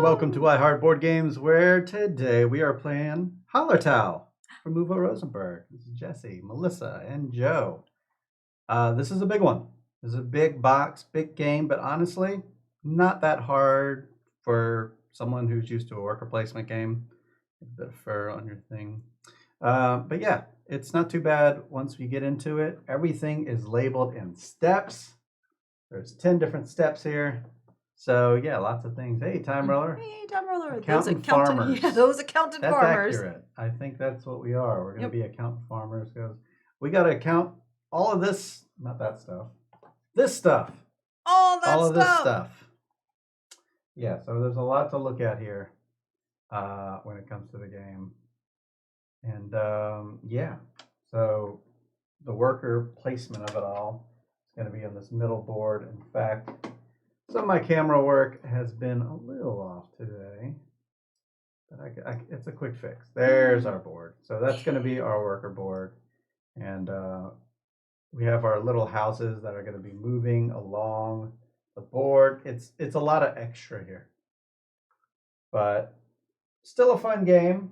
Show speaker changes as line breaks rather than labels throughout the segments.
welcome to I Heart Board Games, where today we are playing Hallertau from Uwe Rosenberg. This is Jesse, Melissa, and Joe. This is a big one. This is a big box, big game, but honestly, not that hard for someone who's used to a worker placement game. A bit of fur on your thing. But yeah, it's not too bad once we get into it. Everything is labeled in steps. There's 10 different steps here. So yeah, lots of things. Hey, time roller.
Hey, time roller.
Accountant farmers.
Yeah, those accountant
That's
farmers.
accurate. I think that's what we are. We're going to be accountant farmers because we got to count all of this, not that stuff, this stuff.
All
of this stuff. Yeah, so there's a lot to look at here when it comes to the game. And yeah, so the worker placement of it all is going to be on this middle board. In fact, some of my camera work has been a little off today, but it's a quick fix. There's our board. So that's going to be our worker board. And we have our little houses that are going to be moving along the board. It's a lot of extra here, but still a fun game.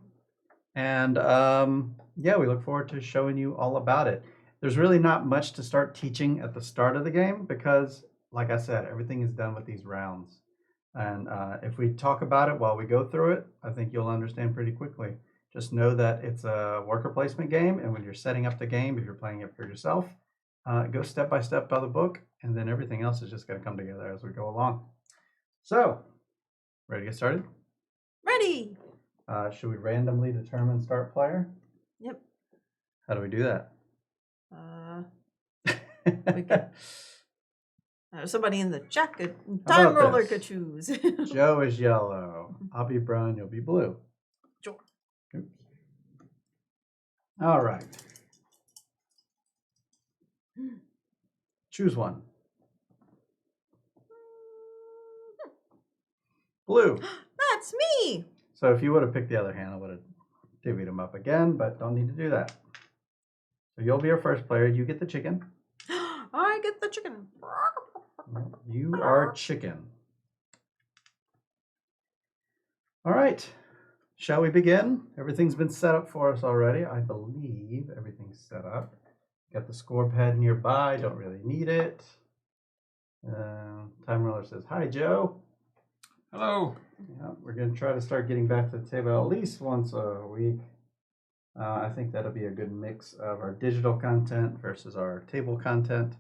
And yeah, we look forward to showing you all about it. There's really not much to start teaching at the start of the game because, like I said, everything is done with these rounds. And if we talk about it while we go through it, I think you'll understand pretty quickly. Just know that it's a worker placement game, and when you're setting up the game, if you're playing it for yourself, go step by step by the book, and then everything else is just going to come together as we go along. So, ready to get started?
Ready.
Should we randomly determine start player?
Yep.
How do we do that?
We could, somebody in the chat could, time roller could choose.
Joe is yellow. I'll be brown. You'll be blue.
Sure.
Oops. All right. Choose one. Blue.
That's me.
So if you would have picked the other hand, I would have divvied them up again, but don't need to do that. So you'll be our first player. You get the chicken.
I get the chicken.
You are chicken. All right. Shall we begin? Everything's been set up for us already. I believe everything's set up. Got the score pad nearby. Don't really need it. Time roller says, hi, Joe.
Hello.
Yeah, we're going to try to start getting back to the table at least once a week. I think that'll be a good mix of our digital content versus our table content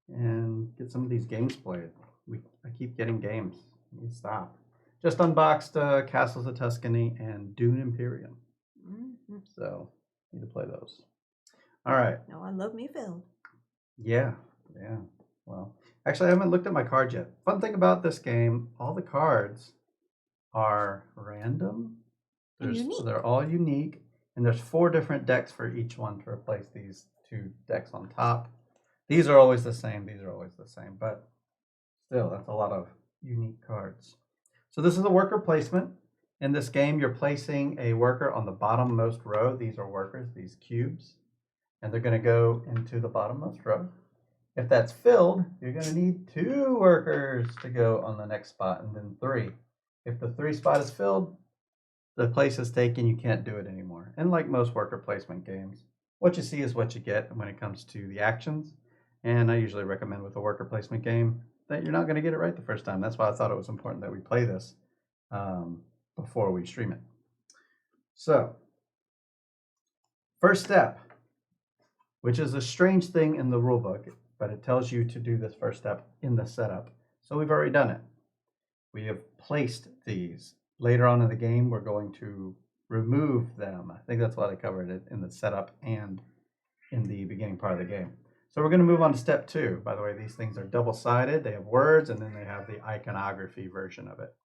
and get some of these games played. I keep getting games. I need to stop. Just unboxed Castles of Tuscany and Dune Imperium.
Mm-hmm.
So, need to play those. All right.
No, I love me filled.
Yeah. Well, actually, I haven't looked at my cards yet. Fun thing about this game, all the cards are random. They're all unique. And there's 4 different decks for each one to replace these 2 decks on top. These are always the same. But still, that's a lot of unique cards. So this is a worker placement. In this game, you're placing a worker on the bottommost row. These are workers, these cubes. And they're going to go into the bottommost row. If that's filled, you're going to need 2 workers to go on the next spot, and then 3. If the 3 spot is filled, the place is taken, you can't do it anymore. And like most worker placement games, what you see is what you get when it comes to the actions. And I usually recommend with a worker placement game that you're not going to get it right the first time. That's why I thought it was important that we play this before we stream it. So, first step, which is a strange thing in the rule book, but it tells you to do this first step in the setup. So we've already done it. We have placed these. Later on in the game, we're going to remove them. I think that's why they covered it in the setup and in the beginning part of the game. So we're going to move on to step 2. By the way, these things are double-sided. They have words, and then they have the iconography version of it.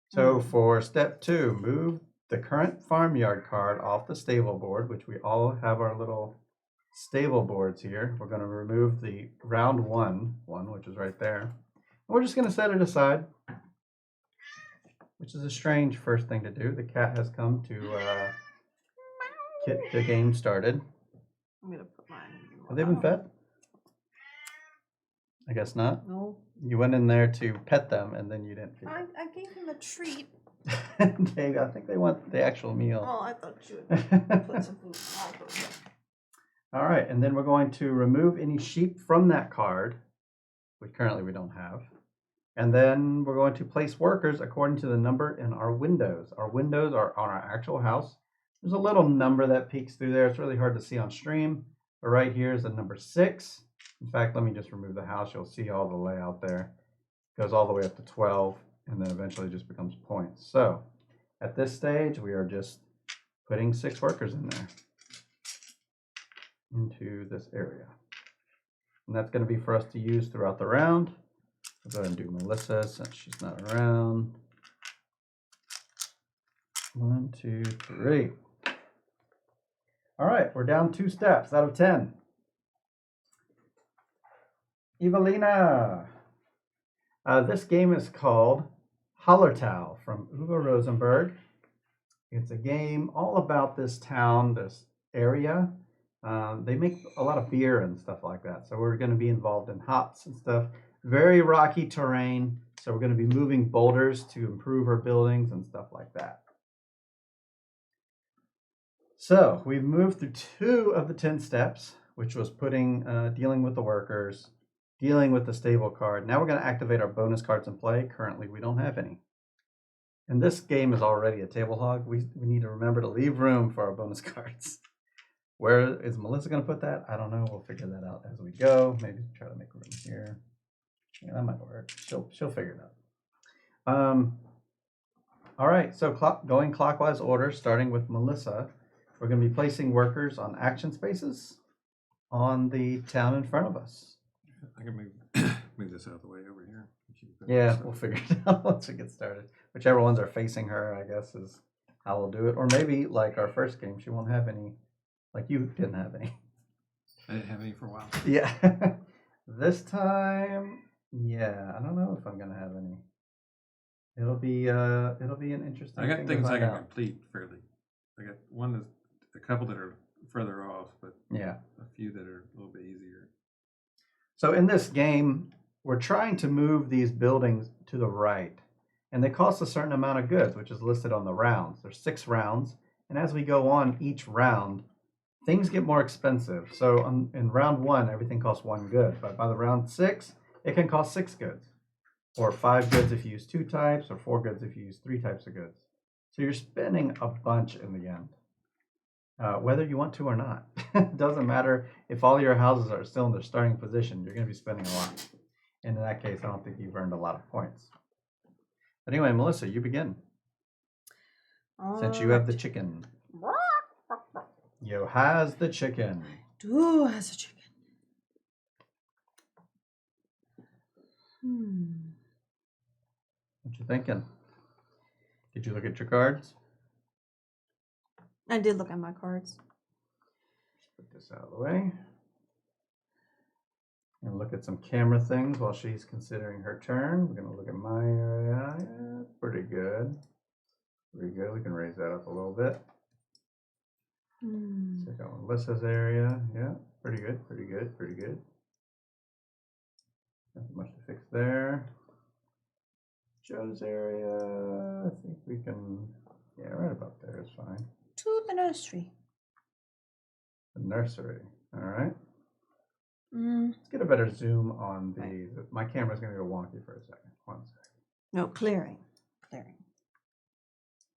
So for step 2, move the current farmyard card off the stable board, which we all have our little stable boards here. We're going to remove the round 1, which is right there. And we're just going to set it aside, which is a strange first thing to do. The cat has come to get the game started.
I'm going to put mine.
Have they been fed? I guess not.
No.
You went in there to pet them, and then you didn't feed
I
them.
gave him a treat.
I think they want the actual meal.
Oh, I thought you would put some food in.
All right, and then we're going to remove any sheep from that card, which currently we don't have. And then we're going to place workers according to the number in our windows. Our windows are on our actual house. There's a little number that peeks through there. It's really hard to see on stream, but right here is the number 6. In fact, let me just remove the house. You'll see all the layout there. It goes all the way up to 12, and then eventually just becomes points. So at this stage, we are just putting 6 workers in there into this area. And that's going to be for us to use throughout the round. I'll go ahead and do Melissa since she's not around. 1, 2, 3. All right, we're down 2 steps out of 10. Evelina. This game is called Hallertau from Uwe Rosenberg. It's a game all about this town, this area. They make a lot of beer and stuff like that. So we're going to be involved in hops and stuff. Very rocky terrain. So we're going to be moving boulders to improve our buildings and stuff like that. So we've moved through 2 of the 10 steps, which was dealing with the workers, dealing with the stable card. Now we're going to activate our bonus cards in play. Currently, we don't have any. And this game is already a table hog. We need to remember to leave room for our bonus cards. Where is Melissa going to put that? I don't know. We'll figure that out as we go. Maybe try to make room here. Yeah, that might work. She'll figure it out. All right. So going clockwise order, starting with Melissa. We're going to be placing workers on action spaces on the town in front of us.
I can move this out of the way over here.
Yeah, we'll figure it out once we get started. Whichever ones are facing her, I guess, is how we'll do it. Or maybe, like our first game, she won't have any. Like you didn't have any.
I didn't have any for a while.
Yeah. This time, yeah, I don't know if I'm going to have any. It'll be an interesting
I got
thing
things
to
I
find
can
out.
complete fairly. I got a couple that are further off, but
Yeah.
a few that are a little bit easier.
So in this game, we're trying to move these buildings to the right. And they cost a certain amount of goods, which is listed on the rounds. There's 6 rounds. And as we go on each round, things get more expensive. So in round 1, everything costs 1 good. But by the round 6, it can cost 6 goods. Or 5 goods if you use 2 types, or 4 goods if you use 3 types of goods. So you're spending a bunch in the end. Whether you want to or not. It doesn't matter if all your houses are still in their starting position, you're going to be spending a lot. And in that case, I don't think you've earned a lot of points. But anyway, Melissa, you begin. Since you have the chicken. Yo has the chicken.
Do has a chicken.
What you thinking? Did you look at your cards?
I did look at my cards.
Put this out of the way. And look at some camera things while she's considering her turn. We're going to look at my area. Yeah, pretty good. Pretty good. We can raise that up a little bit. Check out Melissa's area. Yeah, pretty good, pretty good, pretty good. Nothing much to fix there. Joe's area, I think we can, yeah, right about there is fine.
To the nursery.
The nursery, all right.
Mm.
Let's get a better zoom on these. My camera's going to go wonky for a second. 1 second.
No, clearing. Clearing.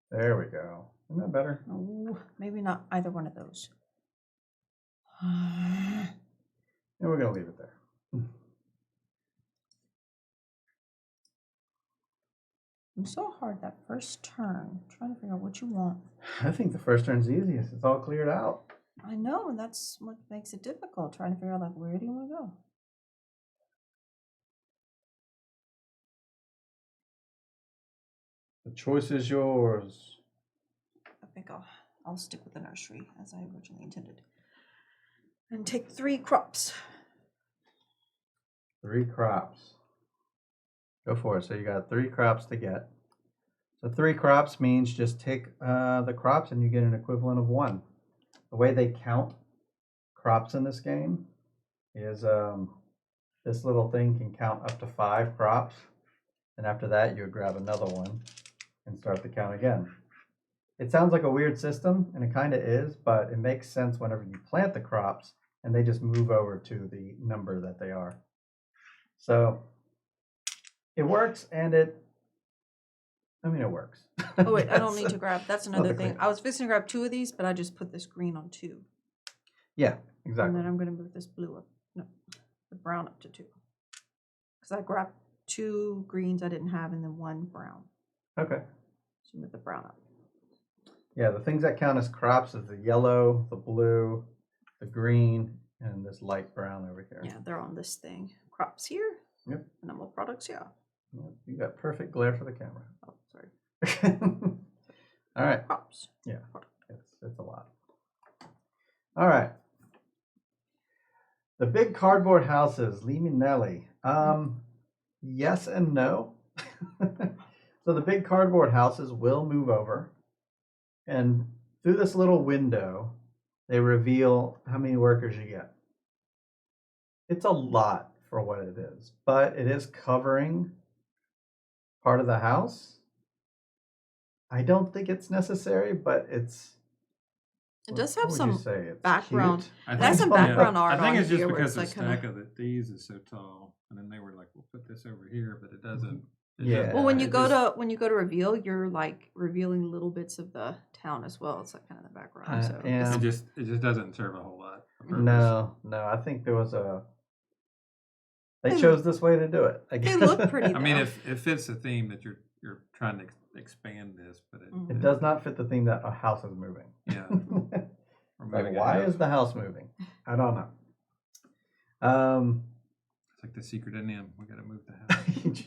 There we go. Isn't that better?
Oh, maybe not either one of those.
And we're going to leave it there.
I'm so hard that first turn. I'm trying to figure out what you want.
I think the first turn's easiest. It's all cleared out.
I know, and that's what makes it difficult, trying to figure out, like, where do you want to go?
The choice is yours.
I think I'll stick with the nursery as I originally intended. And take 3 crops.
3 crops. Go for it. So you got 3 crops to get. So 3 crops means just take the crops and you get an equivalent of 1. The way they count crops in this game is this little thing can count up to 5 crops. And after that, you would grab another one and start the count again. It sounds like a weird system, and it kind of is, but it makes sense whenever you plant the crops and they just move over to the number that they are. So it works, and it works.
Oh wait, I don't need to grab. That's
not
another
the
thing.
cleanest.
I was fixing to grab 2 of these, but I just put this green on 2.
Yeah,
And
exactly.
then I'm gonna move this blue up. No, the brown up to 2. Because I grabbed 2 greens I didn't have and then 1 brown.
Okay.
So move the brown up.
Yeah, the things that count as crops is the yellow, the blue, the green, and this light brown over here.
Yeah, they're on this thing. Crops here.
Yep.
Animal products, yeah.
Yep, you got perfect glare for the camera.
Oh, sorry.
All right.
Crops.
Yeah, it's a lot. All right. The big cardboard houses, Liminelli. Yes and no. So the big cardboard houses will move over, and through this little window, they reveal how many workers you get. It's a lot for what it is, but it is covering part of the house. I don't think it's necessary, but it's.
It does
what
have
would
some
you say? It's
background.
cute?
I
That's
think-
some background
I
art
think
on
it's just
here where
because
it's
the
like
stack of the these is so tall, and then they were like, "We'll put this over here," but it doesn't. It
Yeah.
just-
Well, when you
it
go
just-
to reveal, you're like revealing little bits of the town as well. It's like kind of the background. So
yeah.
it just doesn't serve a whole lot. of purpose.
No, I think there was a. They
They
chose this way to do it. I
they
guess.
look pretty.
I mean,
though.
if it fits the theme that you're trying to expand this, but it,
Mhm.
It does not fit the theme that a house is moving.
Yeah. Or
Like,
moving a
why
house.
is the house moving? I don't know.
It's like the secret in them. We got to move the house.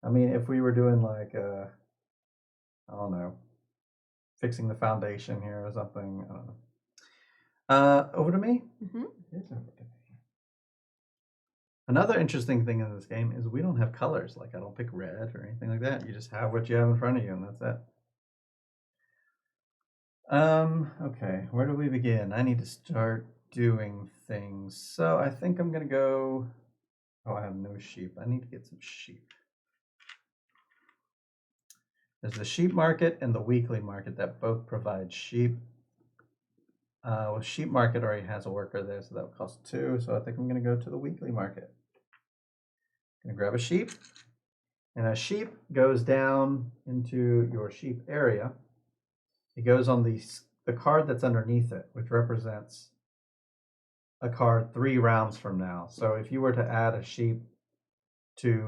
I mean, if we were doing like, I don't know, fixing the foundation here or something, I don't know. Over to me?
Mhm.
It is over to me. Another interesting thing in this game is we don't have colors. Like, I don't pick red or anything like that. You just have what you have in front of you, and that's it. Okay, where do we begin? I need to start doing things. So I think I'm gonna go. Oh, I have no sheep. I need to get some sheep. There's the sheep market and the weekly market that both provide sheep. Well, sheep market already has a worker there, so that would cost 2. So I think I'm gonna go to the weekly market. Gonna grab a sheep, and a sheep goes down into your sheep area. It goes on the card that's underneath it, which represents a card 3 rounds from now. So if you were to add a sheep to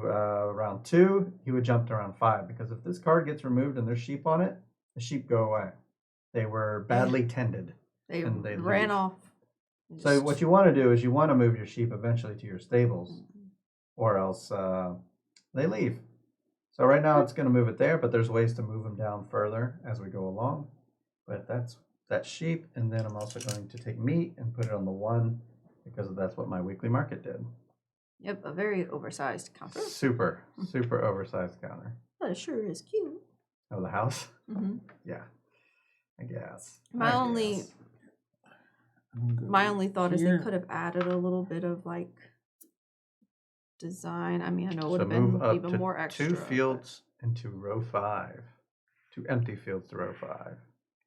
round 2, he would jump to round 5, because if this card gets removed and there's sheep on it, the sheep go away. They were badly tended.
They
and they
ran
leave.
off.
So what you want to do is you want to move your sheep eventually to your stables, or else they leave. So right now it's going to move it there, but there's ways to move them down further as we go along. But that's sheep, and then I'm also going to take meat and put it on the 1, because that's what my weekly market did.
Yep, a very oversized counter.
Super oversized counter.
But it sure is cute.
Oh, the house?
Mm-hmm.
Yeah, I guess.
My
I
only
guess.
my only thought is they
Here.
could have added a little bit of like design. I mean, I know it would
So
have been
move up
even
to
more extra.
2
but-
fields into row 5. 2 empty fields to row 5.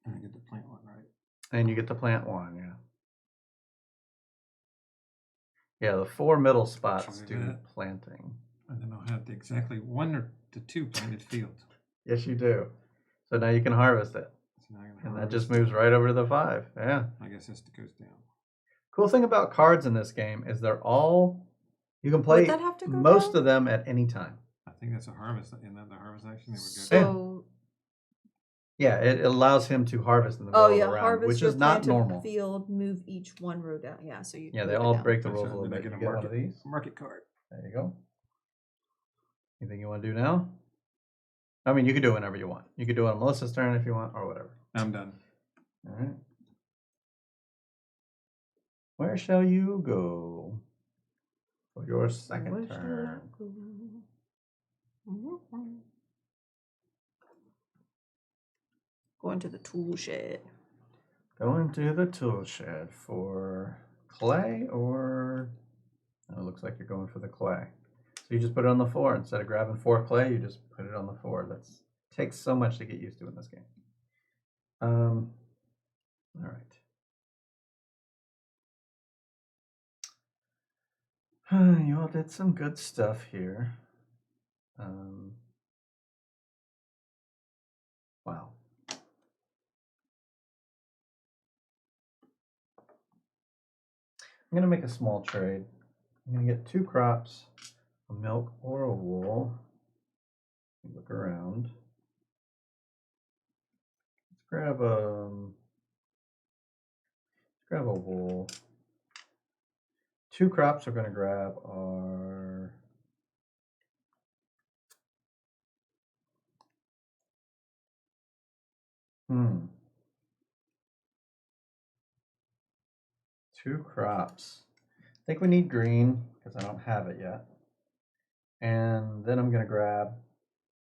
And I get the plant one right.
And you get to plant 1, yeah. Yeah, the 4 middle spots
Should we
do
do that?
planting.
And then I'll have exactly 1 or 2 planted fields.
Yes, you do. So now you can harvest it.
So now I'm gonna
And that
harvest
just
it.
moves right over to the 5. Yeah.
I guess this goes down.
Cool thing about cards in this game is they're all, you can play
Would that have to go
most
down?
of them at any time.
I think that's a harvest. Isn't that the harvest action? They would go
Yeah.
down.
So
Yeah, it allows him to harvest in the middle
oh yeah,
of the round,
harvest
which
your
is not
planted
normal.
field, move each 1 row down. Yeah, so you
Yeah,
move
they
it
all
down.
break the
That's
rules
right,
a little
then I
bit.
get
You
a
get one of these.
market card.
There you go. Anything you want to do now? I mean, you can do it whenever you want. You could do it on Melissa's turn if you want, or whatever.
I'm done.
All right. Where shall you go for your second
Where shall I
turn?
go? Mhm. Going to the tool shed.
Go into the tool shed for clay or And it looks like you're going for the clay. So you just put it on the floor. Instead of grabbing 4 clay, you just put it on the floor. That takes so much to get used to in this game. All right. You all did some good stuff here. Wow. I'm going to make a small trade. I'm going to get 2 crops, a milk or a wool. Look around. Let's grab a wool. 2 crops we're going to grab are 2 crops. I think we need green because I don't have it yet. And then I'm going to grab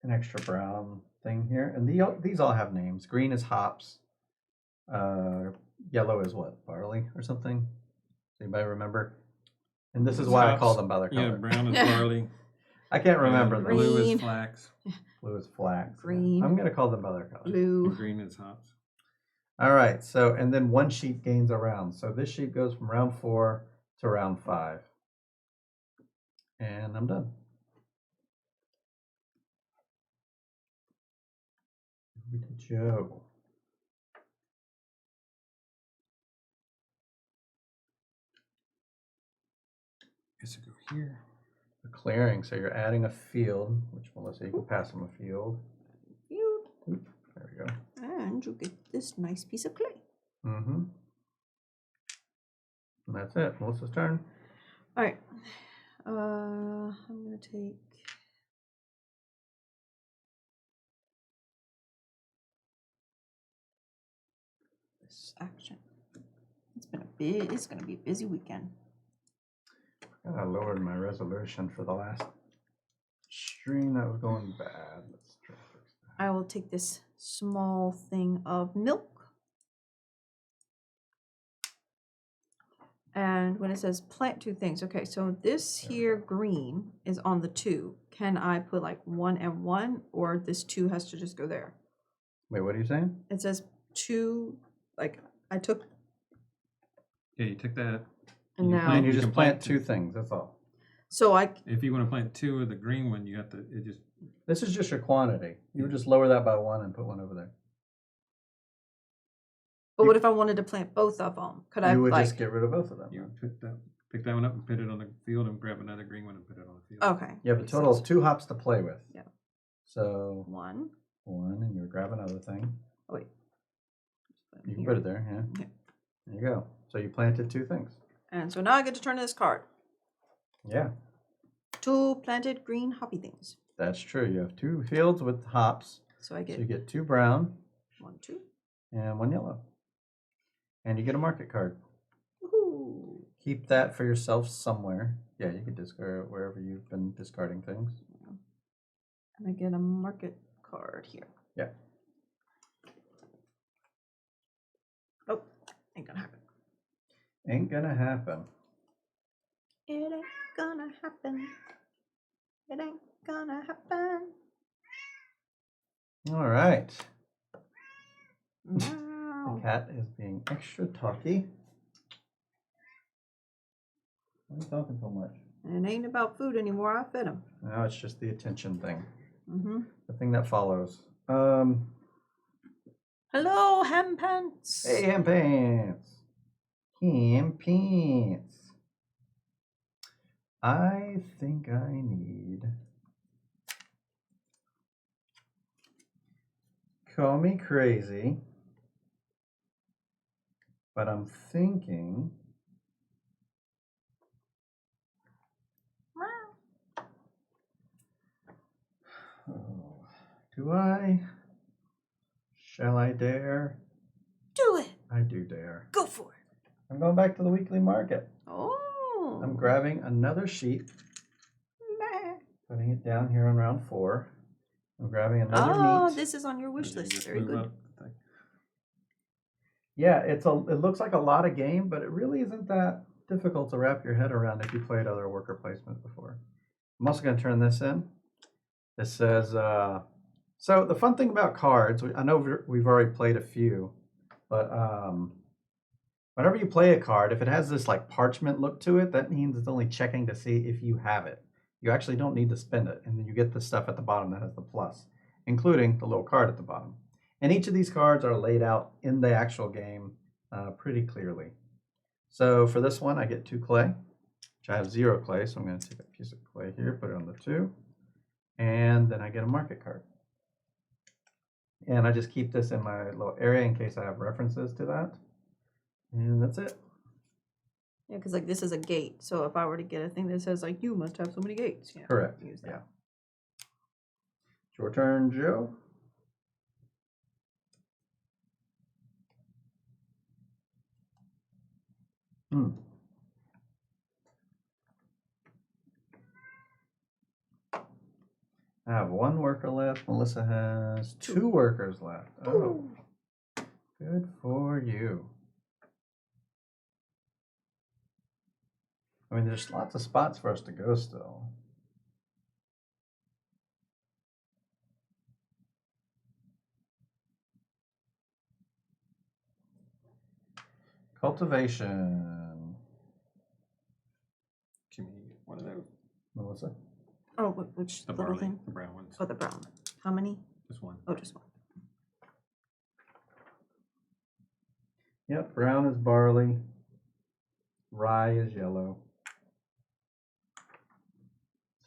an extra brown thing here. And these all have names. Green is hops. Yellow is what? Barley or something? Does anybody remember? And this is why I call them by their color.
Yeah, brown is barley.
I can't remember
and
them.
blue
Green.
is flax.
Blue is flax.
Green.
I'm going to call them by their color.
Blue.
And green is hops.
All right, so, and then 1 sheet gains a round. So this sheet goes from round 4 to round 5. And I'm done. Over to Joe.
Guess I go here.
The clearing, so you're adding a field, which Melissa, you can pass them a field.
Field.
Oop, there we go.
And you get this nice piece of clay.
Mm-hmm. And that's it. Melissa's turn.
All right. I'm going to take this action. It's going to be a busy weekend.
I lowered my resolution for the last stream. That was going bad. Let's try to fix that.
I will take this small thing of milk. And when it says plant 2 things, okay, so this here green is on the 2. Can I put like 1 and 1, or this 2 has to just go there?
Wait, what are you saying?
It says 2, like I took,
Yeah, you took that.
and
You
now,
plant-
You
you
just
can
plant
plant
2 things. That's all.
so I,
If you want to plant 2 of the green one, you have to. It just.
This is just your quantity. You would just lower that by 1 and put 1 over there.
but what if I wanted to plant both of them? Could I
You would
like,
just get rid of both of them.
You pick that one up and put it on the field, and grab another green one and put it on the field.
okay.
You have a total of 2 hops to play with.
Yeah.
So
1.
1, and you grab another thing.
Oh, wait.
You can put it there, yeah.
Yeah.
There you go. So you planted 2 things.
And so now I get to turn this card.
Yeah,
2 planted green hoppy things.
that's true. You have 2 fields with hops.
So I
So
get
you get 2 brown
1, 2.
and 1 yellow. And you get a market card.
Woohoo!
Keep that for yourself somewhere. Yeah, you can discard it wherever you've been discarding things.
And I get a market card here.
Yeah.
Oh, ain't gonna happen.
Ain't gonna happen.
It ain't gonna happen. It ain't gonna happen.
All right. The
Wow.
cat is being extra talky. Why are you talking so much?
It ain't about food anymore. I fed him.
No, it's just the attention thing.
Mm-hmm.
The thing that follows.
Hello, hem pants.
Hey, Ham Pants. Ham Pants. I think I need. Call me crazy, but I'm thinking. Oh, do I? Shall I dare?
Do it.
I do dare.
Go for it.
I'm going back to the weekly market.
Oh.
I'm grabbing another sheet,
Meh.
putting it down here on round 4. I'm grabbing another
Oh,
meat.
this is on your wish
And you
list.
just
Very
move
good.
up the thing.
Yeah, it looks like a lot of game, but it really isn't that. difficult to wrap your head around if you played other worker placement before. I'm also going to turn this in. This says, so the fun thing about cards, I know we've already played a few, but whenever you play a card, if it has this like parchment look to it, that means it's only checking to see if you have it. You actually don't need to spend it, and then you get the stuff at the bottom that has the plus, including the little card at the bottom. And each of these cards are laid out in the actual game pretty clearly. So for this one, I get 2 clay, which I have 0 clay, so I'm going to take a piece of clay here, put it on the 2, and then I get a market card. And I just keep this in my little area in case I have references to that. And that's it.
Yeah, because like this is a gate. So if I were to get a thing that says like you must have so many gates. Yeah,
Correct.
use that.
Yeah. It's your turn, Joe. I have 1 worker left. Melissa has 2 workers left. Oh, good for you. I mean, there's lots of spots for us to go still. Cultivation.
Give me one of those.
Melissa?
Oh, which
The
little
barley,
thing?
the brown ones.
Oh, the brown. How many?
Just one.
Oh, just one.
Yep, brown is barley. Rye is yellow.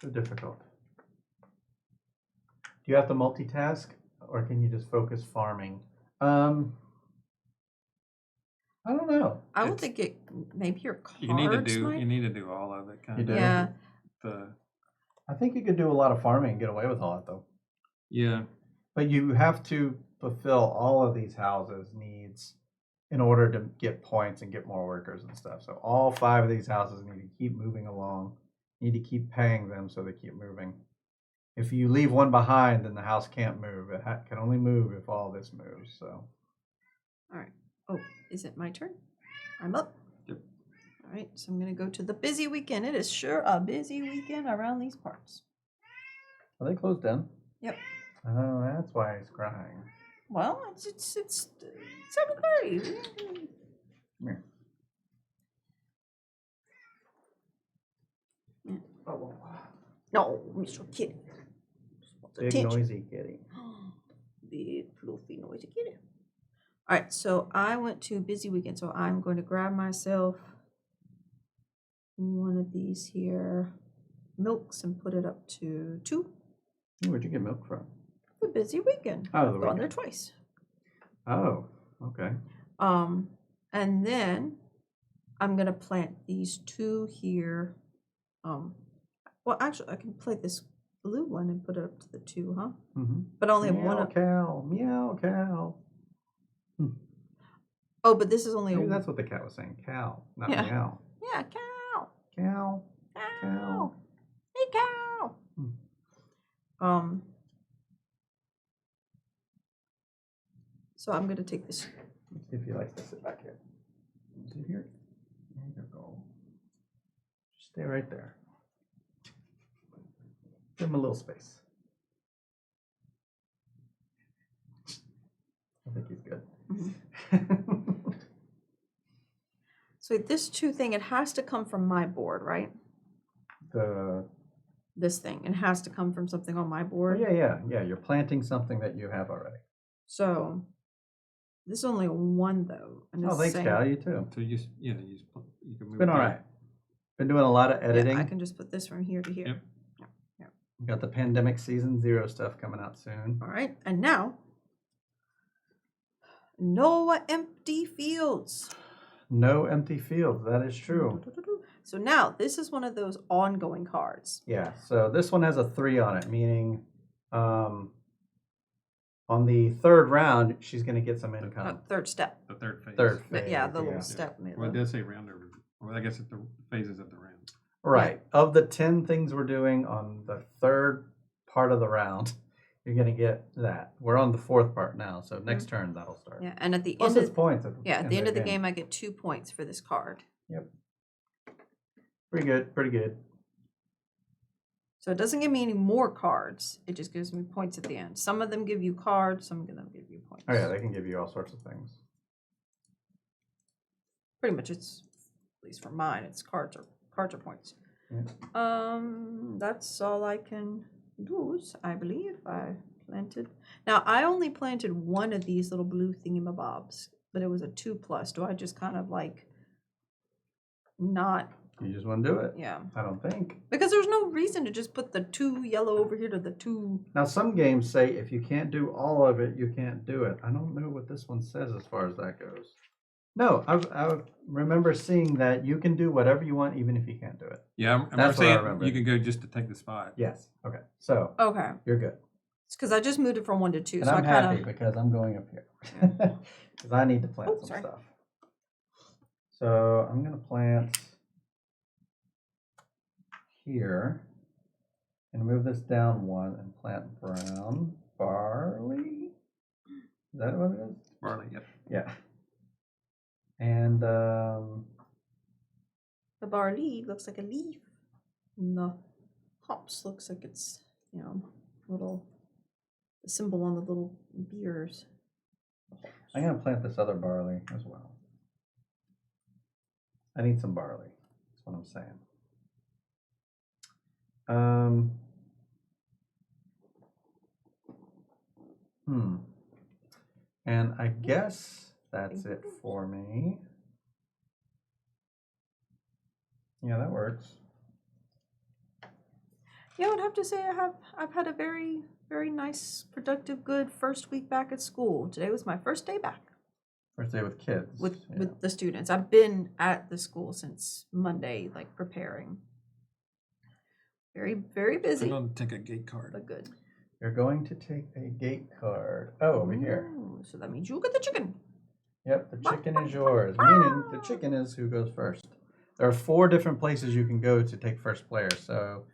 So difficult. Do you have to multitask, or can you just focus farming? I don't know.
I would think it maybe your cards
You need to do.
might.
You need to do all of it. Kind
You
of.
do?
Yeah.
I think you could do a lot of farming and get away with all that, though.
Yeah.
But you have to fulfill all of these houses' needs in order to get points and get more workers and stuff. So all 5 of these houses need to keep moving along. You need to keep paying them so they keep moving. If you leave one behind, then the house can't move. It can only move if all this moves. So.
All right. Oh, is it my turn? I'm up.
Yep.
All right. So I'm going to go to the busy weekend. It is sure a busy weekend around these parts.
Are they closed down?
Yep.
Oh, that's why he's crying.
Well, it's 7:30.
Come here.
Yeah.
Oh,
No, Mr. Kitty.
big noisy kitty.
Big fluffy noisy kitty. All right, so I went to busy weekend, so I'm going to grab myself one of these here milks and put it up to 2.
Where'd you get milk from?
The busy weekend.
Oh, the
Gone there
weekend.
twice.
Oh, okay.
And then I'm gonna plant these 2 here. Well, actually, I can plant this blue one and put it up to the 2, huh?
Mm-hmm.
But only have one.
Meow cow, meow cow.
Oh, but this is only
Maybe
a.
that's what the cat was saying. Cow, not
Yeah.
meow.
Yeah, cow.
Cow.
Cow. Hey, cow. So I'm gonna take this.
Let's see if he likes to sit back here. Sit here. There you go. Just stay right there. Give him a little space. I think he's good.
Mm-hmm. So this 2 thing, it has to come from my board, right? This thing, it has to come from something on my board.
Yeah. You're planting something that you have already.
So this is only 1 though. And
Oh,
it's
thanks,
saying-
Cal. You too.
So you can move.
Been all right. Been doing a lot of editing.
Yeah, I can just put this from here to here.
Yep.
We got the pandemic season 0 stuff coming out soon.
All right, and now no empty fields.
No empty fields. That is true.
So now this is one of those ongoing cards.
Yeah. So this one has a 3 on it, meaning on the 3rd round she's going to get some income.
3rd step.
The third phase.
Third phase.
Yeah, the
yeah.
little step.
Well, it does say round over. Well, I guess it's the phases of the round.
Right. Of the 10 things we're doing on the 3rd part of the round, you're going to get that. We're on the 4th part now, so next turn that'll start.
Yeah, and at the
Plus
end
it's
of
points.
at the end of the game, I get 2 points for this card.
Yep. Pretty good, pretty good.
So it doesn't give me any more cards. It just gives me points at the end. Some of them give you cards, some of them give you points.
Oh yeah, they can give you all sorts of things.
Pretty much it's, at least for mine, it's cards or points.
Yeah.
That's all I can use, I believe. I planted. Now I only planted one of these little blue thingamabobs, but it was a 2+. Do I just kind of like not?
You just want to do it?
Yeah.
I don't think.
Because there's no reason to just put the 2 yellow over here to the 2.
Now some games say if you can't do all of it, you can't do it. I don't know what this one says as far as that goes. No, I remember seeing that you can do whatever you want even if you can't do it.
Yeah, I'm
That's what I
saying
remember.
you can go just to take the spot.
Yes. Okay. So
Okay.
you're good.
It's because I just moved it from 1 to 2.
And
so
I'm
I kind
happy
of.
because I'm going up here. Because I need to plant
Oh,
some
sorry.
stuff. So I'm going to plant here and move this down 1 and plant brown barley. Is that what it is?
Barley, yep.
Yeah. And
The barley looks like a leaf. And the hops looks like it's, little, the symbol on the little beers.
I'm going to plant this other barley as well. I need some barley. That's what I'm saying. And I guess that's it for me. Yeah, that works.
Yeah, I would have to say I've had a very, very nice, productive, good first week back at school. Today was my first day back.
First day with kids.
With the students. I've been at the school since Monday, like preparing. Very, very busy.
I'm going to take a gate card.
But good.
You're going to take a gate card. Oh, over here.
So that means you get the chicken.
Yep, the chicken is yours. Meaning the chicken is who goes first. There are 4 different places you can go to take first player. So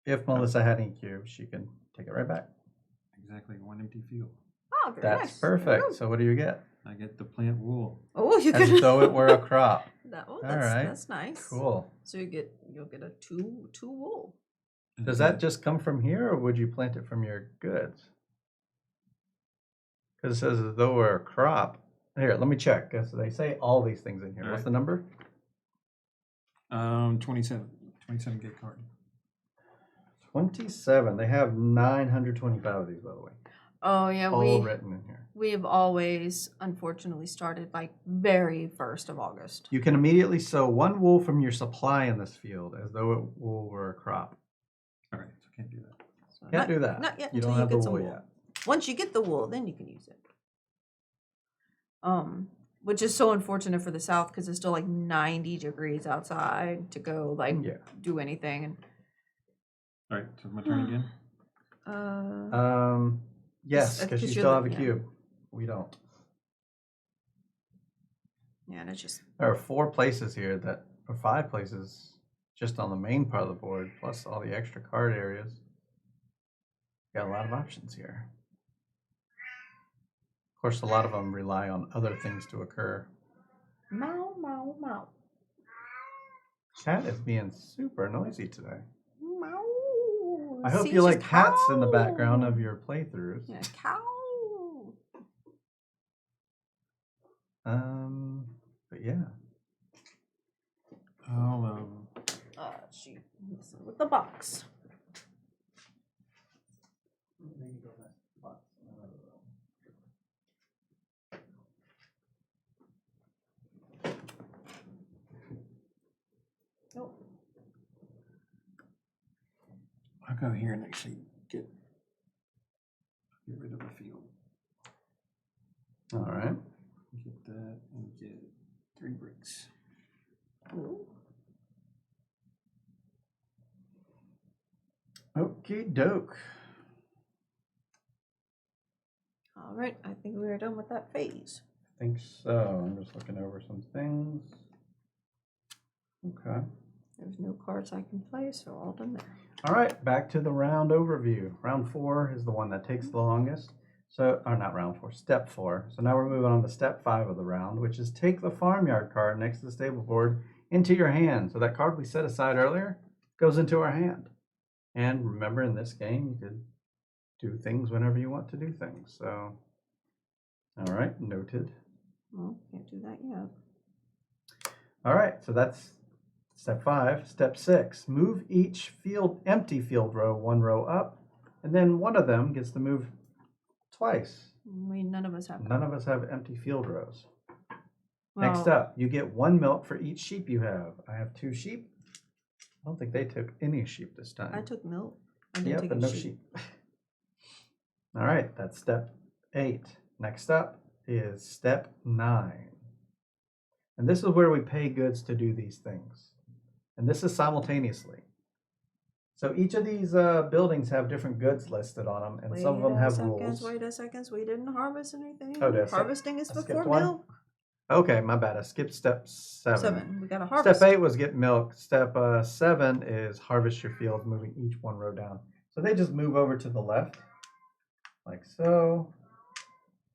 if Melissa had any cubes, she can take it right back.
Exactly, 1 empty field.
Oh, very nice.
That's perfect. So what do you get?
I get the plant wool.
Oh, you
As
get
though it were a crop.
That's nice.
Cool.
So you'll get a two wool.
Does that just come from here, or would you plant it from your goods? Because it says as though we're a crop. Here, let me check. Because they say all these things in here.
All
What's
right.
the number?
27 gate card.
27. They have 925 of these, by the way.
Oh yeah,
All written in here.
we have always unfortunately started like very 1st of August.
You can immediately sow 1 wool from your supply in this field, as though wool were a crop.
All right, so can't do that.
So
Can't do that.
Not yet.
You
until
don't have the
get some
wool yet.
Once you get the wool, then you can use it. Which is so unfortunate for the South because it's still like 90 degrees outside to go like do anything. And
All right, so my turn again.
Yes, because you still have a
yeah.
cube. We don't.
Yeah, and it's just
There are 4 places here or 5 places just on the main part of the board, plus all the extra card areas. Got a lot of options here. Of course, a lot of them rely on other things to occur.
meow, meow, meow.
Cat is being super noisy today.
Meow.
I hope
See,
you
she's
like cats in the
cow.
background of your playthroughs.
Yeah, cow.
But yeah.
She messing with the box. Nope.
I'll go here and actually get rid of the field.
All right.
Get that and get 3 bricks.
Ooh.
Okie doke.
All right, I think we are done with that phase.
I think so. I'm just looking over some things. Okay.
There's no cards I can play, so all done there.
All right, back to the round overview. Round 4 is the one that takes the longest. So, or not round 4, step 4. So now we're moving on to step 5 of the round, which is take the farmyard card next to the stable board into your hand. So that card we set aside earlier goes into our hand. And remember, in this game, you could do things whenever you want to do things. So, all right, noted.
Well, can't do that yet.
All right, so that's step 5. Step 6, move each empty field row 1 row up, and then one of them gets to move twice.
None of us have that.
None of us have empty field rows.
Well,
Next up, you get 1 milk for each sheep you have. I have 2 sheep. I don't think they took any sheep this time.
I took milk. I didn't
Yep,
take
but
a
no
sheep.
sheep. All right, that's step 8. Next up is step 9. And this is where we pay goods to do these things. And this is simultaneously. So each of these buildings have different goods listed on them, and some of them have rules.
Wait a second. We didn't harvest anything.
Oh, did I skip-
Harvesting is
I skipped
before
one?
milk.
Okay, my bad. I skipped step 7.
We got to harvest.
Step 8 was get milk. Step 7 is harvest your fields, moving each 1 row down. So they just move over to the left, like so.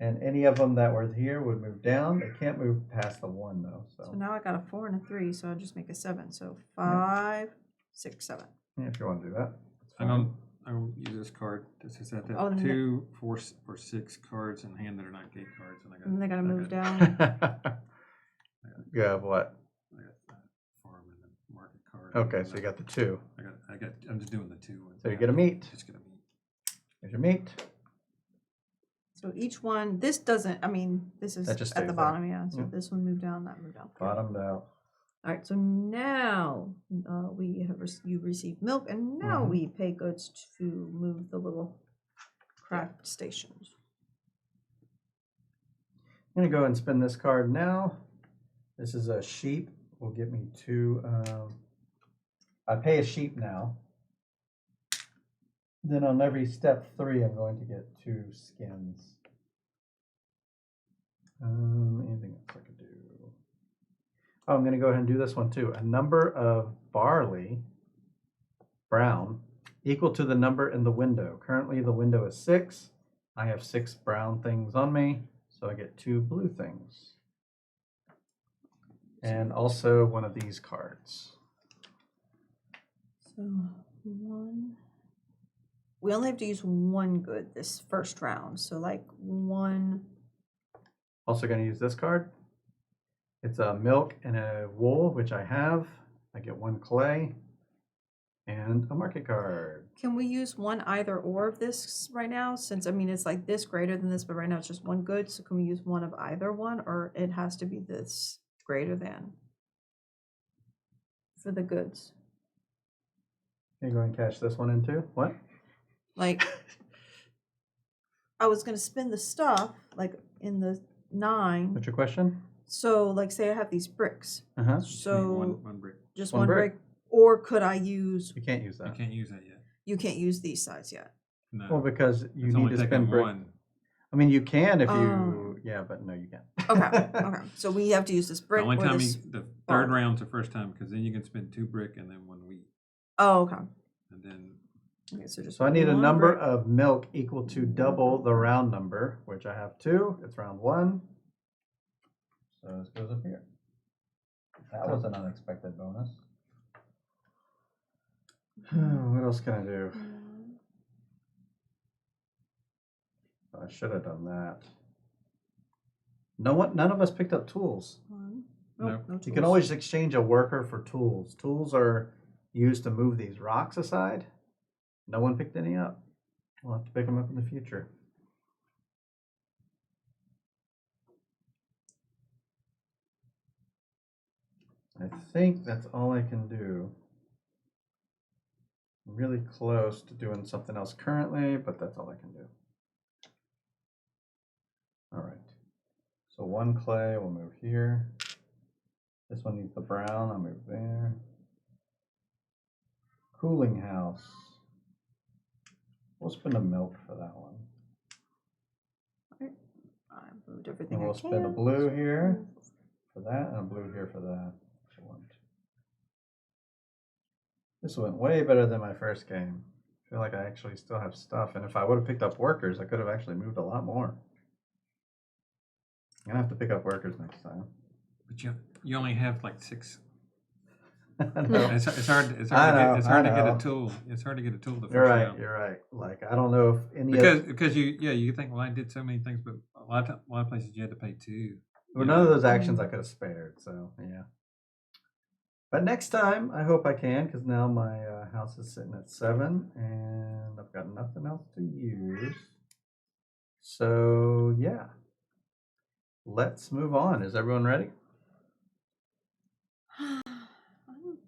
And any of them that were here would move down. They can't move past the 1 though.
So now I got a 4 and a 3, so I'll just make a 7. So 5, 6, 7.
Yeah, if you want to do that.
I don't use this card. This is at
Oh,
that
and
2, 4, or 6 cards in hand that are not gate cards, and I got.
And they got to move down.
You have what?
I got the farm and the market card.
Okay, so you got the 2.
I'm just doing the 2.
So you get a meat.
Just get a meat.
There's your meat.
So each one, this doesn't, this is
That just
at the
stays
bottom, yeah. So
Yeah.
this one moved down, that moved down.
Bottomed out.
All right, so now you received milk, and now
Mhm.
we pay goods to move the little craft stations.
I'm going to go and spin this card now. This is a sheep. Will get me 2. I pay a sheep now. Then on every step 3, I'm going to get 2 skins. Anything else I could do? Oh, I'm going to go ahead and do this one too. A number of barley, brown, equal to the number in the window. Currently the window is 6. I have 6 brown things on me, so I get 2 blue things. And also one of these cards.
So 1. We only have to use 1 good this first round. So like 1.
Also going to use this card. It's a milk and a wool, which I have. I get 1 clay and a market card.
Can we use 1 either or of this right now? Since it's like this greater than this, but right now it's just 1 good. So can we use 1 of either one, or it has to be this greater than for the goods?
You're going to cash this one in too? What?
Like, I was gonna spin the stuff like in the 9.
What's your question?
So like, say I have these bricks.
Uh-huh.
So
One brick.
just
One
one
brick.
brick, or could I use?
You can't use
You
that.
can't use that yet.
You can't use these sides yet.
No.
Well, because you
It's
need
only
to
taking
spend brick.
1.
I mean, you can if you.
Oh.
Yeah, but no, you can't.
Okay, okay. So we have to use this
The
brick
only
or
time
this.
the
bar.
3rd round's the first time, because then you can spend 2 brick and then 1 wheat,
Oh, okay.
and then
Okay, so just
So I need a
one
number
brick.
of milk equal to double the round number, which I have 2. It's round 1. So this goes up here. That was an unexpected bonus. What else can I do? I should have done that. None of us picked up tools.
One.
Nope.
No
You
tools.
can always exchange a worker for tools. Tools are used to move these rocks aside. No one picked any up. We'll have to pick them up in the future. I think that's all I can do. I'm really close to doing something else currently, but that's all I can do. All right. So 1 clay will move here. This one needs the brown, I'll move there. Cooling house. We'll spin a milk for that one.
I moved everything.
And
I
we'll spin a
can.
blue here for that, and a blue here for that. Excellent. This went way better than my first game. I feel like I actually still have stuff, and if I would have picked up workers, I could have actually moved a lot more. I'm gonna have to pick up workers next time.
but you only have like 6
No.
It's hard. It's
I
hard to
know,
get. It's hard
I
to get
know.
a tool. It's hard to get a tool to fish
You're
it
right.
out.
You're right. Like I don't know if any
Because you think, well, I did so many things, but a lot of places you had to pay two.
well,
you
none of
know.
those actions I could have spared. So yeah. But next time I hope I can, because now my house is sitting at 7, and I've got nothing else to use. So yeah, let's move on. Is everyone ready?
I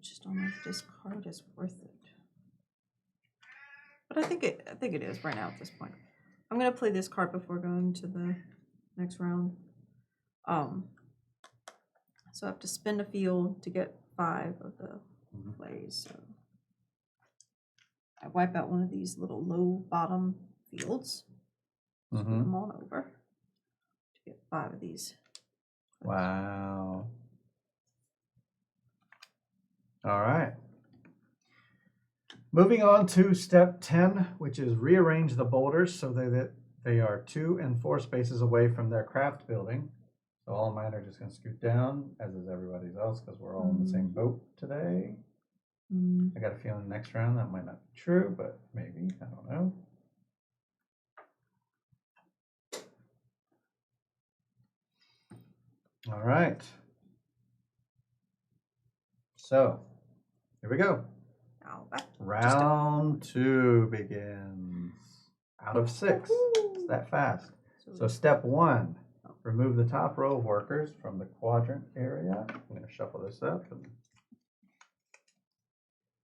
just don't know if this card is worth it. But I think it is right now at this point. I'm gonna play this card before going to the next round. So I have to spin a field to get 5 of the plays. So I wipe out one of these little low bottom fields. Scoot them on over to get 5 of these.
Wow. All right. Moving on to step 10, which is rearrange the boulders so that they are 2 and 4 spaces away from their craft building. So all mine are just going to scoot down, as is everybody's else, because we're all in the same boat today. I got a feeling next round that might not be true, but maybe. I don't know. All right. So, here we go. Round 2 begins. Out of 6. It's that fast. So step 1, remove the top row of workers from the quadrant area. I'm going to shuffle this up. And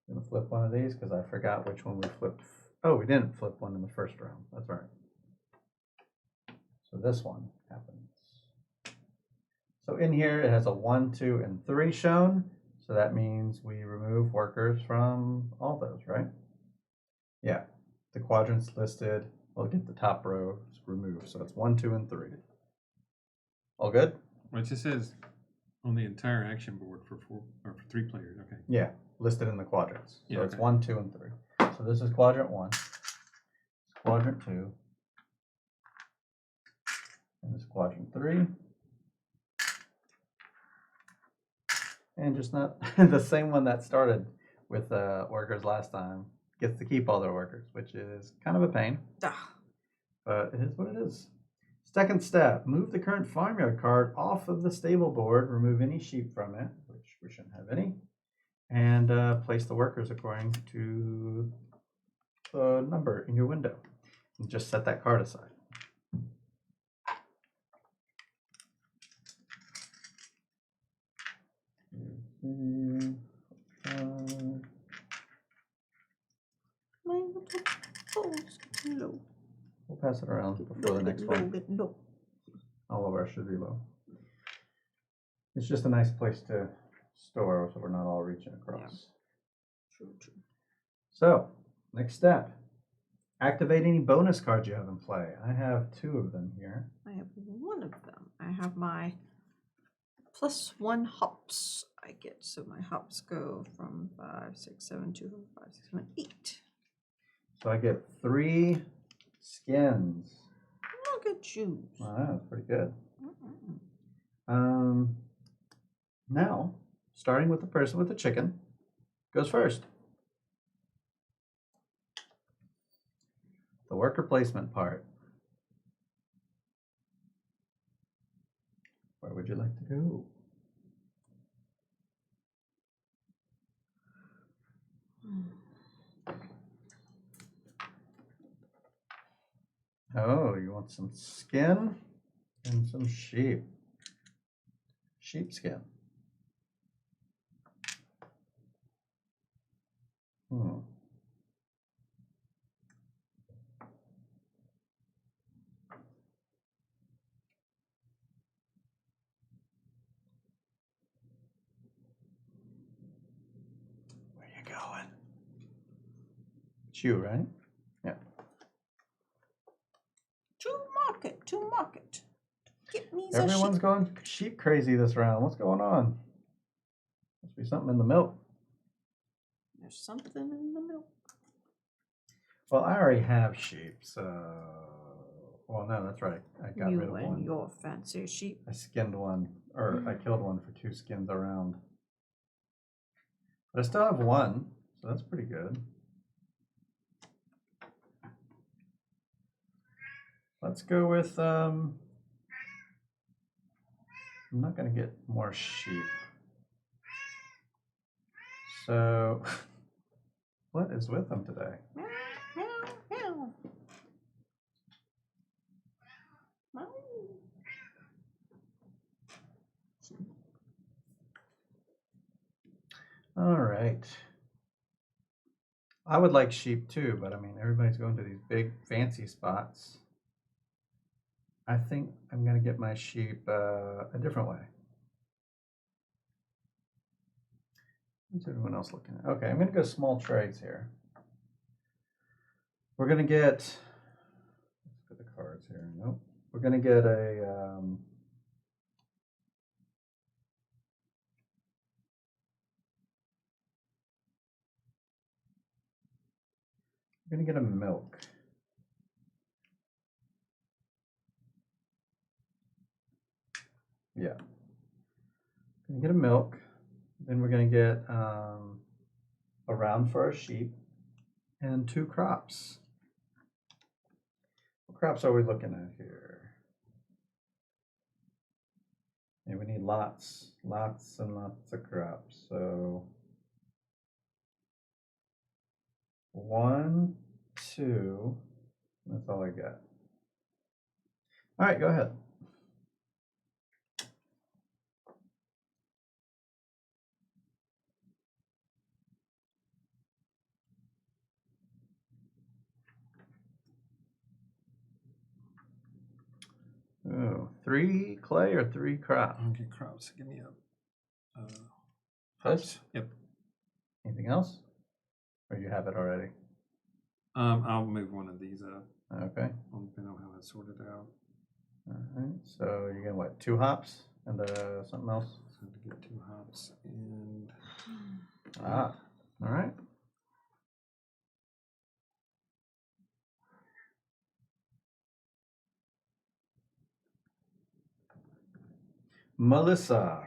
I'm going to flip one of these because I forgot which one we flipped. Oh, we didn't flip one in the first round. That's right. So this one happens. So in here it has a 1, 2, and 3 shown. So that means we remove workers from all those, right? Yeah. The quadrants listed, we'll get the top row removed. So it's 1, 2, and 3. All good?
Well, it just says on the entire action board for 4 or for 3 players. Okay.
Yeah, listed in the quadrants. So
Yeah,
it's
okay.
1, 2, and 3. So this is quadrant 1, quadrant 2, and this quadrant 3. And just not the same one that started with workers last time gets to keep all their workers, which is kind of a pain. But it is what it is. Second step, move the current farmyard card off of the stable board, remove any sheep from it, which we shouldn't have any, and place the workers according to the number in your window. And just set that card aside. We'll pass it around before the next one. All of ours should be low. It's just a nice place to store so we're not all reaching across.
True.
So, next step. Activate any bonus cards you have in play. I have 2 of them here.
I have 1 of them. I have my +1 hops I get. So my hops go from 5, 6, 7, 2, 5, 6, 7, 8.
So I get 3 skins.
Look at you.
Wow, that's pretty good. Now, starting with the person with the chicken, goes first. The worker placement part. Where would you like to go? Oh, you want some skin and some sheep. Sheepskin. Where you going? It's you, right? Yeah.
To market. Get me the
Everyone's
sheep.
going sheep crazy this round. What's going on? Must be something in the milk.
There's something in the milk.
Well, I already have sheep, so... Well, no, that's right. I got rid of
You and
one.
your fancy sheep.
I skinned one, or I killed one for 2 skins around. But I still have one, so that's pretty good. Let's go with, I'm not going to get more sheep. So, what is with them today? All right. I would like sheep too, but I mean, everybody's going to these big fancy spots. I think I'm going to get my sheep a different way. What's everyone else looking at? Okay, I'm going to go small trays here. We're going to get, let's put the cards here. Nope. We're going to get a, we're going to get a milk. Yeah. We're going to get a milk. Then we're going to get a round for our sheep and 2 crops. What crops are we looking at here? Yeah, we need lots and lots of crops. So 1, 2, that's all I got. All right, go ahead. Oh, 3 clay or 3 crop?
Okay, crops. Give me a
This?
Yep.
Anything else? Or you have it already?
I'll move one of these up.
Okay.
Depending on how I sort it out.
All right. So you're gonna what? 2 hops and something else?
So to get 2 hops and
All right. Melissa.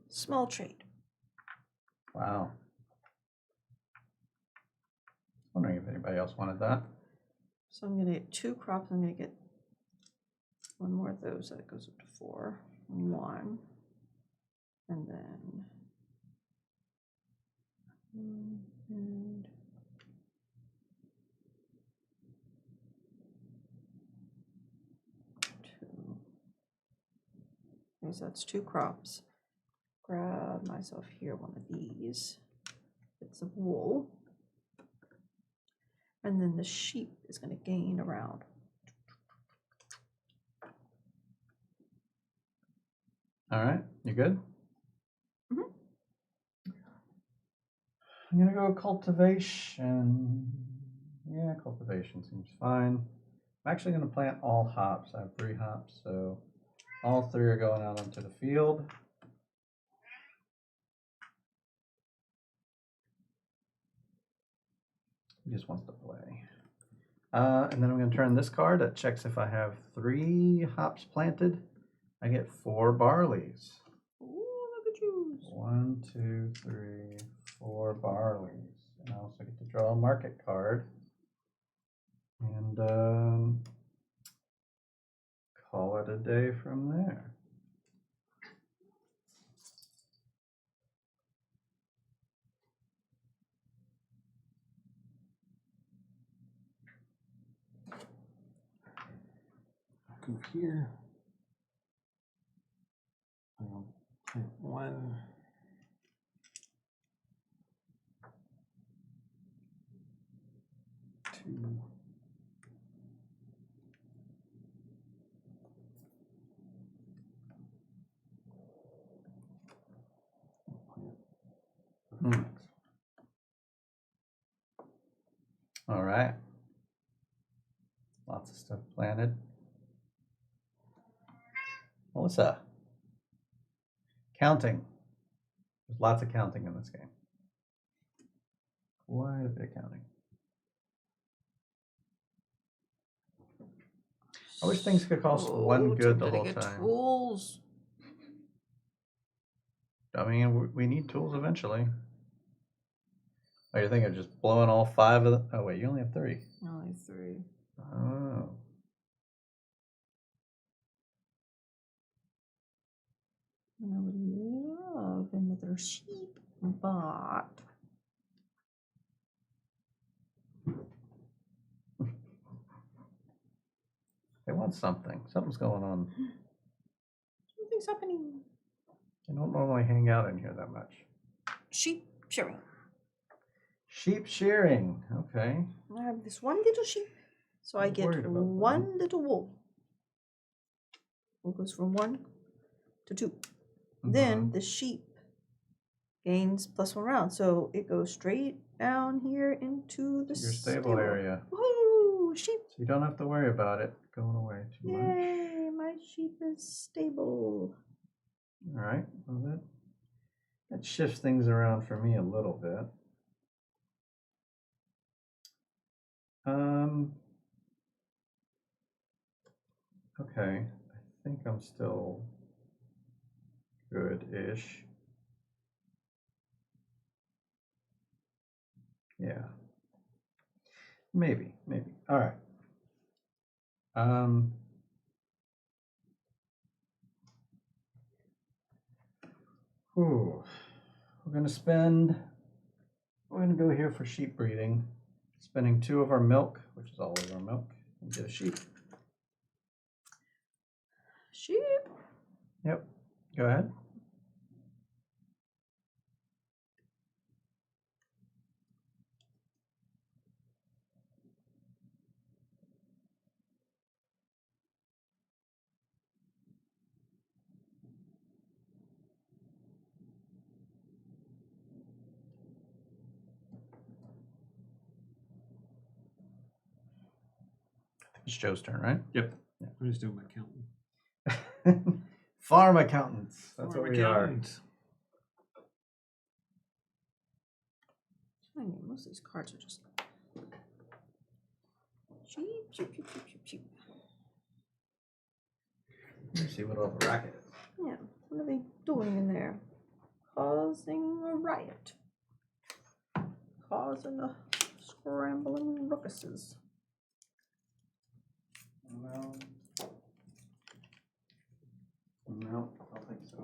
Small trade.
Wow. Wondering if anybody else wanted that.
So I'm gonna get 2 crops. I'm gonna get 1 more of those. That goes up to 4. 1, and then 1 and 2. Okay, so that's 2 crops. Grab myself here 1 of these bits of wool. And then the sheep is going to gain around.
All right, you good?
Mhm.
I'm gonna go cultivation. Yeah, cultivation seems fine. I'm actually gonna plant all hops. I have 3 hops, so all 3 are going out onto the field. He just wants to play. And then I'm going to turn this card that checks if I have 3 hops planted. I get 4 barleys.
Ooh, look at you.
1, 2, 3, 4 barleys. And I also get to draw a market card. And call it a day from there.
go here. I'll plant 1. 2.
All right. Lots of stuff planted. Melissa. Counting. There's lots of counting in this game. Quite a bit of counting. I wish things could cost one good the whole time.
Tools.
I mean, we need tools eventually. Oh, you're thinking of just blowing all 5 of them? Oh, wait, you only have 3.
Only 3.
Oh.
I would love another sheep, but
They want something. Something's going on.
something's happening.
They don't normally hang out in here that much.
Sheep shearing.
Sheep shearing. Okay.
I have this one little sheep, so I get
worried about
one little wool. Wool goes from 1 to 2. Then the sheep gains +1 round, so it goes straight down here into the
your stable area.
Woo! Sheep!
So you don't have to worry about it going away too much.
Yay! My sheep is stable.
All right. Well, that shifts things around for me a little bit. Okay. I think I'm still good-ish. Yeah. Maybe. All right. We're gonna go here for sheep breeding. Spending 2 of our milk, which is always our milk, and get a sheep.
Sheep.
Yep. Go ahead. It's Joe's turn, right?
Yep.
Yeah.
I'm just doing my counting.
Farm accountants. That's
Farm
what we are.
accountant.
Most of these cards are just sheep, sheep, sheep, sheep, sheep, sheep.
Let me see what all the racket is.
Yeah, what are they doing in there? Causing a riot. Causing a scrambling ruckuses.
No, I don't think so.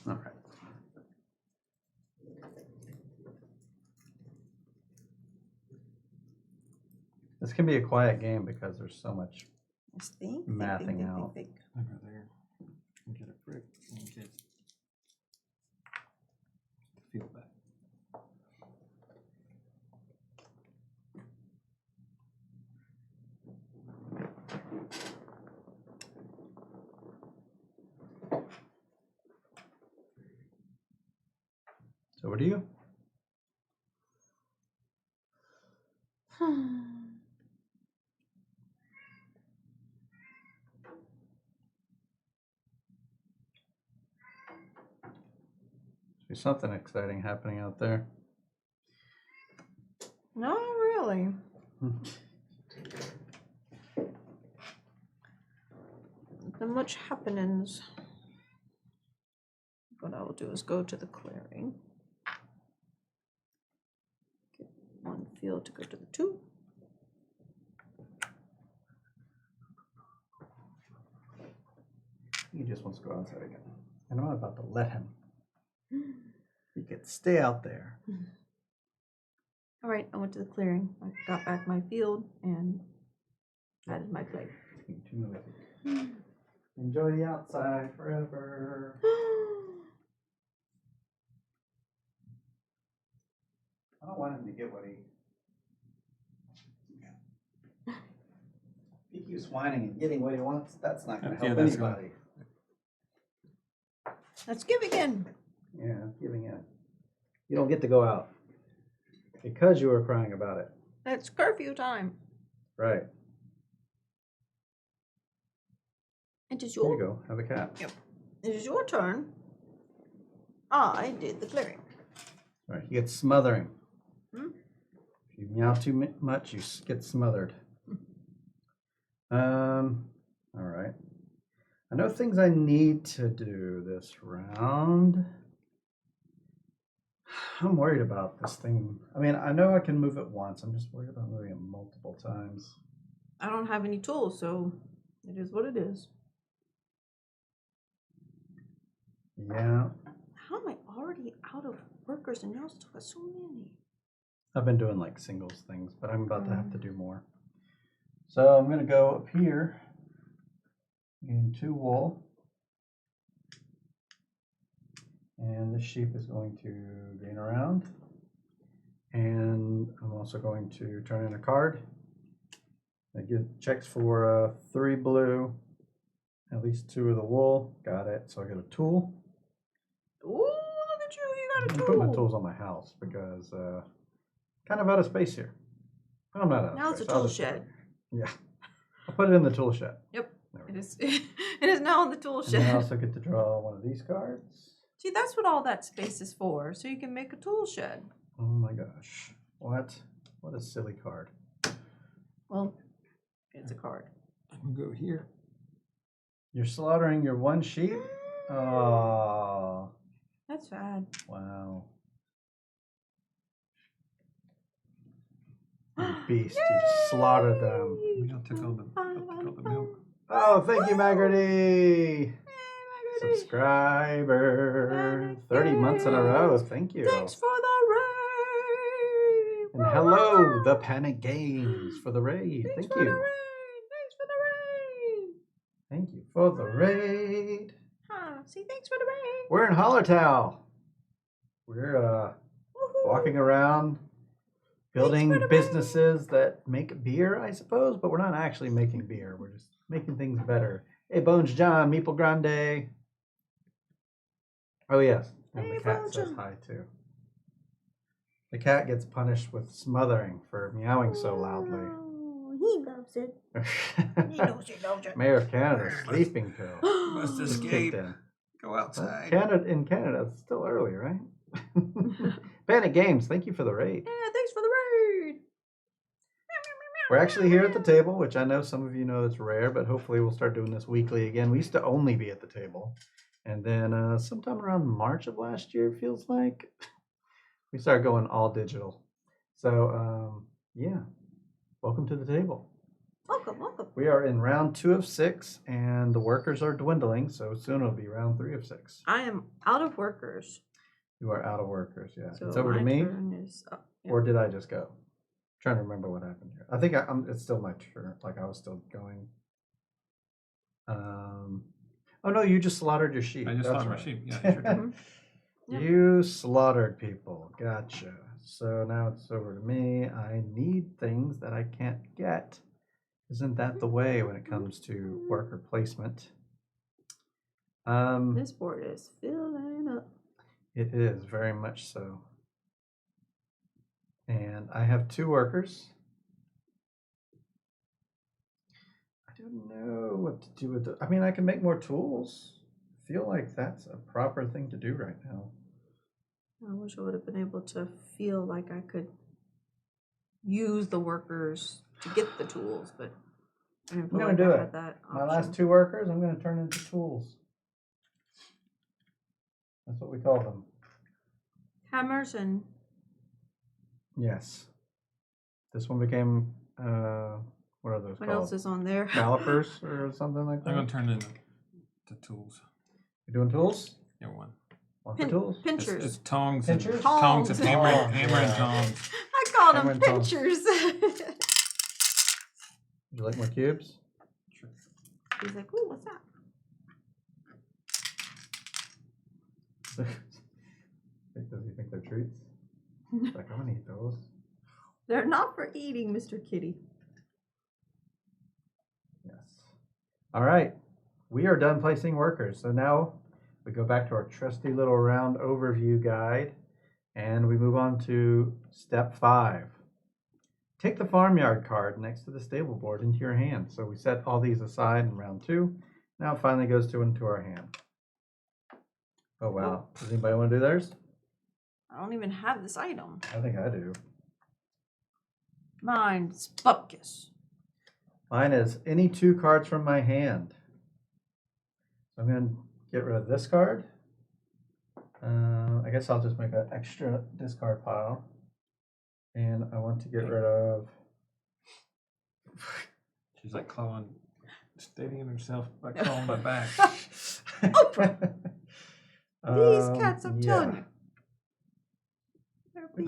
All right. This can be a quiet game because there's so much mathing out.
I go there and get a brick and get the field back.
So what do you? There's something exciting happening out there.
Not really. Not much happenings. What I will do is go to the clearing. Get 1 field to go to the 2.
He just wants to go outside again. And I'm not about to let him. He can stay out there.
All right, I went to the clearing. I got back my field and added my plate.
It's getting too noisy. Enjoy the outside forever. I don't want him to get what he... If he keeps whining and getting what he wants, that's not going to help anybody.
Let's give again.
Yeah, giving in. You don't get to go out. Because you were crying about it.
It's curfew time.
Right.
It is
Here you
your
go. Have a cat.
Yep. It is your turn. I did the clearing.
All right. You get smothering.
Hmm?
If you meow too much, you get smothered. All right. I know things I need to do this round. I'm worried about this thing. I mean, I know I can move it once. I'm just worried about moving it multiple times.
I don't have any tools, so it is what it is.
Yeah.
How am I already out of workers and now still got so many?
I've been doing like singles things, but I'm about to have to do more. So I'm going to go up here, gain 2 wool. And this sheep is going to gain around. And I'm also going to turn in a card that checks for 3 blue, at least 2 of the wool. Got it. So I get a tool.
Ooh, look at you! You got a
I'm
tool.
putting my tools on my house because kind of out of space here. I'm not out of
Now it's
space.
a
I'll
tool
just put
shed.
it- Yeah. I'll put it in the tool shed.
Yep.
There we
It
go.
is. It is now in the tool
And then I
shed.
also get to draw one of these cards.
See, that's what all that space is for, so you can make a tool shed.
Oh my gosh. What? What a silly card.
Well, it's a card.
I can go here.
You're slaughtering your one sheep? Oh,
That's sad.
wow. You beast. You just slaughtered them.
We all took all the milk.
Oh, thank you, Magarty.
Hey,
Subscriber. 30 months in a row. Thank you.
Thanks for the raid.
And hello, the Panic Games, for the raid.
Thanks
Thank
for the
you.
raid. Thanks for the raid.
Thank you for the raid.
See, thanks for the raid.
We're in Hallertau. We're
Woohoo.
walking around building businesses that make beer, I suppose, but we're not actually making beer. We're just making things better. Hey, Bones John, Meeple Grande. Oh, yes. And
Hey,
the cat
Bones
says
John.
hi, too. The cat gets punished with smothering for meowing so loudly.
Oh, he loves it. He knows he loves it.
Mayor of Canada's sleeping pill
Must
just
escape.
kicked in.
Go outside.
In Canada, it's still early, right? Panic Games, thank you for the raid.
Yeah, thanks for the raid.
We're actually here at the table, which I know some of you know it's rare, but hopefully we'll start doing this weekly again. We used to only be at the table. And then sometime around March of last year, it feels like, we started going all digital. So, yeah, welcome to the table.
Welcome, welcome.
We are in round 2 of 6, and the workers are dwindling, so soon it'll be round 3 of 6.
I am out of workers.
You are out of workers, yeah.
So
It's over to
my
me,
turn is up. Yeah.
or did I just go? Trying to remember what happened here. I think it's still my turn, like I was still going. Oh no, you just slaughtered your sheep.
I just
That's
slaughtered my
right.
sheep. Yeah, it's your turn.
Yep.
You slaughtered people. Gotcha. So now it's over to me. I need things that I can't get. Isn't that the way when it comes to worker placement?
This board is filling up.
It is very much so. And I have 2 workers. I don't know what to do with it. I mean, I can make more tools. I feel like that's a proper thing to do right now.
I wish I would have been able to feel like I could use the workers to get the tools, but I didn't feel
I'm
like
gonna do
I
it.
had that
My
option.
last 2 workers, I'm going to turn into tools. That's what we call them.
Hammers and
Yes. This one became, what are those
what
called?
else is on there?
Calipers or something like
I'm
that?
gonna turn it into tools.
You doing tools?
Yeah, one.
One for tools?
Pinchers.
It's tongs
Pinchers?
and tongs and
Tongs.
hammer,
Oh,
hammer and
yeah.
tongs.
I called
Hammer
them
and tongs.
pinchers.
Would you like more cubes?
Sure.
He's like, ooh, what's that?
Does he think they're treats? He's like, I want to eat those.
They're not for eating, Mr. Kitty.
Yes. All right. We are done placing workers. So now we go back to our trusty little round overview guide. And we move on to step 5. Take the farmyard card next to the stable board into your hand. So we set all these aside in round 2. Now it finally goes into our hand. Oh wow. Does anybody want to do theirs?
I don't even have this item.
I think I do.
Mine's Bupkis.
Mine is any 2 cards from my hand. So I'm going to get rid of this card. I guess I'll just make an extra discard pile. And I want to get rid of...
She's like clawing, steadying herself by clawing my back.
These cats, I'm telling you.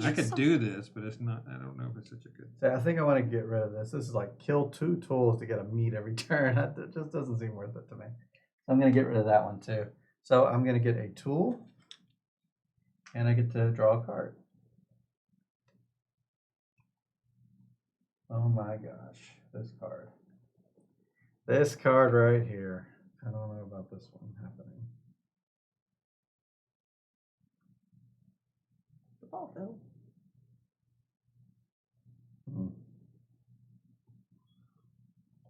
I could do this, but it's not. I don't know if it's such a good.
So I think I want to get rid of this. This is like kill 2 tools to get a meat every turn. It just doesn't seem worth it to me. So I'm going to get rid of that one too. So I'm going to get a tool, and I get to draw a card. Oh my gosh, this card. This card right here. I don't know about this one happening.
The ball fell.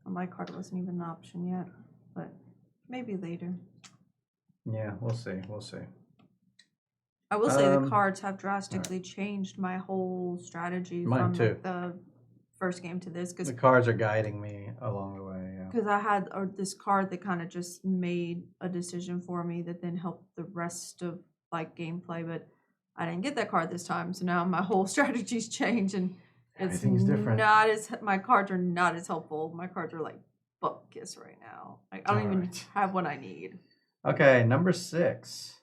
My card wasn't even an option yet, but maybe later.
Yeah, we'll see. We'll see.
I will say the cards have drastically changed my whole strategy
Mine
from
too.
like, the first game to this, because
The cards are guiding me along the way. Yeah.
I had this card that kind of just made a decision for me that then helped the rest of like gameplay, but I didn't get that card this time, so now my whole strategy's changed and it's
Everything's different.
not as my cards are not as helpful. My cards are like butt kiss right now. Like, I don't even have what I need.
Okay, number 6.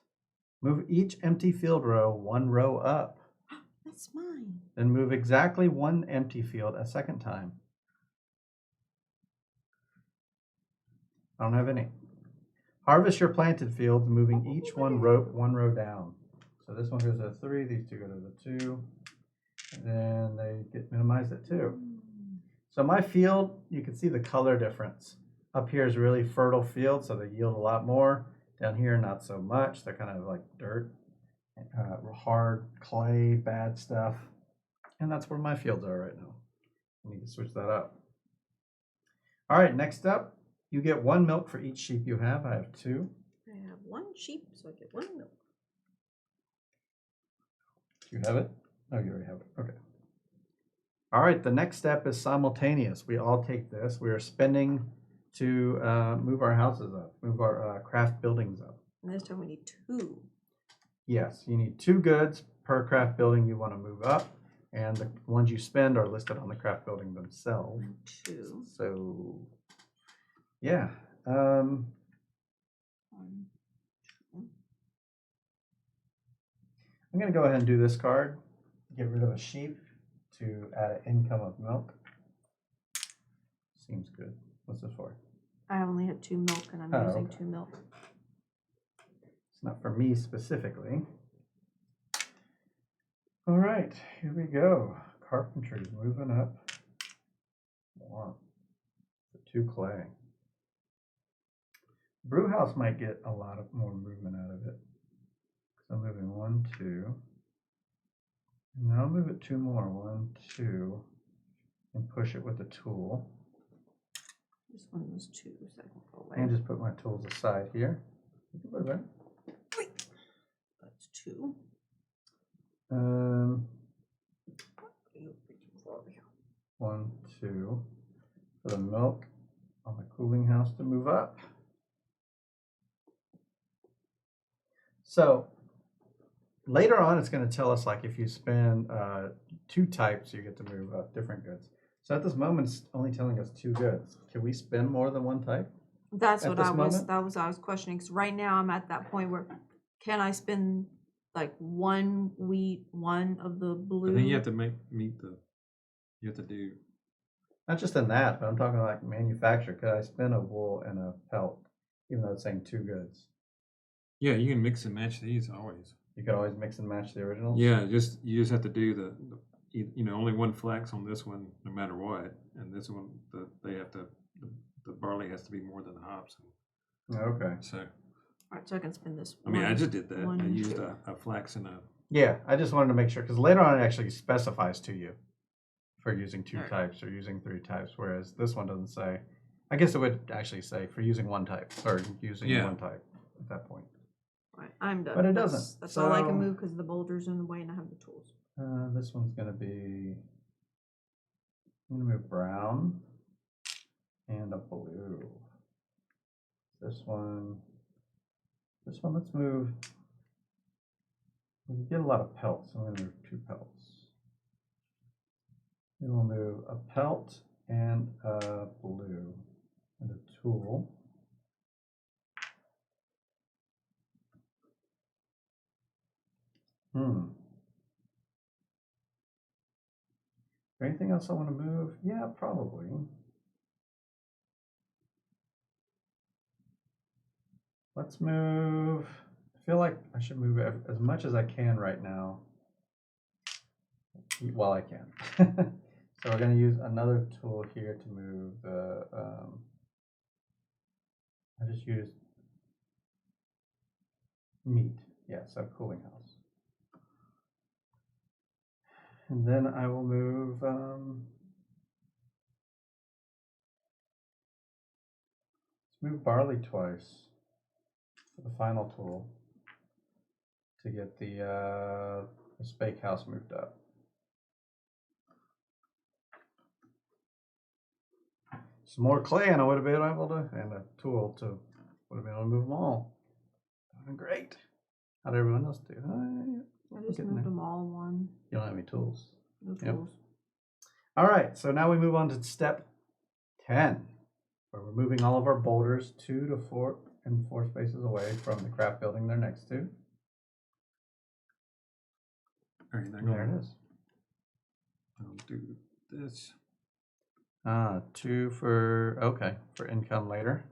Move each empty field row 1 row up.
That's mine.
Then move exactly 1 empty field a second time. I don't have any. Harvest your planted fields, moving each one row down. So this one goes to 3, these 2 go to the 2, and then they get minimized at 2. So my field, you can see the color difference. Up here is really fertile field, so they yield a lot more. Down here, not so much. They're kind of like dirt, hard clay, bad stuff. And that's where my fields are right now. I need to switch that up. All right, next up, you get 1 milk for each sheep you have. I have 2.
I have 1 sheep, so I get 1 milk.
Do you have it? Oh, you already have it. Okay. All right, the next step is simultaneous. We all take this. We are spending to move our houses up, move our craft buildings up.
And this time we need 2.
Yes, you need 2 goods per craft building you want to move up, and the ones you spend are listed on the craft building themselves.
2.
So, yeah.
1.
I'm going to go ahead and do this card. Get rid of a sheep to add an income of milk. Seems good. What's this for?
I only have 2 milk, and I'm using
okay.
2 milk.
It's not for me specifically. All right, here we go. Carpentry moving up. 1. 2 clay. Brewhouse might get a lot of more movement out of it. So I'm moving 1, 2. And then I'll move it 2 more. 1, 2. And push it with the tool.
This one was 2, so I can go away.
And just put my tools aside here.
That's 2.
1, 2. For the milk on the cooling house to move up. So later on, it's going to tell us like if you spend 2 types, you get to move up different goods. So at this moment, it's only telling us 2 goods. Can we spend more than 1 type?
That's what I was.
Moment?
That was I was questioning. Because right now I'm at that point where, can I spend like 1 wheat, 1 of the blue?
I think you have to meet the. You have to do.
Not just in that, but I'm talking like manufacture. Could I spend a wool and a pelt, even though it's saying 2 goods?
Yeah, you can mix and match these always.
You could always mix and match the originals?
Yeah, you just have to do the only 1 flax on this one, no matter what, and this one the barley has to be more than the hops.
Okay.
So
Alright, so I can spin this.
I mean, I
one,
just did that. I
one,
used
two.
a flax and a.
Yeah, I just wanted to make sure, because later on it actually specifies to you for using 2
Alright.
types or using 3 types, whereas this one doesn't say. I guess it would actually say for using 1 type, or using
Yeah.
1 type at that point.
Alright, I'm done.
But it
That's-
doesn't,
That's all I
so-
can move because the boulder's in the way and I have the tools.
This one's going to be, I'm going to move brown and a blue. This one, let's move. We get a lot of pelts, so I'm going to move 2 pelts. Then we'll move a pelt and a blue and a tool. Anything else I want to move? Yeah, probably. Let's move. I feel like I should move as much as I can right now. While I can. So we're going to use another tool here to move the. I just used meat. Yeah, so cooling house. And then I will move. Let's move barley twice for the final tool to get the spake house moved up. Some more clay, and I would have been able to, and a tool to, would have been able to move them all. That would have been great. How'd everyone else do?
I just moved them all one.
You don't have any tools.
No
Yep.
tools.
All right, so now we move on to step 10, where we're moving all of our boulders 2 to 4 and 4 spaces away from the craft building they're next to.
All right,
And there it is.
I'll do this.
2 for, okay, for income later.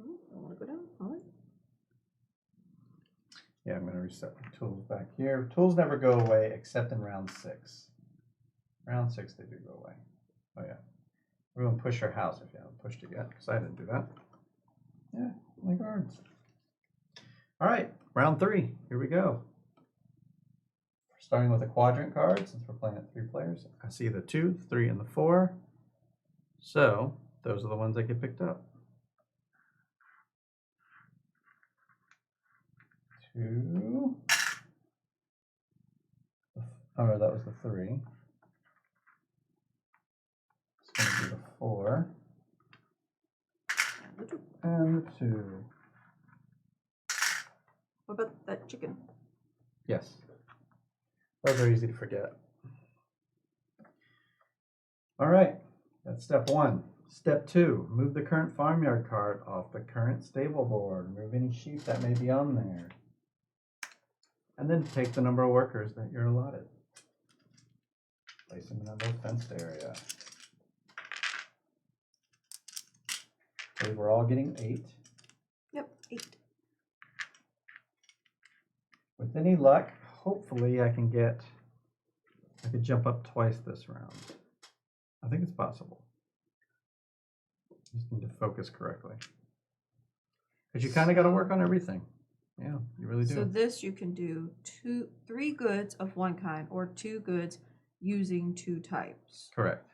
I want to go down. All right.
Yeah, I'm going to reset my tools back here. Tools never go away except in round 6. Round 6 they do go away. Oh yeah. Everyone push your house if you haven't pushed it yet, because I didn't do that. Yeah, my guards. All right, round 3. Here we go. Starting with a quadrant card, since we're playing at 3 players. I see the 2, 3, and the 4. So those are the ones that get picked up. 2. Oh, that was the 3. It's going to be the 4. And the 2.
What about that chicken?
Yes. Those are easy to forget. All right, that's step 1. Step 2, move the current farmyard card off the current stable board. Remove any sheep that may be on there. And then take the number of workers that you're allotted. Place them in a little fenced area. Okay, we're all getting 8.
Yep, 8.
With any luck, hopefully I could jump up twice this round. I think it's possible. Just need to focus correctly. Because you kind of got to work on everything. Yeah, you really do.
So this you can do 3 goods of one kind or 2 goods using 2 types.
Correct.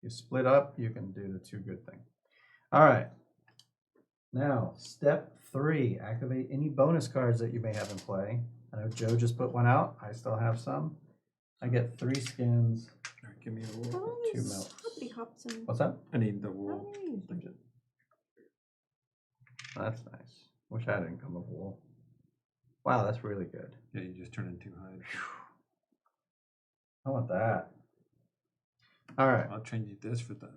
You split up, you can do the 2 good thing. All right. Now, step 3, activate any bonus cards that you may have in play. I know Joe just put one out. I still have some. I get 3 skins.
All right, give me a
How
wool.
long
2
is
melts.
Hoppity Hops and
What's that?
I need the wool.
That's nice. Wish I had income of wool. Wow, that's really good.
Yeah, you just turn into hide.
I want that. All right.
I'll change you this for the.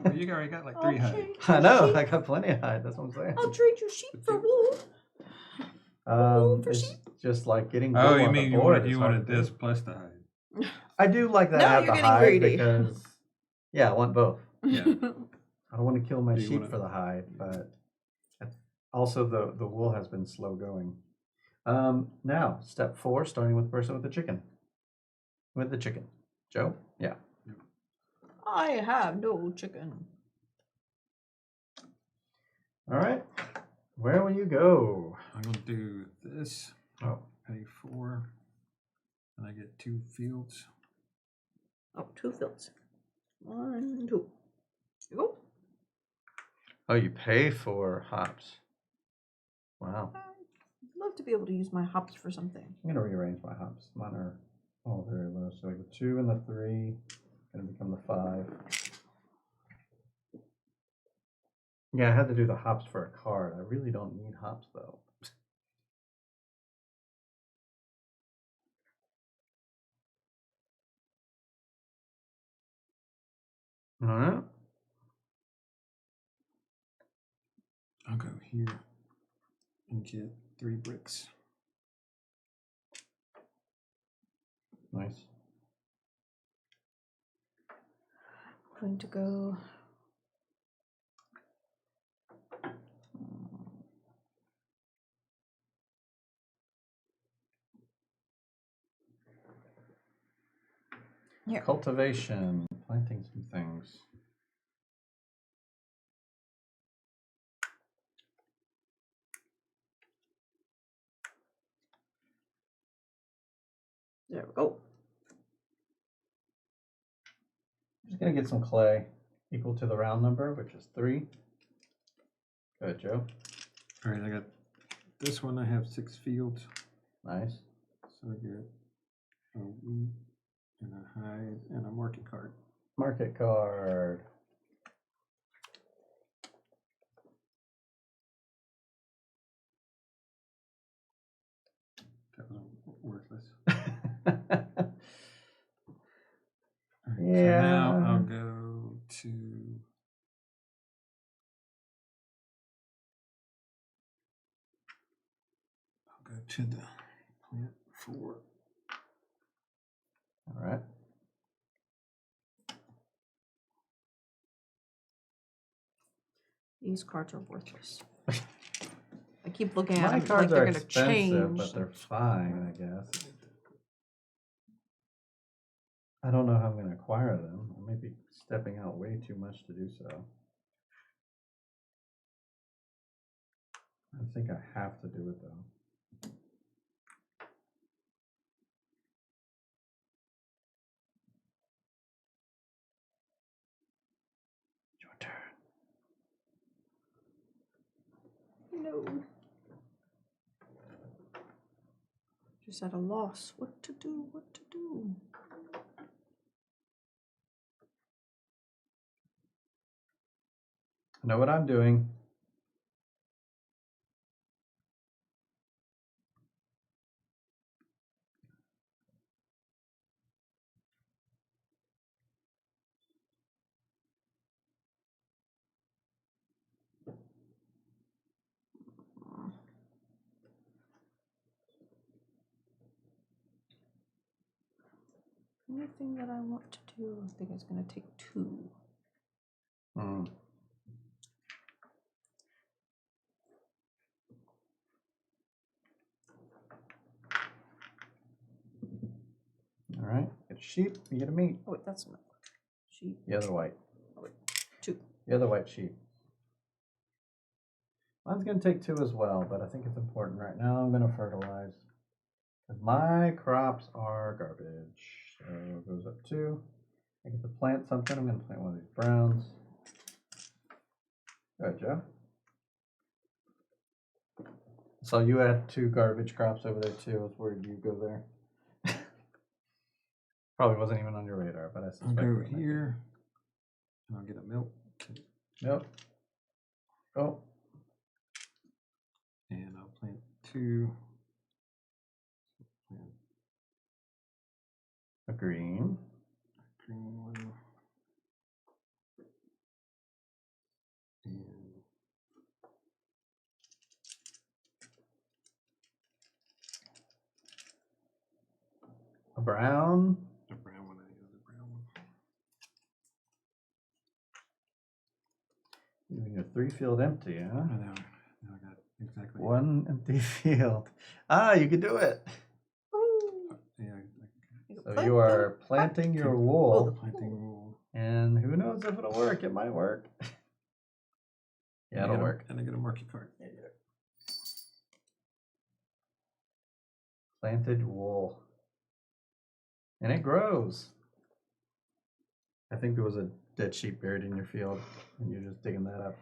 Oh, you already got like 3 hide.
I know. I got plenty of hide. That's what I'm saying.
I'll trade you sheep for wool. For
It's
sheep.
just like getting.
Oh,
wool
you
on
mean
the
you
board
wanted
is
you
hard
wanted
to do.
this plus the hide?
I do like that.
Now
I have
you're
the
getting
hide
greedy.
because, yeah, I want both.
Yeah.
I don't want to kill my
Do you
sheep
wanna-
for the hide, but also the wool has been slow going. Now, step 4, starting with the person with the chicken. With the chicken. Joe? Yeah.
I have no chicken.
All right. Where will you go?
I'm gonna do this.
Oh,
Pay 4, and I get 2 fields.
Oh, 2 fields. 1, 2. Here you go.
oh, you pay for hops. Wow.
I'd love to be able to use my hops for something.
I'm gonna rearrange my hops. Mine are all very low. So the 2 and the 3 gonna become the 5. Yeah, I had to do the hops for a card. I really don't need hops though. All right.
I'll go here and get 3 bricks.
Nice.
I'm going to go. Here.
Cultivation, planting some things.
There we go.
I'm just gonna get some clay equal to the round number, which is 3. Go ahead, Joe.
All right, I got this one. I have 6 fields.
Nice.
So I get a wheat and a hide and a market card.
Market card.
That was worthless. All right,
Yeah.
So now I'll go to. I'll go to the plant 4.
All right.
These cards are worthless. I keep looking at
My
them like
cards
they're
are
going to
expensive,
change.
but they're fine, I guess. I don't know how I'm going to acquire them. I may be stepping out way too much to do so. I think I have to do it though. Your turn.
No. Just at a loss. What to do? What to do?
I know what I'm doing.
Anything that I want to do, I think it's going to take 2.
Hmm. All right. Get a sheep. You get a meat.
Oh, wait, that's enough. Sheep.
The other white.
Oh, wait. 2.
The other white sheep. Mine's going to take 2 as well, but I think it's important right now. I'm going to fertilize. Because my crops are garbage. So it goes up 2. I get to plant something. I'm going to plant one of these browns. Go ahead, Joe. So you had 2 garbage crops over there too. I was worried you go there. Probably wasn't even on your radar, but I
I'll
suspect.
go
it might be.
here and I'll get a milk kit.
Nope. Oh,
And I'll plant 2. Plant
a green.
a green one. And
A brown.
a brown one. I need another brown one.
Leaving a 3 field empty, huh?
I know. Now I got exactly
1 empty field. Ah, you can do it.
Ooh.
Yeah,
So you are planting your wool,
planting wool.
and who knows if it'll work? It might work. Yeah, it'll work.
And I get a marquee card.
Planted wool. And it grows. I think there was a dead sheep buried in your field, and you're just digging that up.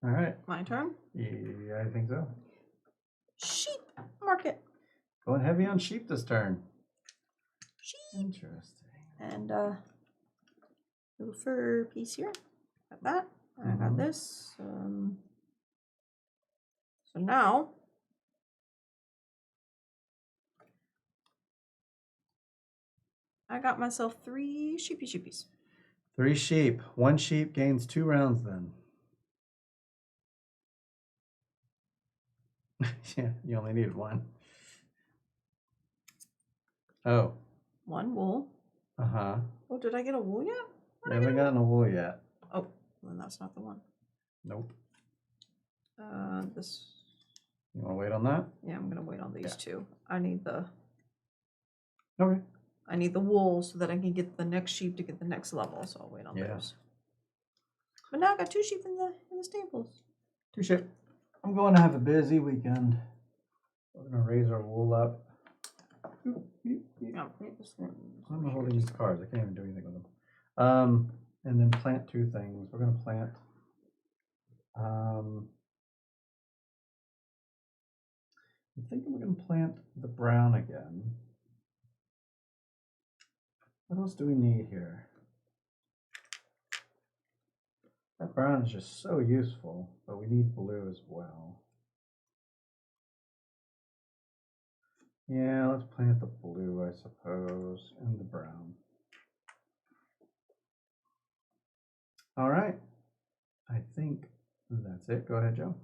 All right.
My turn.
Yeah, I think so.
Sheep market.
Going heavy on sheep this turn.
Sheep.
Interesting.
And little fur piece here. Got that. I got this. So now I got myself 3 sheepies.
3 sheep. 1 sheep gains 2 rounds then. Yeah, you only needed 1. Oh.
1 wool.
Uh-huh.
Oh, did I get a wool yet?
You haven't gotten a wool yet.
Oh, then that's not the one.
Nope.
This.
You want to wait on that?
Yeah, I'm gonna wait on these 2. I need the.
Okay.
I need the wool so that I can get the next sheep to get the next level. So I'll wait on those. But now I got 2 sheep in the stables.
2 sheep. I'm going to have a busy weekend. We're gonna raise our wool up. I'm holding these cards. I can't even do anything with them. And then plant 2 things. We're gonna plant. I'm thinking we're gonna plant the brown again. What else do we need here? That brown is just so useful, but we need blue as well. Yeah, let's plant the blue, I suppose, and the brown. All right. I think that's it. Go ahead, Joe.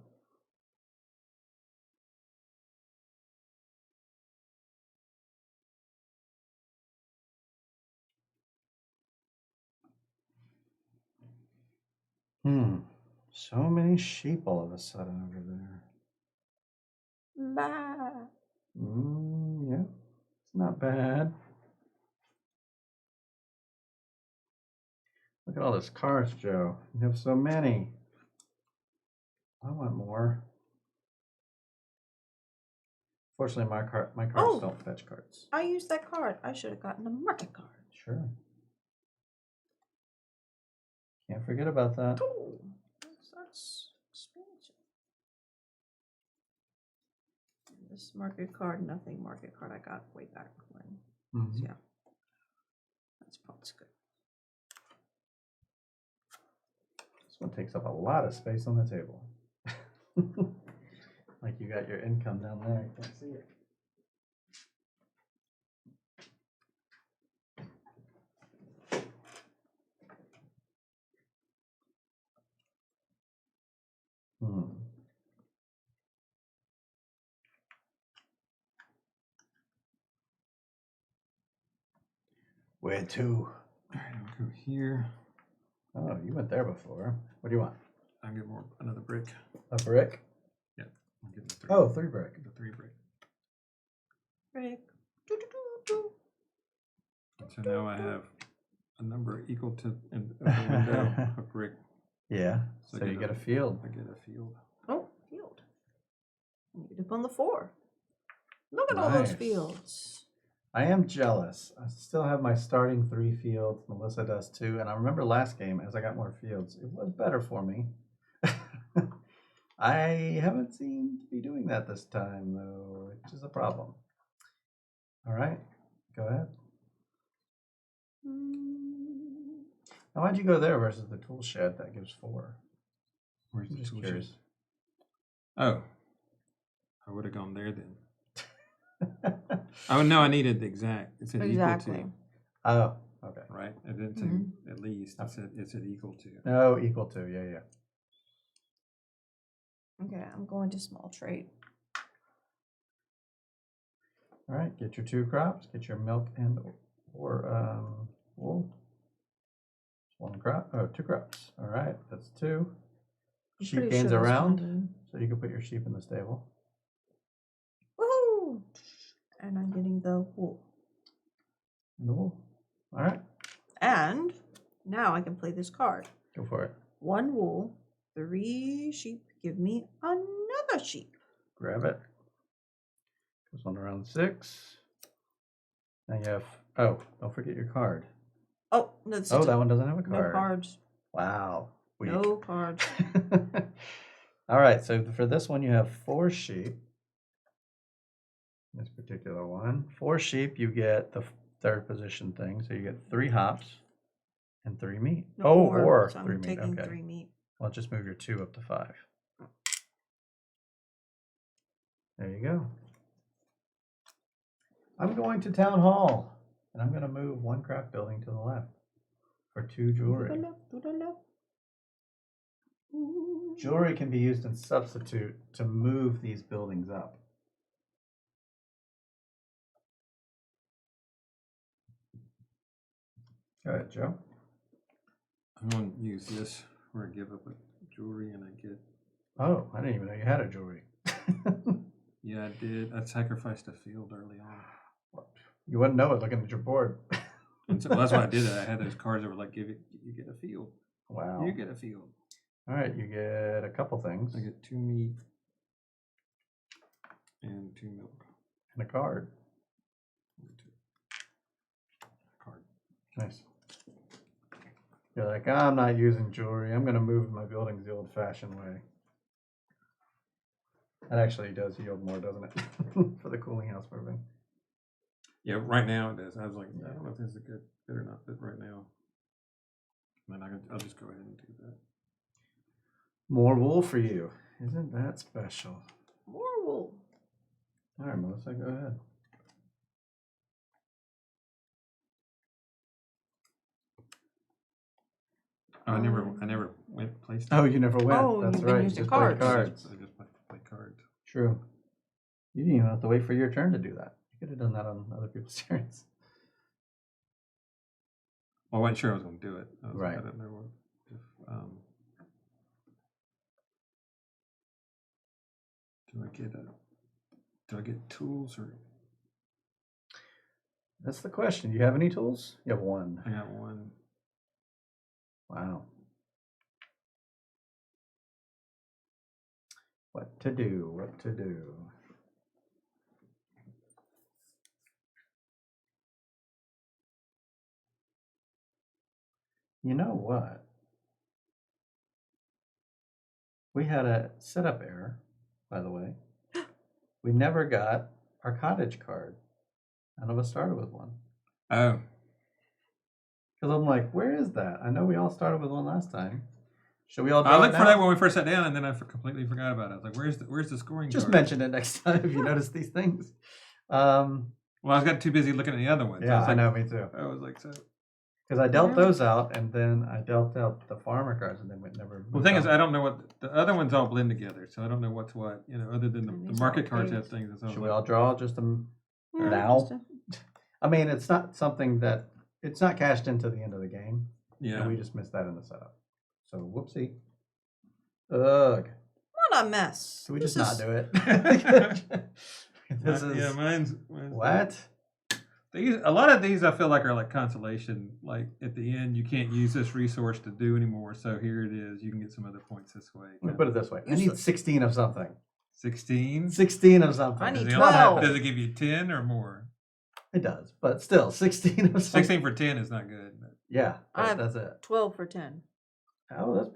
So many sheep all of a sudden over there.
Bah.
Yeah, it's not bad. Look at all those cards, Joe. You have so many. I want more. Fortunately, my cards don't fetch cards.
I used that card. I should have gotten a market card.
Sure. Can't forget about that.
Oh, that's expensive. This market card, nothing market card I got way back when. So yeah, that's probably good.
This one takes up a lot of space on the table. Like you got your income down there. I can't see it. Where to?
All right, I'll go here.
Oh, you went there before. What do you want?
I'll get another brick.
A brick?
Yeah, I'll get the 3.
Oh, 3 brick.
The 3 brick.
Brick.
So now I have a number equal to in the window of brick.
Yeah. So you get a field.
I get a field.
Oh, field. And you get up on the 4. Look at all those fields.
I am jealous. I still have my starting 3 fields. Melissa does too. And I remember last game, as I got more fields, it was better for me. I haven't seemed to be doing that this time, though, which is a problem. All right, go ahead. Now, why'd you go there versus the tool shed that gives 4?
Where's the
just
tool
curious.
shed? Oh, I would have gone there then. Oh no, I needed the exact. It said equal to.
Oh, okay.
Right, it didn't say at least. It said equal to.
Oh, equal to. Yeah.
Okay, I'm going to small trade.
All right, get your 2 crops. Get your milk and or wool. 1 crop. Oh, 2 crops. All right, that's 2. Sheep gains a round, so you can put your sheep in the stable.
Woohoo! And I'm getting the wool.
And the wool. All right.
And now I can play this card.
Go for it.
1 wool, 3 sheep. Give me another sheep.
Grab it. Goes on around 6. Now you have, oh, don't forget your card.
Oh, no, this
Oh,
is
that one doesn't have a
no
card.
cards.
Wow. Weak.
No cards.
All right, so for this one, you have 4 sheep. This particular one. 4 sheep, you get the 3rd position thing. So you get 3 hops and 3 meat.
No,
oh, or
so
3
I'm
meat.
taking
Okay.
3 meat.
Well, just move your 2 up to 5. There you go. I'm going to town hall, and I'm going to move 1 craft building to the left for 2 jewelry.
To the left, to the left. Ooh.
Jewelry can be used in substitute to move these buildings up. Go ahead, Joe.
I'm going to use this where I give up a jewelry and I get.
Oh, I didn't even know you had a jewelry.
Yeah, I did. I sacrificed a field early on.
You wouldn't know it looking at your board.
And so that's why I did it. I had those cards that were like, you get a field.
Wow.
You get a field.
All right, you get a couple things.
I get 2 meat and 2 milk.
And a card.
Card.
Nice. You're like, I'm not using jewelry. I'm going to move my buildings the old-fashioned way. That actually does yield more, doesn't it? For the cooling house moving.
Yeah, right now it does. I was like, I don't know if this is good or not, but right now. And then I'll just go ahead and do that.
More wool for you. Isn't that special?
More wool.
All right, Melissa, go ahead.
Oh, I never went placed.
Oh, you never went.
Oh,
That's
you've been
right.
using
Just play
cards.
cards.
I just play cards.
True. You didn't even have to wait for your turn to do that. You could have done that on other people's turns.
Well, I wasn't sure I was going to do it. I
Right.
I don't know if do I get tools or
That's the question. Do you have any tools? You have 1.
I got 1.
Wow. What to do? What to do? You know what? We had a setup error, by the way. We never got our cottage card. None of us started with one.
Oh,
Because I'm like, where is that? I know we all started with one last time. Should we all draw
I
it
looked for
now?
that when we first sat down, and then I completely forgot about it. I was like, "Where's the scoring?"
Just
card?
mention it next time if you notice these things.
Well, I was got too busy looking at the other ones.
Yeah,
was
I
like,
know, me too.
I was like, so.
Because I dealt
Yeah.
those out, and then I dealt out the farmer cards, and then we never.
Well, the thing is, I don't know what the other ones all blend together, so I don't know what's what. Other than
And
the
these
market
are
cards
okay.
have things. That's all
Should we all draw just a
Yeah,
now?
just a-
I mean, it's not something that it's not cashed into the end of the game.
Yeah.
And we just missed that in the setup. So whoopsie. Ugh.
What a mess.
Can we
This
just
is-
not do it? This is
Yeah, mine's
what?
A lot of these I feel like are like consolation. Like at the end, you can't use this resource to do anymore, so here it is. You can get some other points this way.
Let me put it this way. I need 16 of something.
16.
16 of something.
I need
Does it
12.
Does it give you 10 or more?
It does, but still, 16 of something.
16 for 10 is not good. But
Yeah,
I have
that's it.
12 for 10.
Oh, that's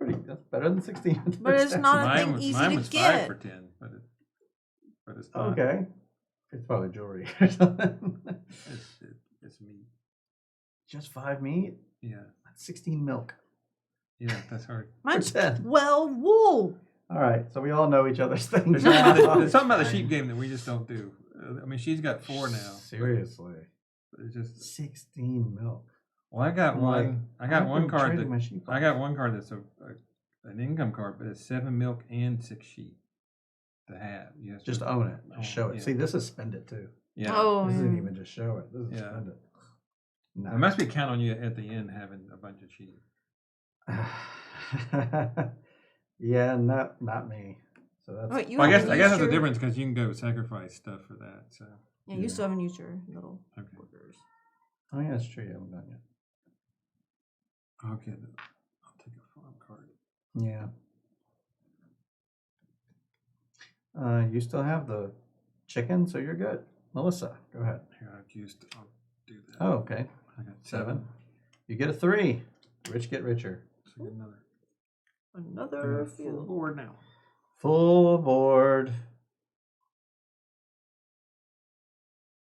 better than 16.
But it's not a
mine
thing
was,
easy
mine
to
was
get.
5 for 10, but it's not.
Okay. It's probably jewelry or something.
It's meat.
Just 5 meat?
Yeah,
That's 16 milk.
yeah, that's hard.
Mine's
For 10.
12 wool.
All right, so we all know each other's things.
There's something about the sheep game that we just don't do. I mean, she's got 4 now.
Seriously.
It's just
16 milk.
well, I got
I'm like,
one. I got
I've
one
been
card
trading
that
my sheep
I got one card that's an income card, but it's 7 milk and 6 sheep to have. You have to
Just own it.
own
Just show it.
yeah.
See, this is spend it too.
Yeah.
Oh,
This isn't
yeah.
even just show it. This is
Yeah.
spend it.
It must be count on you at the end having a bunch of sheep.
Yeah, not me. So that's
Wait, you
Well, I guess
haven't
that's
used
the
your-
difference because you can go sacrifice stuff for that. So
Yeah, you
Yeah.
still haven't used your little
okay,
workers.
oh yeah, that's true. You haven't done yet.
I'll take a farm card.
Yeah. You still have the chicken, so you're good. Melissa, go ahead.
Here, I'll do that.
Oh, okay.
I got
7. You get a 3. Rich get richer.
So I got
Another
full
field.
board now.
Full board.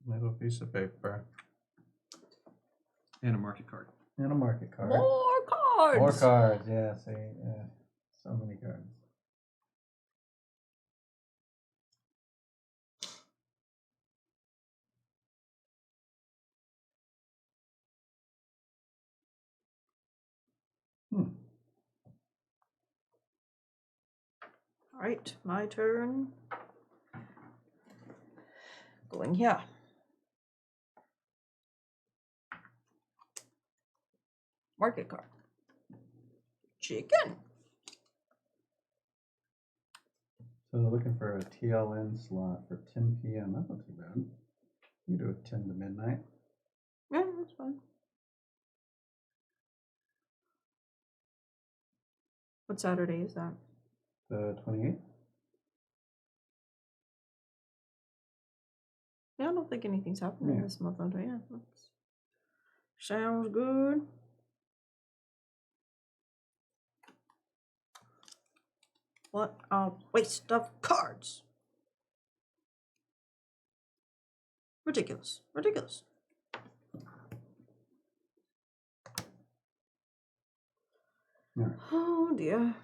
Little piece of paper.
And a market card.
And a market card.
More cards.
More cards, yeah, see, yeah. So many cards.
All right, my turn. Going here. Market card. Chicken.
So they're looking for a TLN slot for 10 p.m. That's not too bad. You do it 10 to midnight.
Yeah, that's fine. What Saturday is that?
The 28th?
Yeah, I don't think anything's happening
Yeah.
this month. Yeah, that's, sounds good. What a waste of cards. Ridiculous. Ridiculous.
All right.
Oh dear.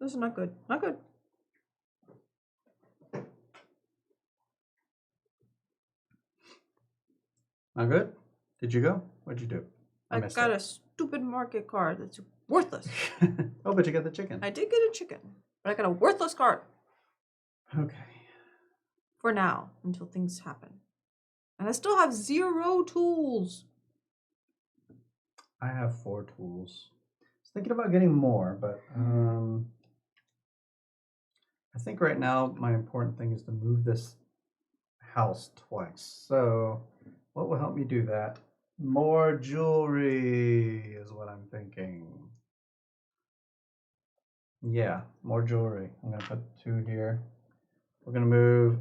This is not good. Not good.
Not good? Did you go? What'd you do?
I
missed
got
it.
a stupid market card that's worthless.
Oh, but you got the chicken.
I did get a chicken, but I got a worthless card
Okay.
for now until things happen. And I still have 0 tools.
I have 4 tools. I was thinking about getting more, but I think right now my important thing is to move this house twice. So what will help me do that? More jewelry is what I'm thinking. Yeah, more jewelry. I'm going to put 2 here. We're going to move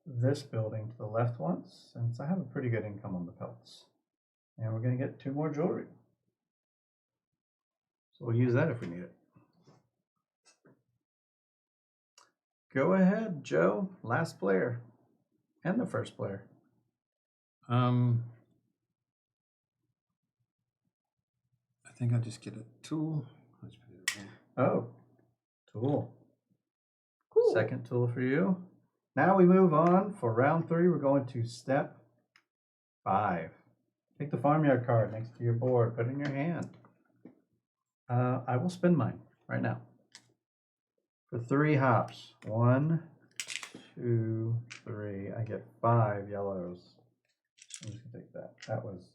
this building to the left once, since I have a pretty good income on the pelts. And we're going to get 2 more jewelry. So we'll use that if we need it. Go ahead, Joe. Last player. And the first player.
I think I'll just get a tool. Let's put it away.
Oh, tool.
Cool.
Second tool for you. Now we move on for round 3. We're going to step 5. Take the farmyard card next to your board. Put it in your hand. I will spin mine right now. For 3 hops. 1, 2, 3. I get 5 yellows. I'm just gonna take that. That was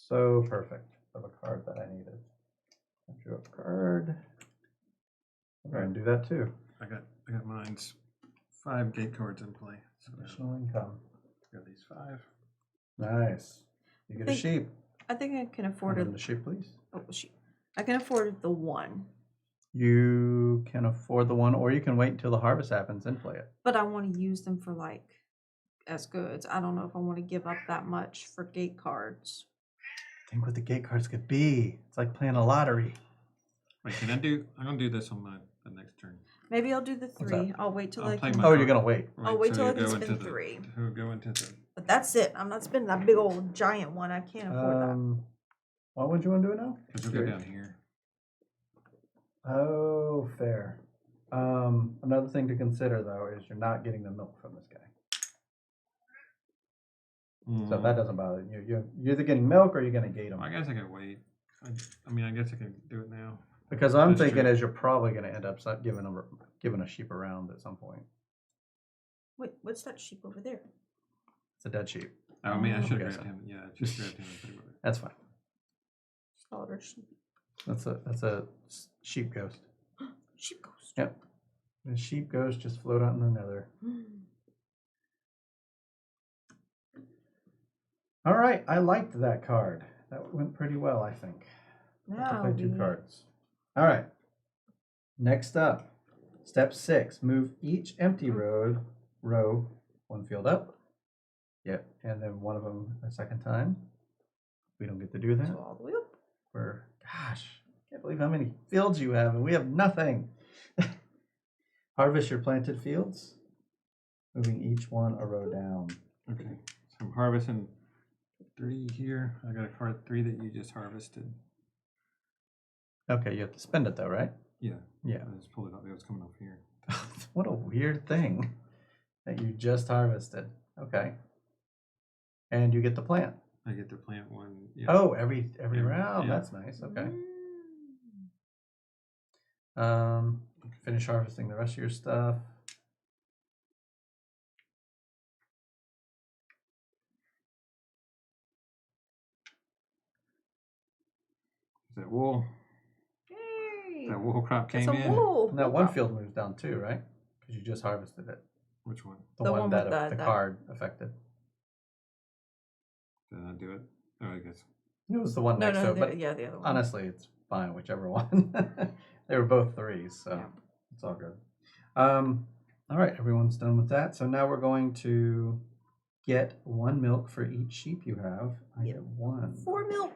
so perfect of a card that I needed. I drew up a card. I'm going to do that too.
I got mine's 5 gate cards in play. So
Additional income.
got these 5.
Nice. You get a sheep.
I think I can afford
Give
it.
them the sheep, please.
Oh, sheep. I can afford the 1.
You can afford the 1, or you can wait until the harvest happens and play it.
But I want to use them for like as goods. I don't know if I want to give up that much for gate cards.
Think what the gate cards could be. It's like playing a lottery.
Wait, I'm gonna do this on the next turn.
Maybe I'll do the
What's
3.
that?
I'll wait till
I'll
I
play
can.
my
Oh,
card.
you're gonna wait.
I'll wait till I
you
can
go
spend
into
3.
Who go into the?
But that's it. I'm not spending that big old giant one. I can't afford that.
Why would you want to do it now?
Because we'll go down here.
Oh, fair. Another thing to consider though is you're not getting the milk from this guy. So that doesn't bother you. You're either getting milk or you're gonna gate him.
I guess I can wait. I mean, I guess I can do it now.
Because I'm
That's
thinking
true.
is you're probably gonna end up giving a sheep around at some point.
Wait, what's that sheep over there?
It's a dead sheep.
Oh, I mean, I
Oh.
should have
Okay,
grabbed him. Yeah, I should have grabbed him and put him over there.
That's fine.
Slaughtered sheep.
That's a sheep ghost.
Sheep ghost.
Yep. The sheep ghost just float out in the nether. All right, I liked that card. That went pretty well, I think. I have to
Now
play 2
we
cards. All right. Next up, step 6, move each empty row one field up. Yep, and then one of them a second time. We don't get to do that.
So all the way up.
Gosh, can't believe how many fields you have, and we have nothing. Harvest your planted fields, moving each one a row down.
Okay, so I'm harvesting 3 here. I got a card 3 that you just harvested.
Okay, you have to spend it though, right?
Yeah.
Yeah.
I just pulled it up. It was coming off here.
What a weird thing that you just harvested. Okay. And you get the plant.
I get to plant one. Yeah.
Oh, every round.
Yeah.
That's nice. Okay.
Mm.
Finish harvesting the rest of your stuff.
Is that wool?
Yay!
That wool crop
Get
came
some
in.
wool.
Now one field moves down too, right? Because you just harvested it.
Which one?
The one
with
that the
that-
card affected.
Did I do it? Oh, I guess.
It was the one
No,
next to
no,
it, but
yeah, the other one.
honestly, it's fine, whichever one. They were both 3s, so
Yeah.
it's all good. All right, everyone's done with that. So now we're going to get 1 milk for each sheep you have. I
Yep.
get 1.
4 milk.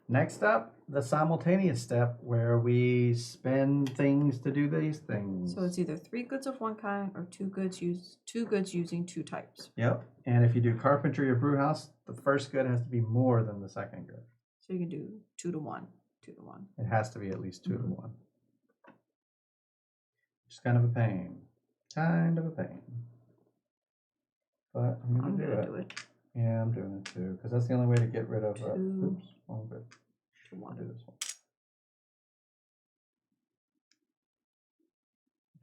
Next up, the simultaneous step where we spend things to do these things.
So it's either 3 goods of one kind or 2 goods using 2 types.
Yep. And if you do carpentry or brew house, the first good has to be more than the second good.
So you can do 2 to 1, 2 to 1.
It has to be at least 2 to
Mhm.
1. Which is kind of a pain. Kind of a pain. But I'm
I'm
going to
gonna
do
do
it.
it
Yeah, I'm doing it too. Because that's the only way to get rid of...
2
oops, wrong bit.
to
I'll do
1.
this one.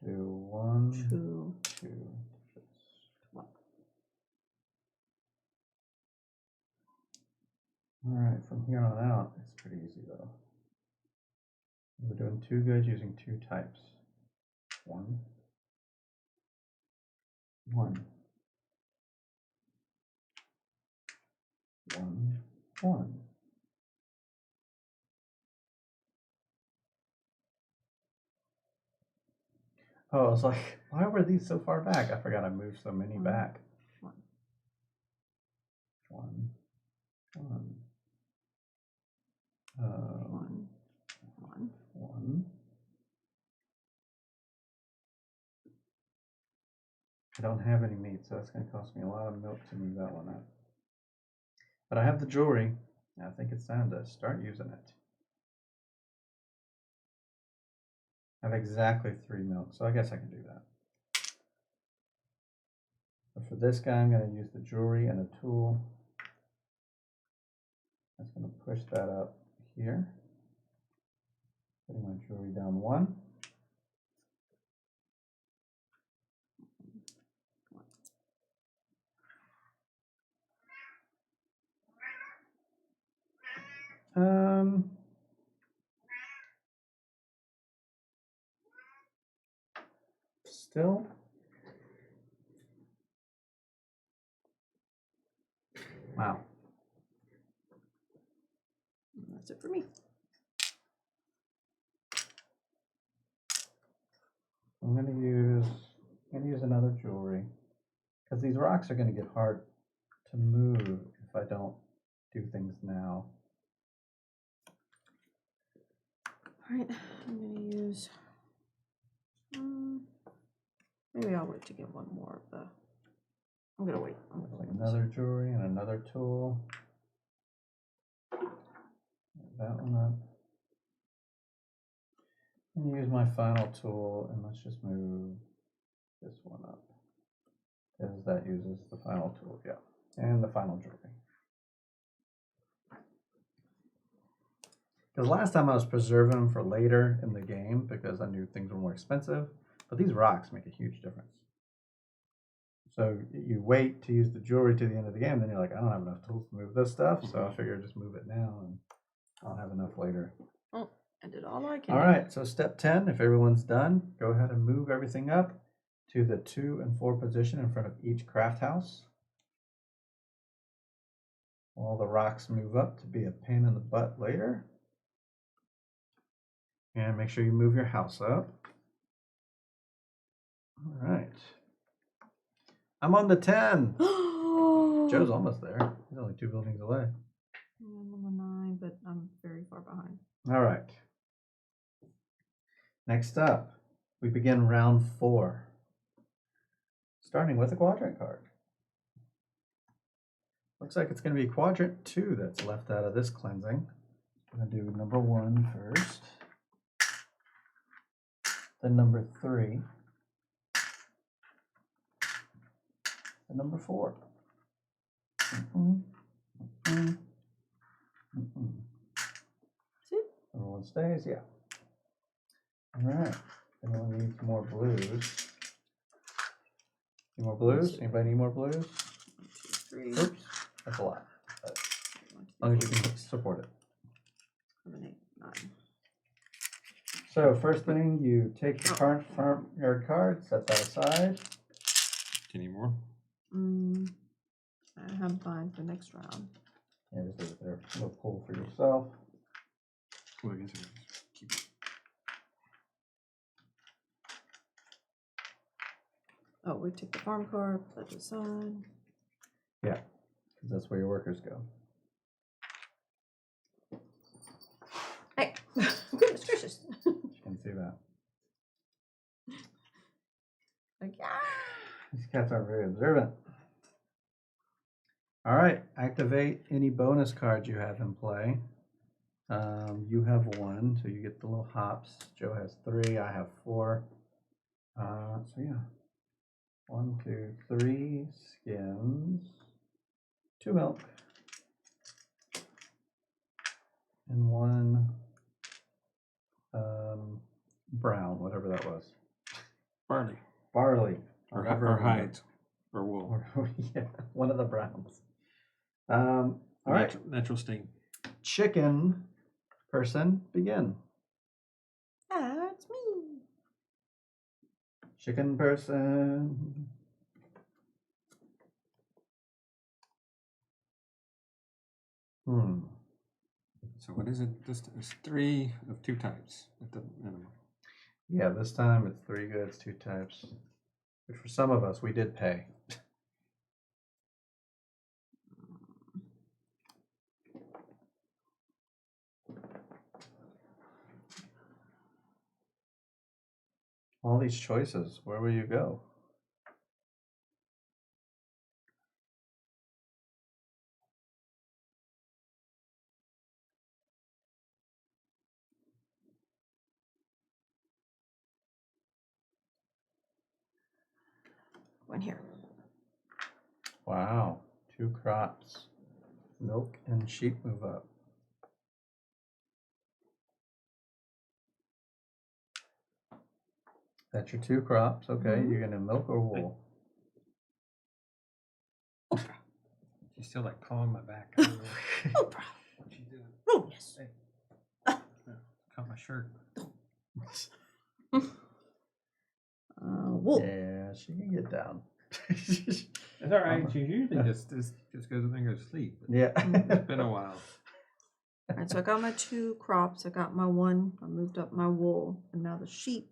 Do 1,
2
2,
to 1.
All right, from here on out, it's pretty easy though. We're doing 2 goods using 2 types. 1, 1, 1, 1. Oh, I was like, why were these so far back? I forgot I moved so many back.
1.
1, 1.
1.
1. I don't have any meat, so that's going to cost me a lot of milk to move that one up. But I have the jewelry. I think it's time to start using it. I have exactly 3 milk, so I guess I can do that. But for this guy, I'm going to use the jewelry and a tool. That's going to push that up here. Putting my jewelry down 1. Still. Wow.
That's it for me.
I'm going to use another jewelry because these rocks are going to get hard to move if I don't do things now.
All right, I'm going to use, maybe I'll wait to get one more of the, I'm going to wait.
Like another jewelry and another tool. That one up. And use my final tool, and let's just move this one up. Because that uses the final tool, yeah. And the final jewelry. Because last time I was preserving them for later in the game because I knew things were more expensive. But these rocks make a huge difference. So you wait to use the jewelry to the end of the game, then you're like, I don't have enough tools to move this stuff, so I figure just move it now and I'll have enough later.
Oh, I did all I can
All
do.
right, so step 10, if everyone's done, go ahead and move everything up to the 2 and 4 position in front of each craft house. All the rocks move up to be a pain in the butt later. And make sure you move your house up. All right. I'm on the 10. Joe's almost there. He's only 2 buildings away.
I'm on the 9, but I'm very far behind.
All right. Next up, we begin round 4. Starting with a quadrant card. Looks like it's going to be quadrant 2 that's left out of this cleansing. I'm going to do number 1 first. Then number 3. And number 4.
See?
Everyone stays? Yeah. All right. Anyone needs more blues? Any more blues? Anybody need more blues?
1, 2, 3.
Oops. That's a lot. But as long as you can support it.
7, 8, 9.
So first thing, you take the current farm yard card, set that aside.
Do you need more?
I have mine for next round.
Yeah, just leave it there. A little pull for yourself.
Well, I guess it keep it.
Oh, we take the farm card, put it aside.
Yeah, because that's where your workers go.
Hey, goodness gracious.
You can see that.
Like,
These cats aren't very observant. All right, activate any bonus cards you have in play. You have 1, so you get the little hops. Joe has 3, I have 4. So yeah, 1, 2, 3 skins, 2 milk, and 1 brown, whatever that was.
Barley.
Barley.
Or hide. Or wool.
Yeah, one of the browns. All right.
Natural stain.
Chicken person, begin.
that's me.
Chicken person.
So what is it? This is 3 of 2 types at the minimum.
Yeah, this time it's 3 goods, 2 types. Which for some of us, we did pay. All these choices, where will you go?
One here.
Wow, 2 crops. Milk and sheep move up. That's your 2 crops. Okay, you're gonna milk or wool?
She's still like pulling my back. I don't know
Oprah.
what she's doing.
Oh, yes.
Hey. Cut my shirt.
Wool.
Yeah, she can get down.
It's all right. She usually just goes in there and goes to sleep.
Yeah.
It's been a while.
All right, so I got my 2 crops. I got my 1. I moved up my wool. And now the sheep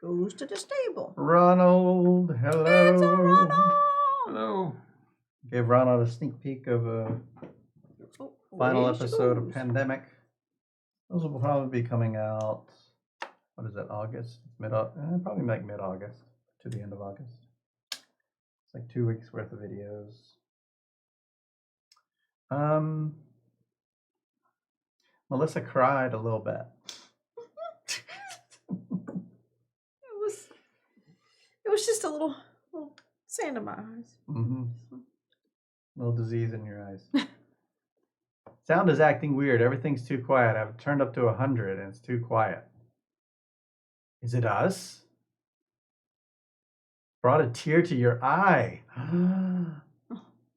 goes to the stable.
Ronald, hello.
It's a Ronald.
Hello.
Give Ronald a sneak peek of a final
away she
episode of
goes.
Pandemic. Those will probably be coming out, what is it, August? Probably like mid-August to the end of August. It's like 2 weeks worth of videos. Melissa cried a little bit.
It was just a little sand in my eyes.
Little disease in your eyes. Sound is acting weird. Everything's too quiet. I've turned up to 100 and it's too quiet. Is it us? Brought a tear to your eye.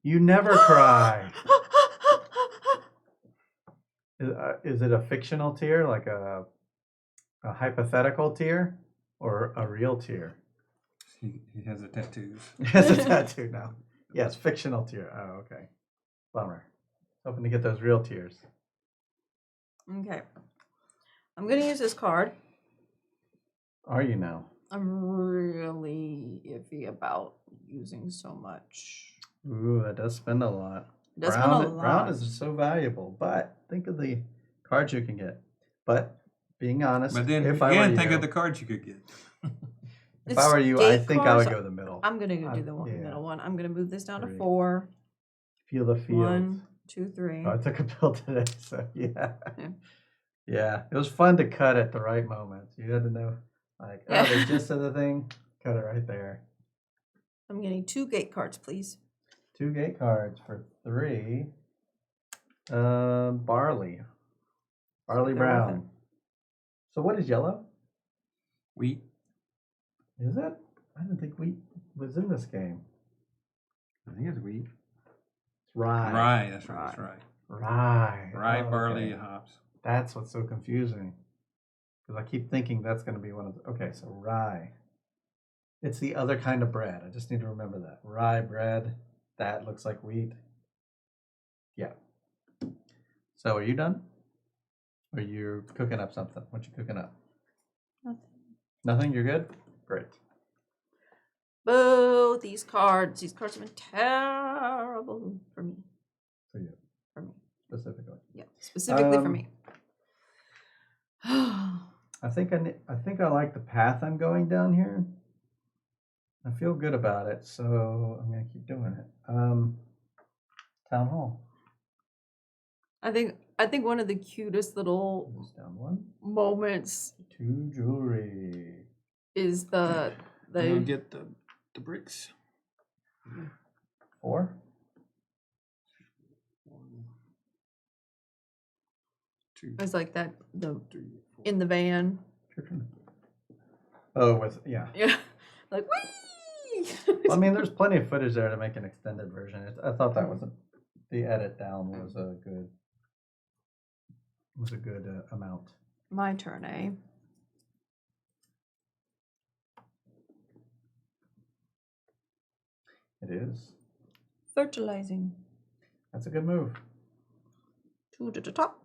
You never cry. Is it a fictional tear, like a hypothetical tear, or a real tear?
He has the tattoos.
He has a tattoo now. Yes, fictional tear. Oh, okay. Bummer. Hoping to get those real tears.
Okay. I'm going to use this card.
Are you now?
I'm really iffy about using so much.
Ooh, that does spend a lot.
It does spend a
Brown
lot.
is so valuable, but think of the cards you can get. But being honest,
But then
if I were
again,
you,
think of the cards you could get.
if I were you, I
Escape
think I would
cards,
go the middle.
I'm going to go do the
yeah.
middle one. I'm going to move this down to
3.
4.
Feel the field.
1, 2, 3.
Oh, I took a pill today, so yeah.
Yeah.
Yeah, it was fun to cut at the right moments. You had to know, like, oh, the gist of the thing, cut it right there.
I'm getting 2 gate cards, please.
2 gate cards for 3. Barley. Barley
Go with it.
brown. So what is yellow?
Wheat.
Is it? I didn't think wheat was in this game.
I think it's wheat.
It's rye.
Rye. That's right. That's right.
Rye.
Rye,
Oh,
barley,
okay.
hops.
That's what's so confusing. Because I keep thinking that's going to be one of the... Okay, so rye. It's the other kind of bread. I just need to remember that. Rye bread. That looks like wheat. Yeah. So are you done? Or you're cooking up something? What you cooking up?
Nothing.
Nothing? You're good? Great.
Boo! These cards have been terrible for me.
For you,
For me.
specifically.
Yeah, specifically for me.
I think I like the path I'm going down here. I feel good about it, so I'm gonna keep doing it. Town hall.
I think one of the cutest little
This down 1.
moments
2 jewelry.
is the
I'm gonna get the bricks.
4.
1, 2,
it's like that
3, 4.
in the van.
Your turn. Oh, yeah.
Yeah. Like whee!
Well, I mean, there's plenty of footage there to make an extended version. I thought that was the edit down was a good amount.
My turn, eh?
It is.
Fertilizing.
That's a good move.
2 to the top.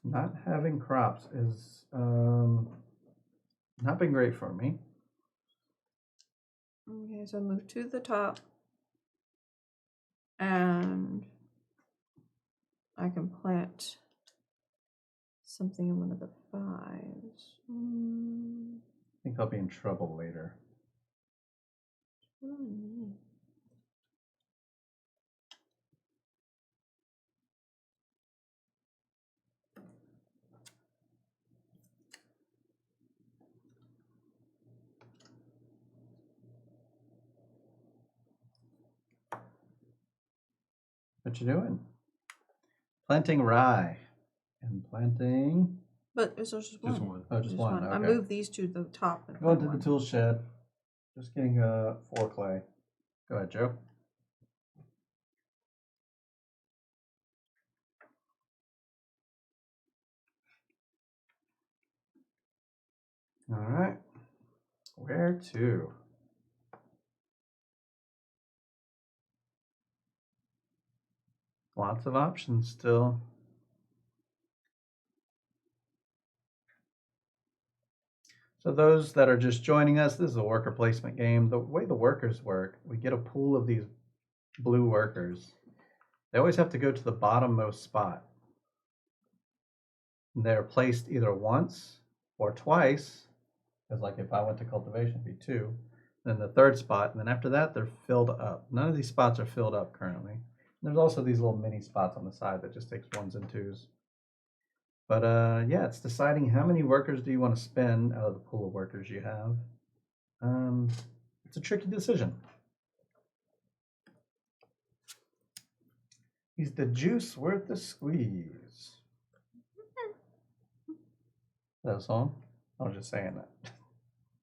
Not having crops is not been great for me.
Okay, so move to the top. And I can plant something in one of the 5s.
I think I'll be in trouble later. What you doing? Planting rye and planting.
But it's just one.
Just one.
Oh, just one.
I
Okay.
moved these to the top. And
Going
put
to the
one.
tool shed. Just getting 4 clay. Go ahead, Joe. All right. Where to? Lots of options still. So those that are just joining us, this is a worker placement game. The way the workers work, we get a pool of these blue workers. They always have to go to the bottommost spot. And they're placed either once or twice, because like if I went to cultivation, it'd be 2. Then the 3rd spot, and then after that, they're filled up. None of these spots are filled up currently. And there's also these little mini spots on the side that just takes 1s and 2s. But yeah, it's deciding how many workers do you want to spend out of the pool of workers you have. It's a tricky decision. Is the juice worth the squeeze? Is that a song? I was just saying that.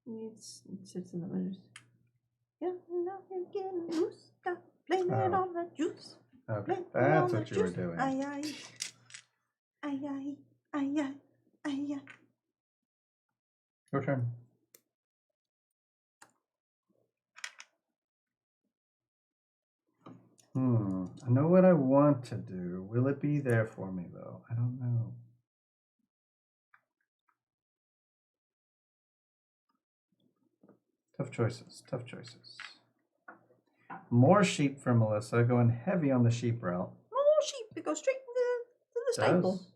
It sits in the middle. Yeah, now you're getting loose. Stop blaming all the juice.
Okay,
Blaming
that's
all
what
the
you were
juice.
doing.
Aye, aye. Aye, aye. Aye, aye. Aye, aye.
Your turn. I know what I want to do. Will it be there for me, though? I don't know. Tough choices. Tough choices. More sheep for Melissa, going heavy on the sheep route.
Oh, sheep! It goes straight to the stable.
Does.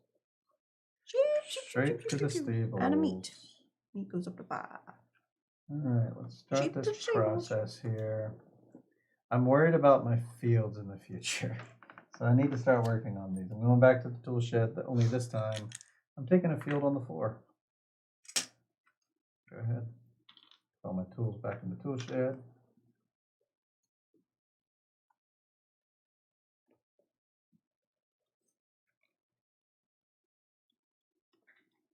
Sheep, sheep,
Straight
sheep,
to
sheep,
the
sheep.
stable.
And a meat. Meat goes up to 5.
All right, let's start
Sheep to
this
stables.
process here. I'm worried about my fields in the future, so I need to start working on these. I'm going back to the tool shed, but only this time I'm taking a field on the floor. Go ahead. Put all my tools back in the tool shed.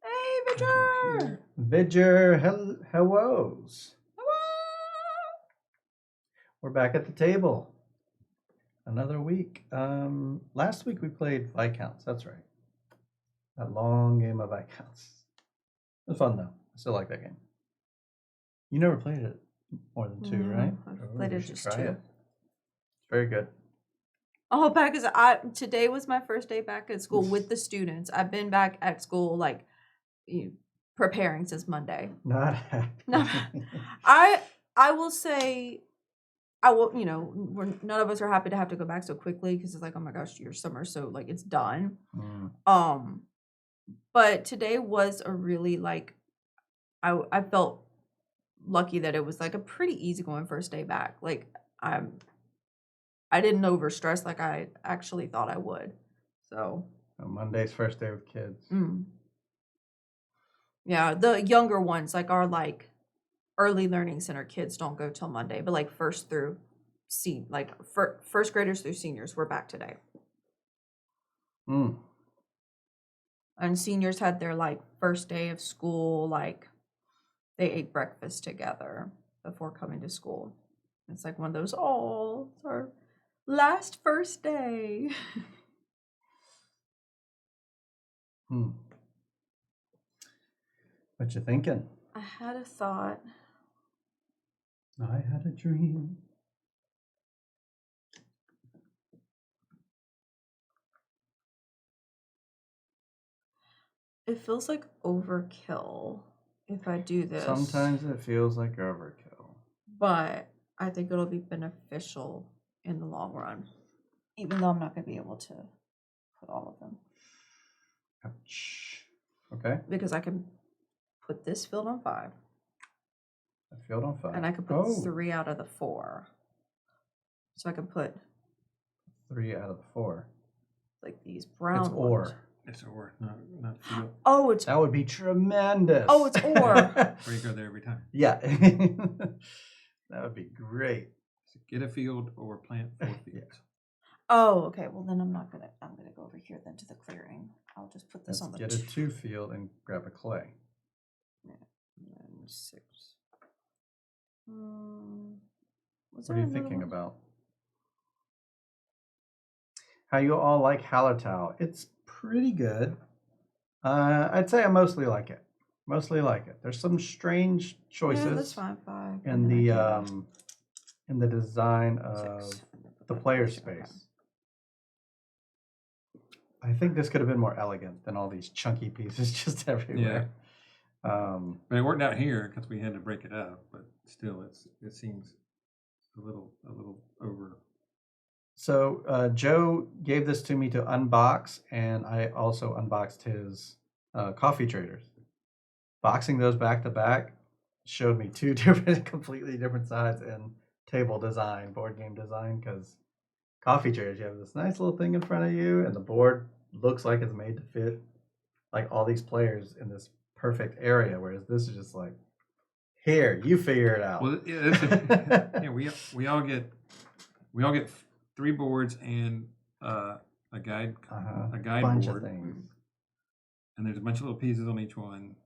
Hey,
Go
Vidger!
here.
Vidger, hellos. We're back at the table. Another week. Last week we played Viscounts. That's right. That long game of Viscounts. It was fun though. I still like that game. You never played it more than 2,
No,
right?
I've played
you
it
should
just
try
2.
it. It's very good.
Oh, back as today was my first day back at school with the students. I've been back at school like preparing since Monday.
Not happy.
No, I will say I will. None of us are happy to have to go back so quickly because it's like, oh my gosh, your summer, so like it's done. But today was a really like I felt lucky that it was like a pretty easygoing first day back. Like I didn't overstress like I actually thought I would. So
Monday's first day with kids.
Yeah, the younger ones like our like early learning center kids don't go till Monday, but like first graders through seniors we're back today. And seniors had their like first day of school, like they ate breakfast together before coming to school. It's like one of those, oh, it's our last first day.
What you thinking?
I had a thought.
I had a dream.
It feels like overkill if I do this.
Sometimes it feels like overkill.
But I think it'll be beneficial in the long run. Even though I'm not going to be able to put all of them.
Ouch. Okay.
Because I can put this field on 5.
A field on 5.
And I could put 3 out of the 4. So I can put
3 out of the 4.
Like these brown
It's ore.
ones.
It's ore, not field.
Oh, it's
That would be tremendous.
Oh, it's ore.
Or you go there every time.
Yeah. That would be great.
So get a field or plant 4 fields.
Oh, okay. Well, then I'm gonna go over here then to the clearing. I'll just put this
Let's
on the
get a 2 field and grab a clay.
And 6.
What are you thinking about? How you all like Hallertau? It's pretty good. I'd say I mostly like it. There's some strange choices.
Yeah, that's fine. 5.
In the design of
6.
the player space. I think this could have been more elegant than all these chunky pieces just everywhere.
I mean, it worked out here because we had to break it up, but still, it seems a little over.
So Joe gave this to me to unbox, and I also unboxed his coffee traders. Boxing those back to back showed me 2 completely different sides in table design, board game design, because coffee traders, you have this nice little thing in front of you, and the board looks like it's made to fit like all these players in this perfect area, whereas this is just like, here, you figure it out.
Well, yeah, we all get 3 boards and a guide
bunch
board,
of things.
and there's a bunch of little pieces on each one.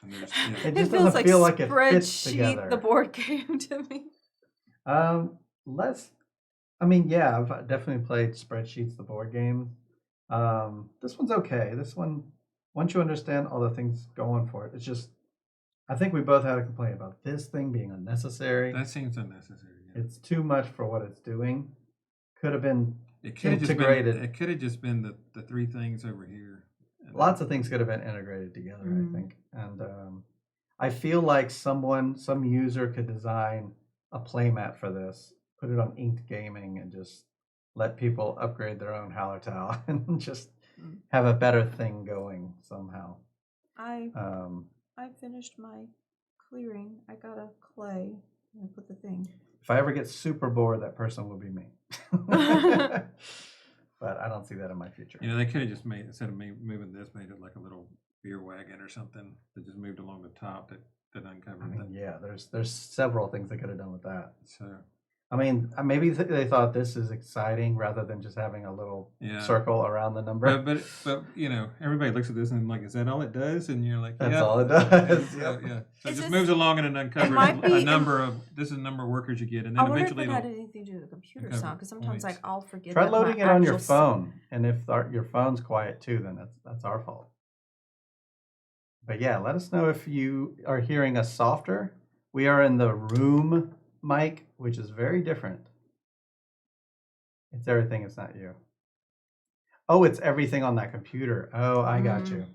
And there's,
It just doesn't feel like it fits together.
The board game to me.
I've definitely played Spreadsheets, the board game. This one's okay. This one, once you understand all the things going for it, it's just, I think we both had a complaint about this thing being unnecessary.
That seems unnecessary. Yeah.
It's too much for what it's doing. Could have been
It could have just
integrated.
been. It could have just been the three things over here. And
Lots of things could have been integrated together, I think. And I feel like some user could design a playmat for this, put it on Inked Gaming, and just let people upgrade their own Hallertau and just have a better thing going somehow.
I finished my clearing. I got a clay and I put the thing.
If I ever get super bored, that person will be me. But I don't see that in my future.
You know, they could have just made, instead of moving this, made it like a little beer wagon or something that just moved along the top that uncovered.
I mean, yeah, there's several things they could have done with that.
So,
I mean, maybe they thought this is exciting rather than just having a little circle around the number.
But you know, everybody looks at this and like, is that all it does? And you're like,
that's all it does.
Yeah. So it just moves along and it uncovers a number of workers you get, and then eventually
it had anything to do with the computer sound, because sometimes like I'll forget.
Try loading it on your phone, and if your phone's quiet too, then that's our fault. But yeah, let us know if you are hearing us softer. We are in the room mic, which is very different. It's everything, it's not you. Oh, it's everything on that computer. Oh, I got you.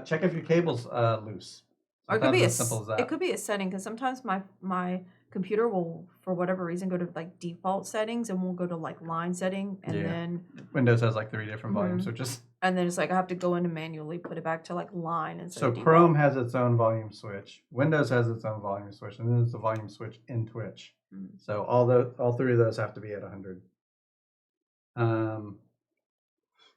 Check if your cable's loose.
Or it could be
as simple as that.
It could be a setting, because sometimes my computer will, for whatever reason, go to like default settings and won't go to like line setting, and then
Windows has like 3 different volume switches.
And then it's like I have to go in and manually put it back to like line instead of
default. Chrome has its own volume switch. Windows has its own volume switch, and then there's a volume switch in Twitch. So all 3 of those have to be at 100.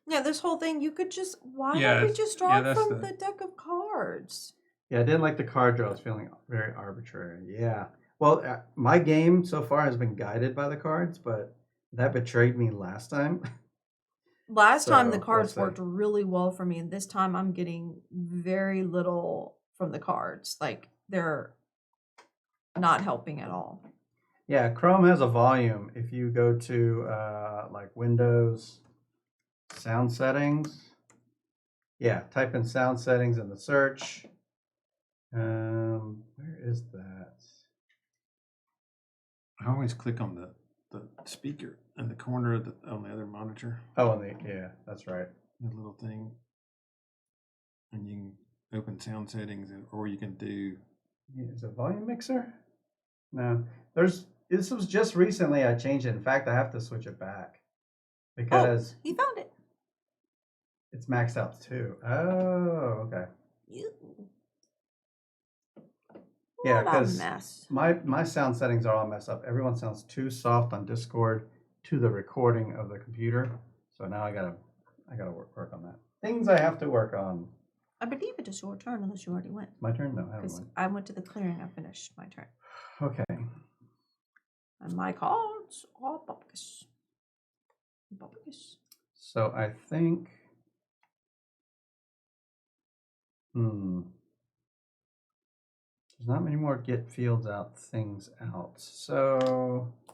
Yeah, this whole thing, you could just, why don't we just draw from the deck of cards?
Yeah, I didn't like the card draw. I was feeling very arbitrary. Yeah. Well, my game so far has been guided by the cards, but that betrayed me last time.
Last time the cards worked really well for me, and this time I'm getting very little from the cards. Like, they're not helping at all.
Yeah, Chrome has a volume. If you go to like Windows sound settings, type in sound settings in the search. Where is that?
I always click on the speaker in the corner of on the other monitor.
Oh, that's right.
The little thing, and you can open sound settings, or you can do.
Is it volume mixer? No, this was just recently I changed it. In fact, I have to switch it back because
you found it.
It's maxed out too. Oh, okay. Yeah, because my sound settings are all messed up. Everyone sounds too soft on Discord to the recording of the computer. So now I gotta work on that. Things I have to work on.
I believe it is your turn, unless you already went.
My turn? No, I haven't went.
I went to the clearing. I finished my turn.
Okay.
And my cards are bubbles.
So I think. There's not many more get fields out things out. So I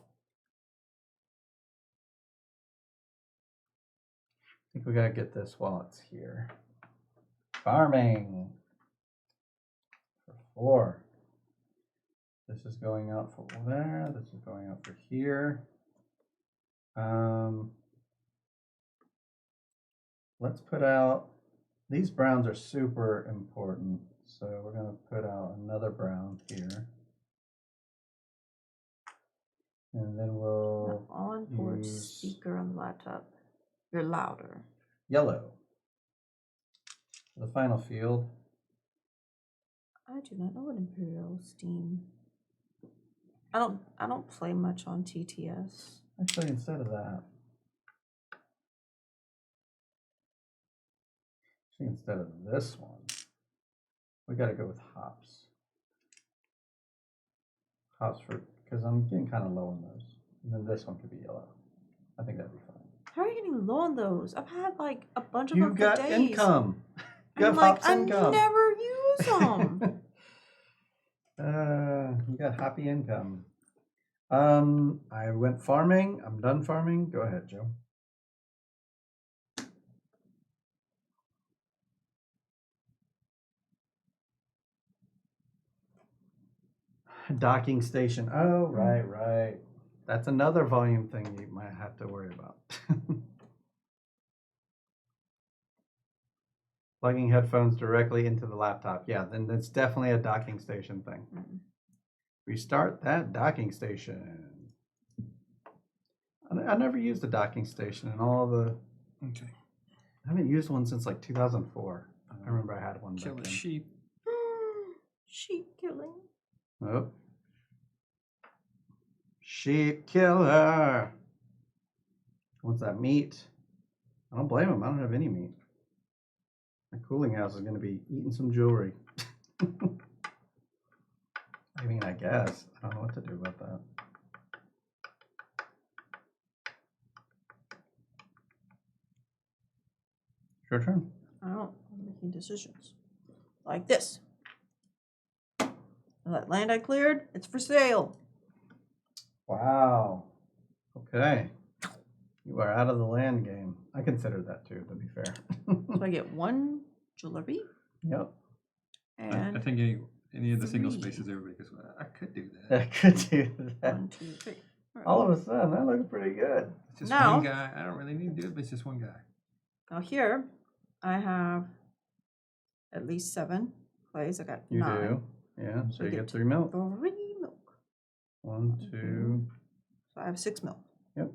think we gotta get this while it's here. Farming for 4. This is going out for there. This is going out for here. Let's put out, these browns are super important. So we're going to put out another brown here. And then we'll
onboard speaker on the laptop. You're louder.
Yellow. The final field.
I do not know what Imperial Steam. I don't play much on TTS.
Actually, instead of that. Actually, instead of this one. We got to go with hops. Hops because I'm getting kind of low on those. And then this one could be yellow. I think that'd be fine.
How are you getting low on those? I've had like a bunch of
them
for days.
You got income. You got hops income.
I never use them.
You got happy income. I went farming. I'm done farming. Go ahead, Joe. Docking station. Oh, right. That's another volume thing you might have to worry about. Plugging headphones directly into the laptop. Yeah, then that's definitely a docking station thing.
Mm.
Restart that docking station. I never used a docking station in all the.
Okay.
I haven't used one since like 2004. I remember I had one back
Kill the
then.
sheep.
Sheep killing.
Oh. Sheep killer. What's that meat? I don't blame him. I don't have any meat. My cooling house is going to be eating some jewelry. I mean, I guess. I don't know what to do about that. Your turn.
I don't. I'm making decisions. Like this. That land I cleared, it's for sale.
Wow. Okay. You are out of the land game. I considered that too, to be fair.
So I get 1 jewelry
Yep.
I
and
think any of the single
3.
spaces, everybody goes, well, I could do
I
that.
could do that.
1, 2, 3.
All of a sudden, that looks pretty good.
It's just
Now-
one guy. I don't really need to do it, but it's just one guy.
Now here, I have at least 7 clays. I got
You
9.
do. Yeah, so
I
you
get
get 3 milk.
3 milk.
1, 2.
So I have 6 milk.
Yep.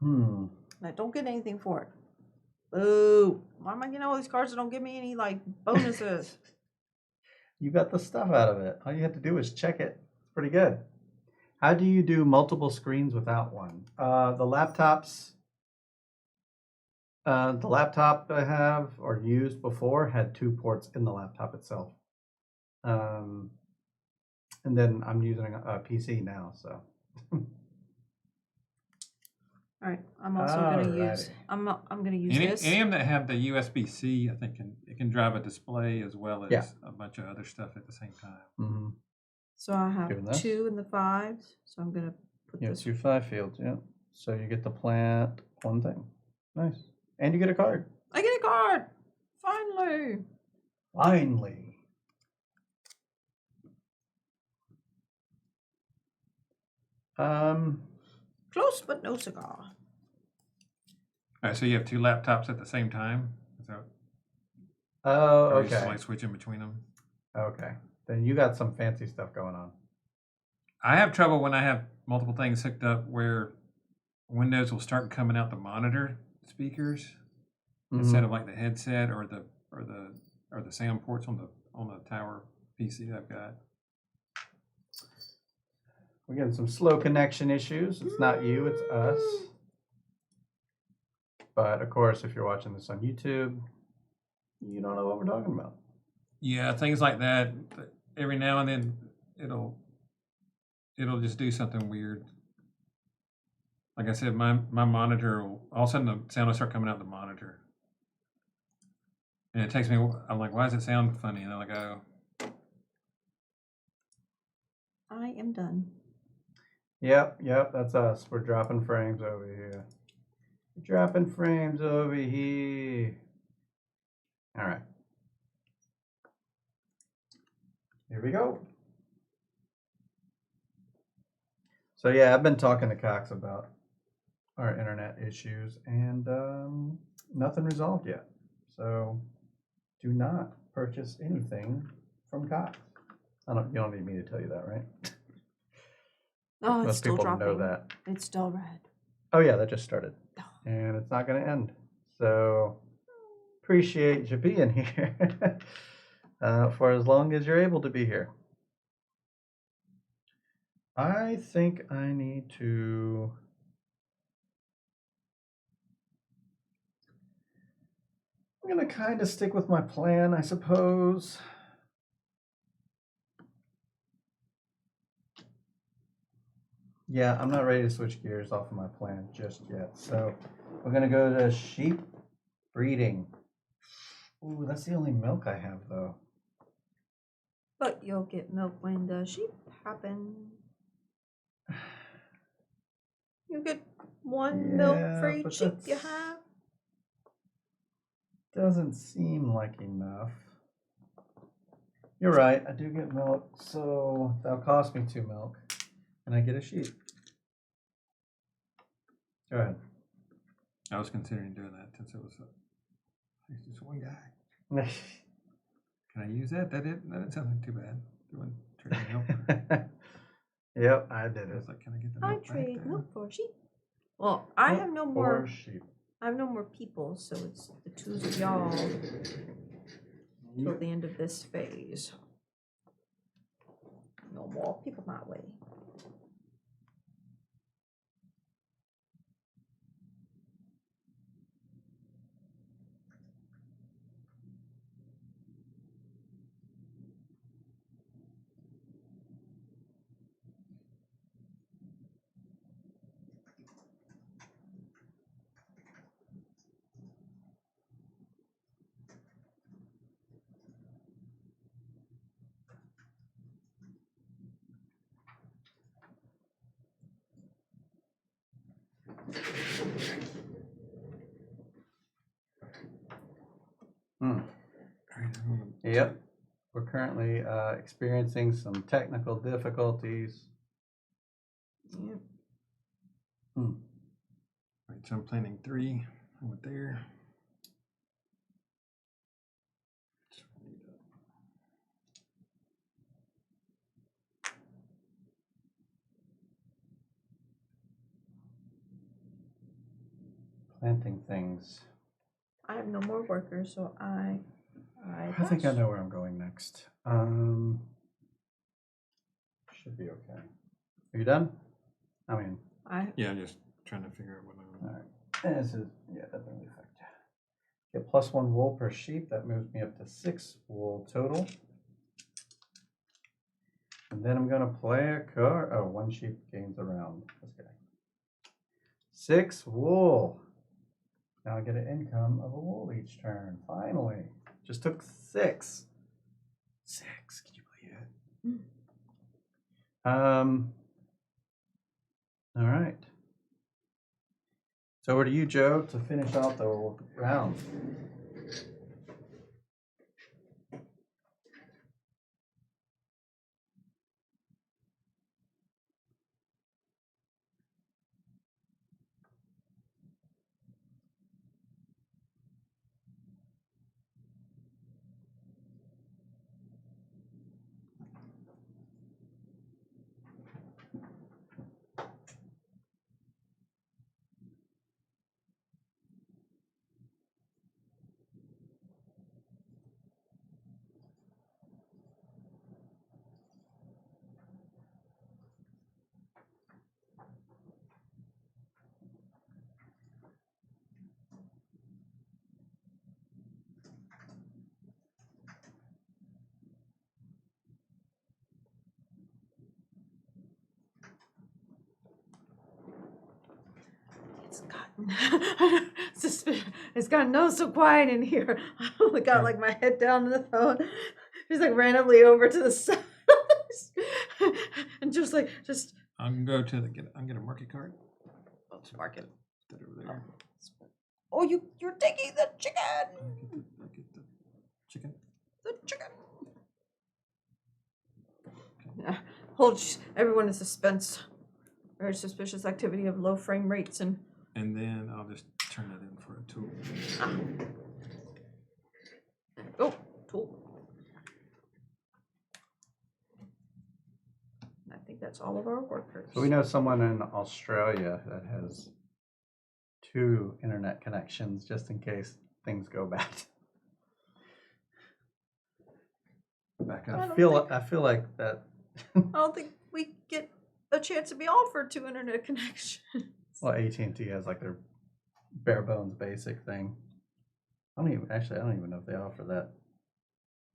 Hmm.
And I don't get anything for it. Boo. Why am I getting all these cards that don't give me any like bonuses?
You got the stuff out of it. All you have to do is check it. It's pretty good. How do you do multiple screens without one? The laptop I have or used before had 2 ports in the laptop itself. And then I'm using a PC now, so.
All right, I'm also gonna use.
Alrighty.
I'm gonna use
Any
this.
of them that have the USB-C, I think it can drive a display as well as
Yeah.
a bunch of other stuff at the same time.
Mm-hmm.
So I have
Doing this?
2 in the 5s. So I'm gonna put
Yeah,
this.
2 5 fields, yeah. So you get to plant one thing. Nice. And you get a card.
I get a card. Finally.
Finally.
Close but no cigar.
All right, so you have 2 laptops at the same time? Is that,
Oh,
or you just
okay.
like switching between them?
Okay. Then you got some fancy stuff going on.
I have trouble when I have multiple things hooked up where Windows will start coming out the monitor speakers instead of like the headset or the sound ports on the tower PC that I've got.
We're getting some slow connection issues. It's not you, it's us. But of course, if you're watching this on YouTube, you don't know what we're talking about.
Yeah, things like that. Every now and then it'll just do something weird. Like I said, my monitor will, all of a sudden the sound will start coming out the monitor. And it takes me, I'm like, why does it sound funny? And I'm like, oh.
I am done.
Yep, that's us. We're dropping frames over here. Dropping frames over here. All right. Here we go. So yeah, I've been talking to Cox about our internet issues and nothing resolved yet. So do not purchase anything from Cox. You don't need me to tell you that, right?
Oh, it's
Most
still
people
dropping.
know that.
It's still red.
Oh yeah, that just started. And it's not going to end. So appreciate you being here for as long as you're able to be here. I think I need to... I'm going to kind of stick with my plan, I suppose. Yeah, I'm not ready to switch gears off of my plan just yet. So we're going to go to sheep breeding. Ooh, that's the only milk I have, though.
But you'll get milk when the sheep happen. You get 1 milk for
Yeah,
each
but
sheep you
that's-
have.
Doesn't seem like enough. You're right. I do get milk, so that'll cost me 2 milk, and I get a sheep. Go ahead.
I was considering doing that since it was just one guy. Can I use that? That didn't sound like too bad. Doing trading milk.
Yep, I did
I
it.
was like, can I get the
I
milk back
trade
then?
milk for sheep. Well, I
Milk
have no
or
more.
sheep.
I have no more people, so it's the twos of y'all till the end of this phase. No more people my way.
Hmm.
Alright, I'm gonna
Yep. We're currently experiencing some technical difficulties.
Yep.
Alright, so I'm planning 3. I went there. So I need
Planting things.
I have no more workers, so I
I think I
pass.
know where I'm going next. Should be okay. Are you done? I mean,
yeah, I'm just trying to figure out what I'm.
all right. This is, yeah, that doesn't really affect. Get +1 wool per sheep. That moves me up to 6 wool total. And then I'm gonna play a card. Oh, 1 sheep gains a round. This guy. 6 wool. Now I get an income of a wool each turn. Finally. Just took 6. 6. Can you believe it? All right. So over to you, Joe, to finish out the round.
It's gotten so quiet in here. I only got like my head down to the phone. Just like randomly over to the side. And just
I'm gonna go to I'm gonna market card.
let's mark it.
Put that over there.
Oh, you're taking the chicken.
I get the chicken.
The chicken. Yeah. Hold everyone in suspense. Very suspicious activity of low frame rates and
then I'll just turn that in for a tool.
oh, tool. I think that's all of our workers.
So we know someone in Australia that has 2 internet connections just in case things go bad.
Back
I
up.
I feel like that.
I don't think we get a chance to be offered 2 internet connections.
Well, AT&T has like their bare bones basic thing. I don't even know if they offer that.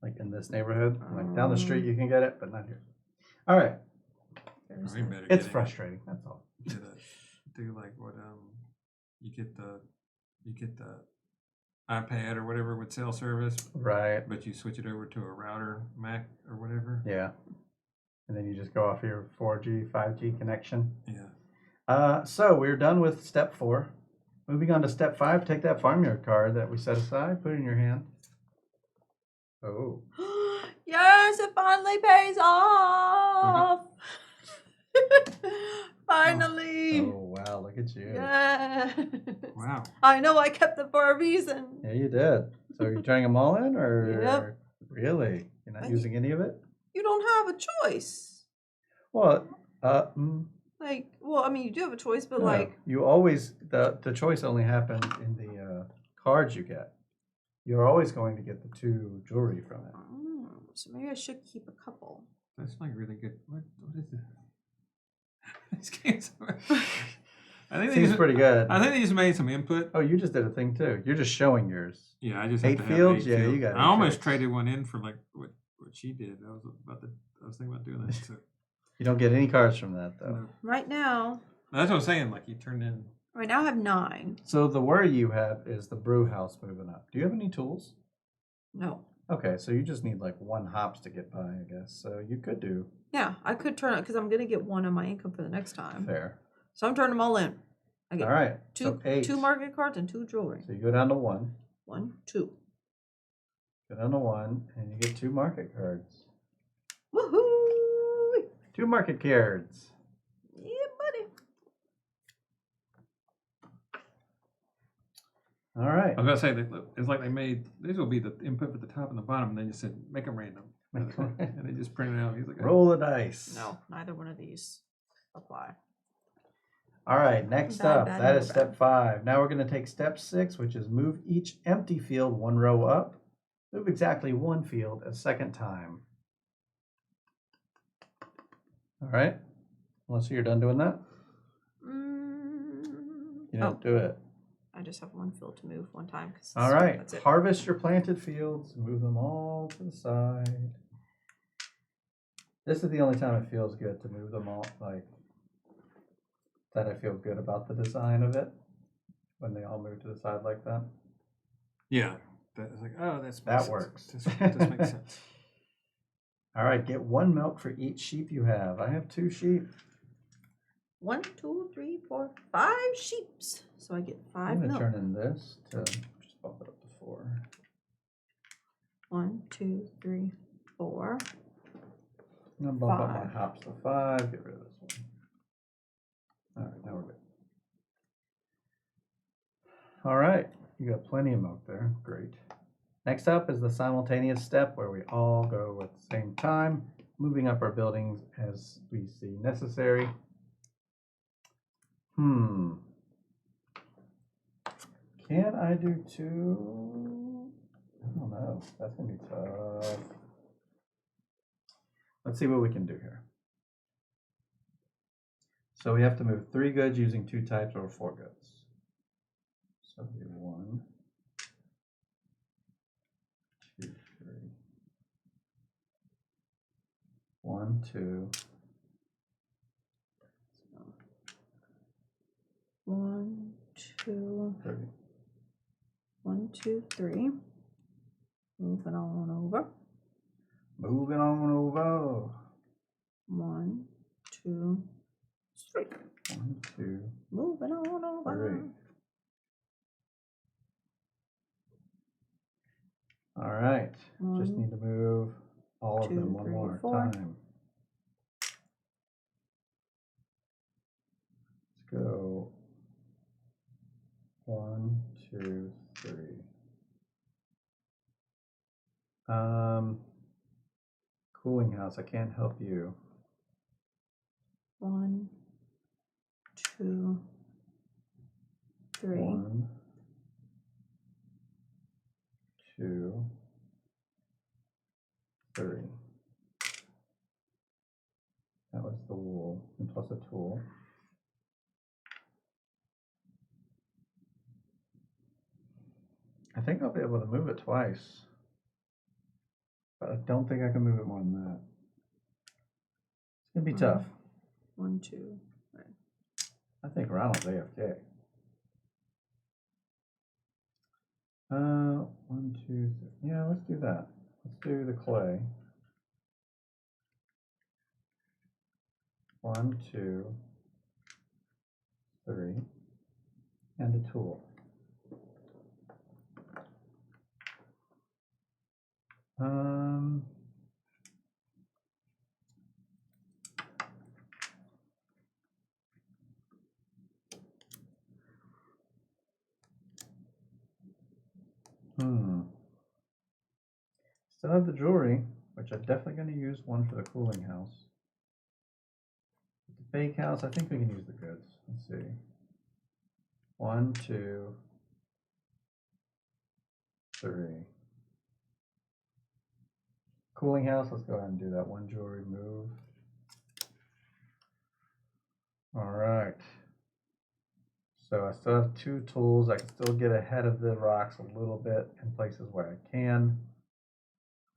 Like in this neighborhood, like down the street you can get it, but not here. All right,
We better
it's
get it.
frustrating. That's all.
Do like what you get the iPad or whatever with cell service,
Right.
but you switch it over to a router, Mac or whatever.
Yeah. And then you just go off your 4G, 5G connection.
Yeah.
So we're done with step 4. Moving on to step 5, take that farmyard card that we set aside, put it in your hand. Oh.
Yes, it finally pays off. Finally.
Oh wow, look at you.
Yes.
Wow.
I know I kept them for a reason.
Yeah, you did. So are you turning them all in, or
Yep.
really? You're not using any of it?
You don't have a choice.
Well,
Like, well, I mean, you do have a choice, but
no,
like,
you always the choice only happens in the cards you get. You're always going to get the 2 jewelry from it.
so maybe I should keep a couple.
That's like really good. What is this? This game's I think they
Seems
just,
pretty good.
I think they just made some input.
Oh, you just did a thing too. You're just showing yours.
Yeah, I just
8
have to have
fields?
8
Yeah,
fields.
you got
I
8
almost
fields.
traded one in for like what she did. I was thinking about doing that. So.
You don't get any cards from that though.
No.
Right now,
That's what I'm saying. Like you turned in.
I have 9.
So the worry you have is the brew house moving up. Do you have any tools?
No.
Okay, so you just need like 1 hops to get by, I guess. So you could do
Yeah, I could turn it because I'm gonna get 1 on my income for the next time.
fair.
So I'm turning them all in. I get
All right.
2
so 8.
2 market cards and 2 jewelry.
So you go down to 1.
1, 2.
Go down to 1, and you get 2 market cards.
Woohoo!
2 market cards.
Yeah, buddy.
All right.
I was gonna say that it's like they made these will be the input for the top and the bottom, and they just said make them random,
Make 'em
and they just printed it out. He's like,
Roll the dice.
No, neither one of these apply.
All right, next
Bad,
up,
bad,
that
no
is step
bad.
5. Now we're going to take step 6, which is move each empty field 1 row up. Move exactly 1 field a second time. All right, unless you're done doing that. You don't do it.
I just have 1 field to move 1 time.
All right,
That's it.
harvest your planted fields, move them all to the side. This is the only time it feels good to move them all, like, that I feel good about the design of it, when they all move to the side like that.
yeah, that's like oh
That works.
This makes sense.
All right, get 1 milk for each sheep you have. I have 2 sheep.
1, 2, 3, 4, 5 sheeps. So I get 5
I'm going to
milk.
turn in this to just bump it up to 4.
1, 2, 3, 4.
I'm going to bump up my
5.
hops to 5. Get rid of this one. All right, now we're good. All right, you got plenty of milk there. Great. Next up is the simultaneous step where we all go at the same time, moving up our buildings as we see necessary. Can I do 2? I don't know. That's going to be tough. Let's see what we can do here. So we have to move 3 goods using 2 types or 4 goods. So it'll be 1, 2, 3. 1, 2.
1, 2,
3.
1, 2, 3. Moving on over.
Moving on over.
1, 2, 3.
1, 2,
Moving on over.
3. All right. Just
1,
need to move all of
2,
them one
3,
more
4.
time. Let's go. 1, 2, 3. Cooling house, I can't help you.
1, 2, 3.
1, 2, 3. That was the wool, and plus a tool. I think I'll be able to move it twice, but I don't think I can move it more than that. It's gonna be tough.
1, 2, 3.
I think Ronald's AFK. 1, 2, 3. Yeah, let's do that. Let's do the clay. 1, 2, 3, and a tool. still have the jewelry, which I'm definitely going to use one for the cooling house. The bake house, I think we can use the goods. Let's see. 1, 2, 3. Cooling house, let's go ahead and do that one jewelry move. All right. So I still have 2 tools. I can still get ahead of the rocks a little bit in places where I can.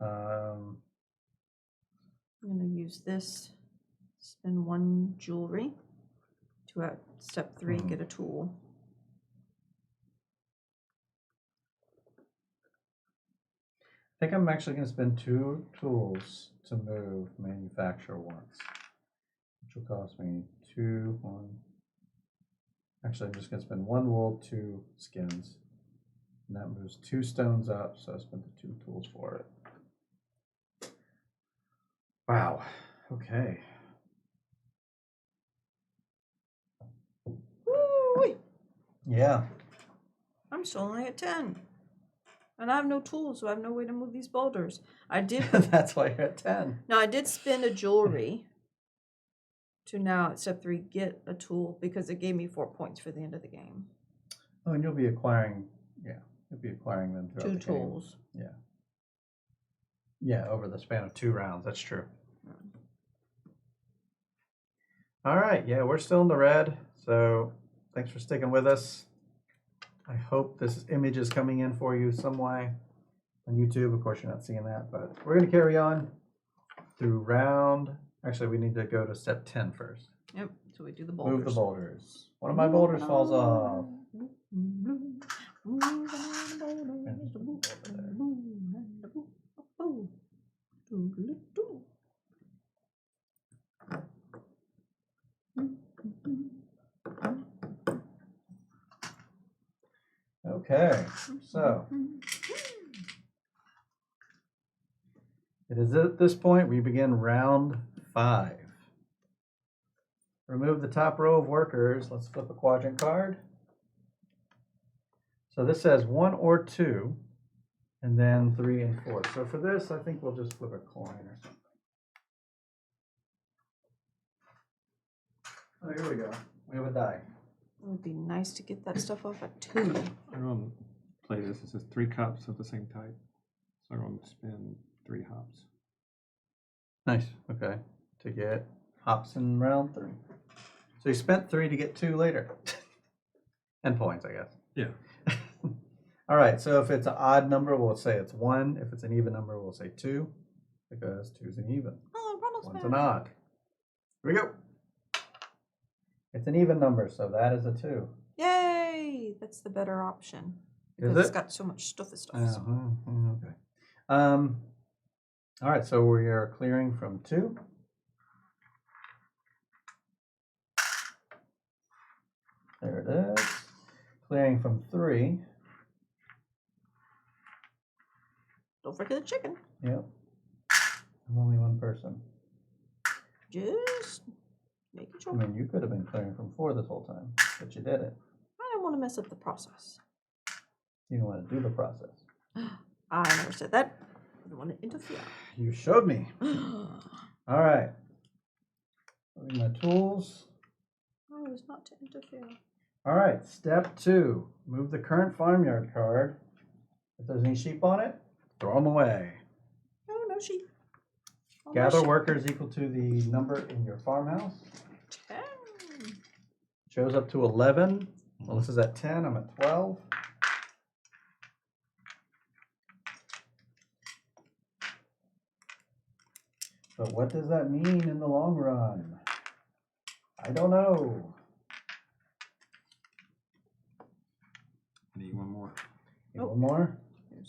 I'm going to use this, spend 1 jewelry to at step 3 get a tool.
I think I'm actually going to spend 2 tools to move manufacture once, which will cost me 2, 1. Actually, I'm just going to spend 1 wool, 2 skins. And that moves 2 stones up, so I spent the 2 tools for it. Wow. Okay.
Woo-wee.
Yeah.
I'm still only at 10. And I have no tools, so I have no way to move these boulders. I did.
That's why you're at 10.
Now, I did spend a jewelry to now at step 3 get a tool because it gave me 4 points for the end of the game.
Oh, and you'll be acquiring, you'll be acquiring them throughout
2
the game.
tools.
Yeah. Yeah, over the span of 2 rounds. That's true. All right. Yeah, we're still in the red. So thanks for sticking with us. I hope this image is coming in for you some way on YouTube. Of course, you're not seeing that, but we're going to carry on through round. Actually, we need to go to step 10 first.
Yep. So we do the boulders.
Move the boulders. One of my boulders falls off. Okay, so it is at this point we begin round 5. Remove the top row of workers. Let's flip a quadrant card. So this says 1 or 2, and then 3 and 4. So for this, I think we'll just flip a coin or something. Oh, here we go. We have a die.
It would be nice to get that stuff off at 2.
I'm going to play this. It says 3 cups of the same type. So I'm going to spin 3 hops.
Nice. Okay. To get hops in round 3. So you spent 3 to get 2 later. And points, I guess.
Yeah.
All right. So if it's an odd number, we'll say it's 1. If it's an even number, we'll say 2. Because 2 is an even.
Oh, Ronald's
1's
back.
an odd. Here we go. It's an even number, so that is a 2.
Yay! That's the better option.
Is
Because it's
it?
got so much stuff.
Okay. All right, so we are clearing from 2. There it is. Clearing from 3.
Don't forget the chicken.
Yep. I'm only 1 person.
Just making
I
sure.
mean, you could have been clearing from 4 this whole time, but you didn't.
I don't want to mess up the process.
You didn't want to do the process.
I never said that. I don't want to interfere.
You showed me. All right. Moving my tools.
I was not to interfere.
All right, step 2. Move the current farmyard card. If there's any sheep on it, throw them away.
No sheep. Oh,
Gather
sheep.
workers equal to the number in your farmhouse.
10.
Shows up to 11. Well, this is at 10. I'm at 12. But what does that mean in the long run? I don't know.
I need 1 more.
Need one more?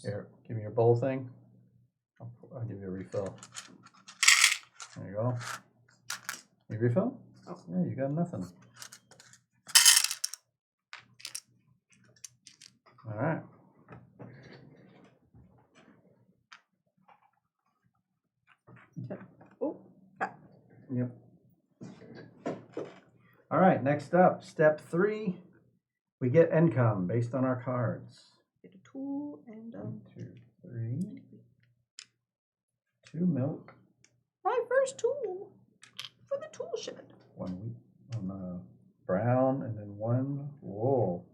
Here, give me your bowl thing. I'll give you a refill. There you go. You refill?
Oh.
Yeah, you got nothing. All right.
Oh,
Yep. All right, next up, step 3. We get income based on our cards.
get a tool and
1, 2, 3. 2 milk,
My first tool for the tool shed.
1 wheat, 1 brown, and then 1 wool.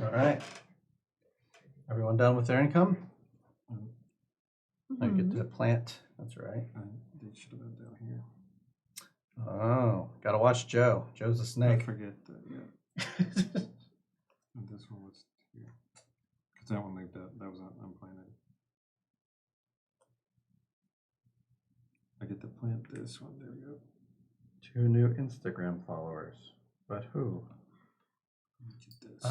All right. Everyone done with their income? I get to plant. That's right.
They should have been down here.
Oh, gotta watch Joe. Joe's a
I
snake.
forget that. Yeah. And this one was here. Because that one moved up. That was unplanted. I get to plant this one. There we go.
2 new Instagram followers. But who?
Get this.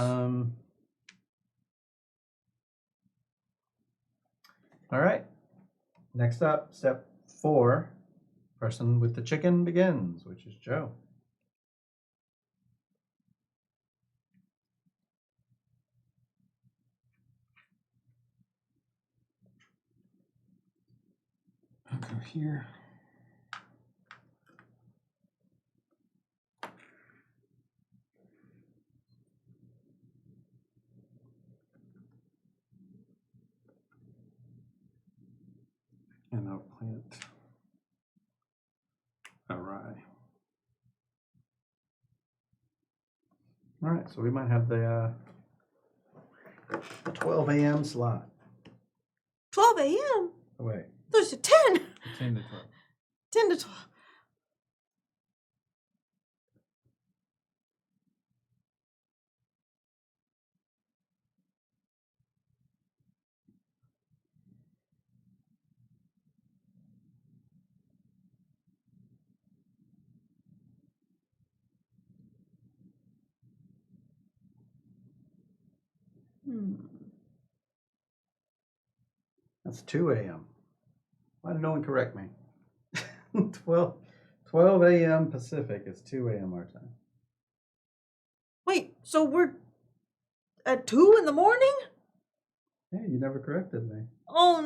All right. Next up, step 4. Person with the chicken begins, which is Joe.
I'll go here. And I'll plant a rye.
All right, so we might have the 12 a.m. slot.
12 a.m.
Oh, wait.
There's a 10.
10 to 12.
10 to 12.
That's 2 a.m. Why did no one correct me? 12 a.m. Pacific is 2 a.m. our time.
Wait, so we're at 2 in the morning?
Hey, you never corrected me.
Oh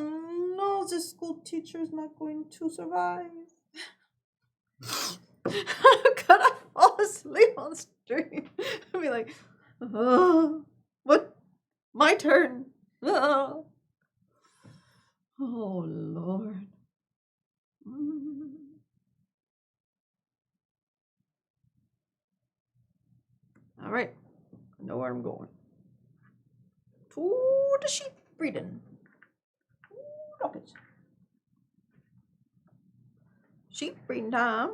no, the school teacher is not going to survive. I'm gonna fall asleep on stream. I'll be like, oh, what? My turn. Oh, oh Lord. All right, I know where I'm going. To the sheep breeding. Rockets. Sheep breeding time.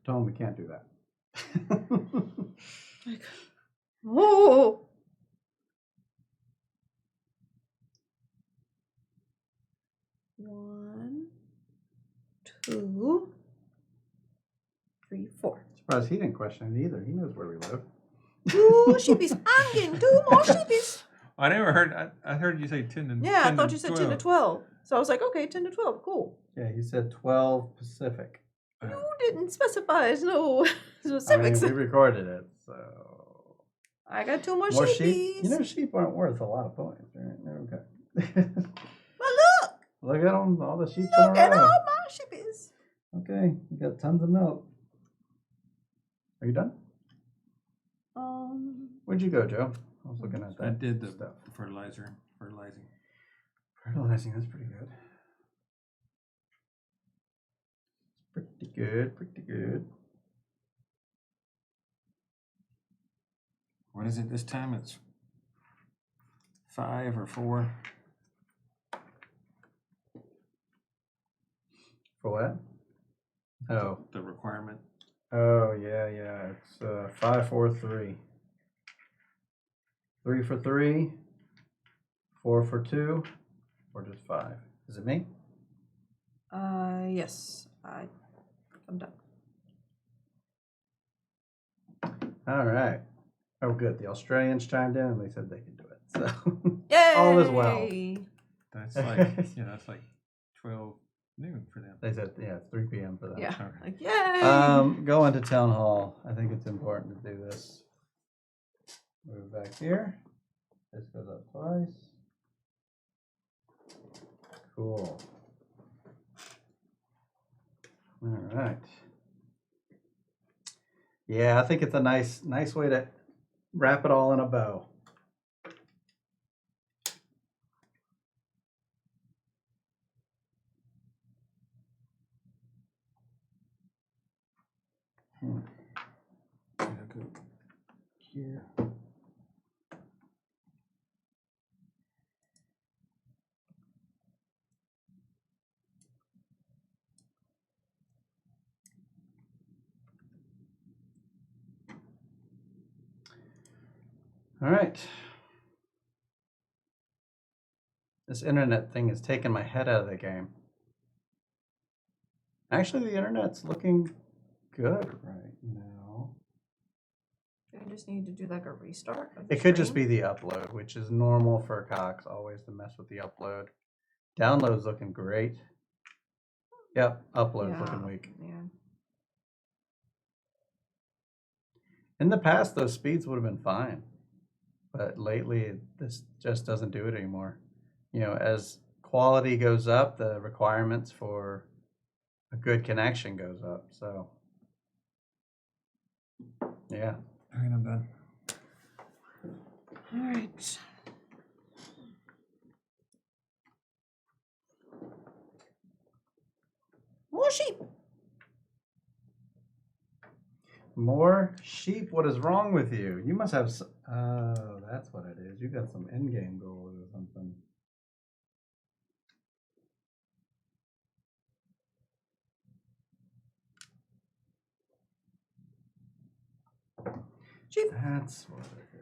Tell him we can't do that.
Oh. One, 2, 3, 4.
Surprised he didn't question it either. He knows where we live.
2 sheepies. I'm getting 2 more sheepies.
I never heard. I heard you say 10 and
Yeah,
10
I thought
to
you said
12.
10 to 12. So I was like, okay, 10 to 12. Cool.
Yeah, he said 12 Pacific.
You didn't specify. There's no
I
specifics.
mean, we recorded it, so.
I got 2 more
More
sheepies.
sheep? You know, sheep aren't worth a lot of points, right? Okay.
But look.
Look at them, all the sheep
Look
in a
at
row.
all my sheepies.
Okay, you got tons of milk. Are you done? Where'd you go, Joe? I was looking at that.
I did the
stuff.
fertilizing.
Fertilizing, that's pretty good. Pretty good, pretty good.
What is it this time? It's 5 or 4.
For what? Oh.
The requirement.
Oh, yeah. It's 5, 4, 3. 3 for 3, 4 for 2, or just 5? Is it me?
Yes. I'm done.
All right. Oh, good. The Australians chimed in and they said they could do it. So
Yay!
all is well.
That's like that's like 12 noon for them.
They said, yeah, it's 3 p.m. for them.
Yeah.
Okay.
Like, yay!
Go into town hall. I think it's important to do this. Move back here. This goes up twice. Cool. All right. Yeah, I think it's a nice way to wrap it all in a bow.
Yeah, go here.
All right. This internet thing is taking my head out of the game. Actually, the internet's looking good right now.
I just need to do like a restart. Of the
It could just
stream.
be the upload, which is normal for Cox, always to mess with the upload. Download's looking great. Yep, upload's looking weak.
Yeah.
In the past, those speeds would have been fine. But lately, this just doesn't do it anymore. You know, as quality goes up, the requirements for a good connection goes up. So, yeah.
All right, I'm done.
All right. More sheep.
More sheep? What is wrong with you? You must have. Oh, that's what it is. You got some in-game goals or something.
Sheep.
That's what it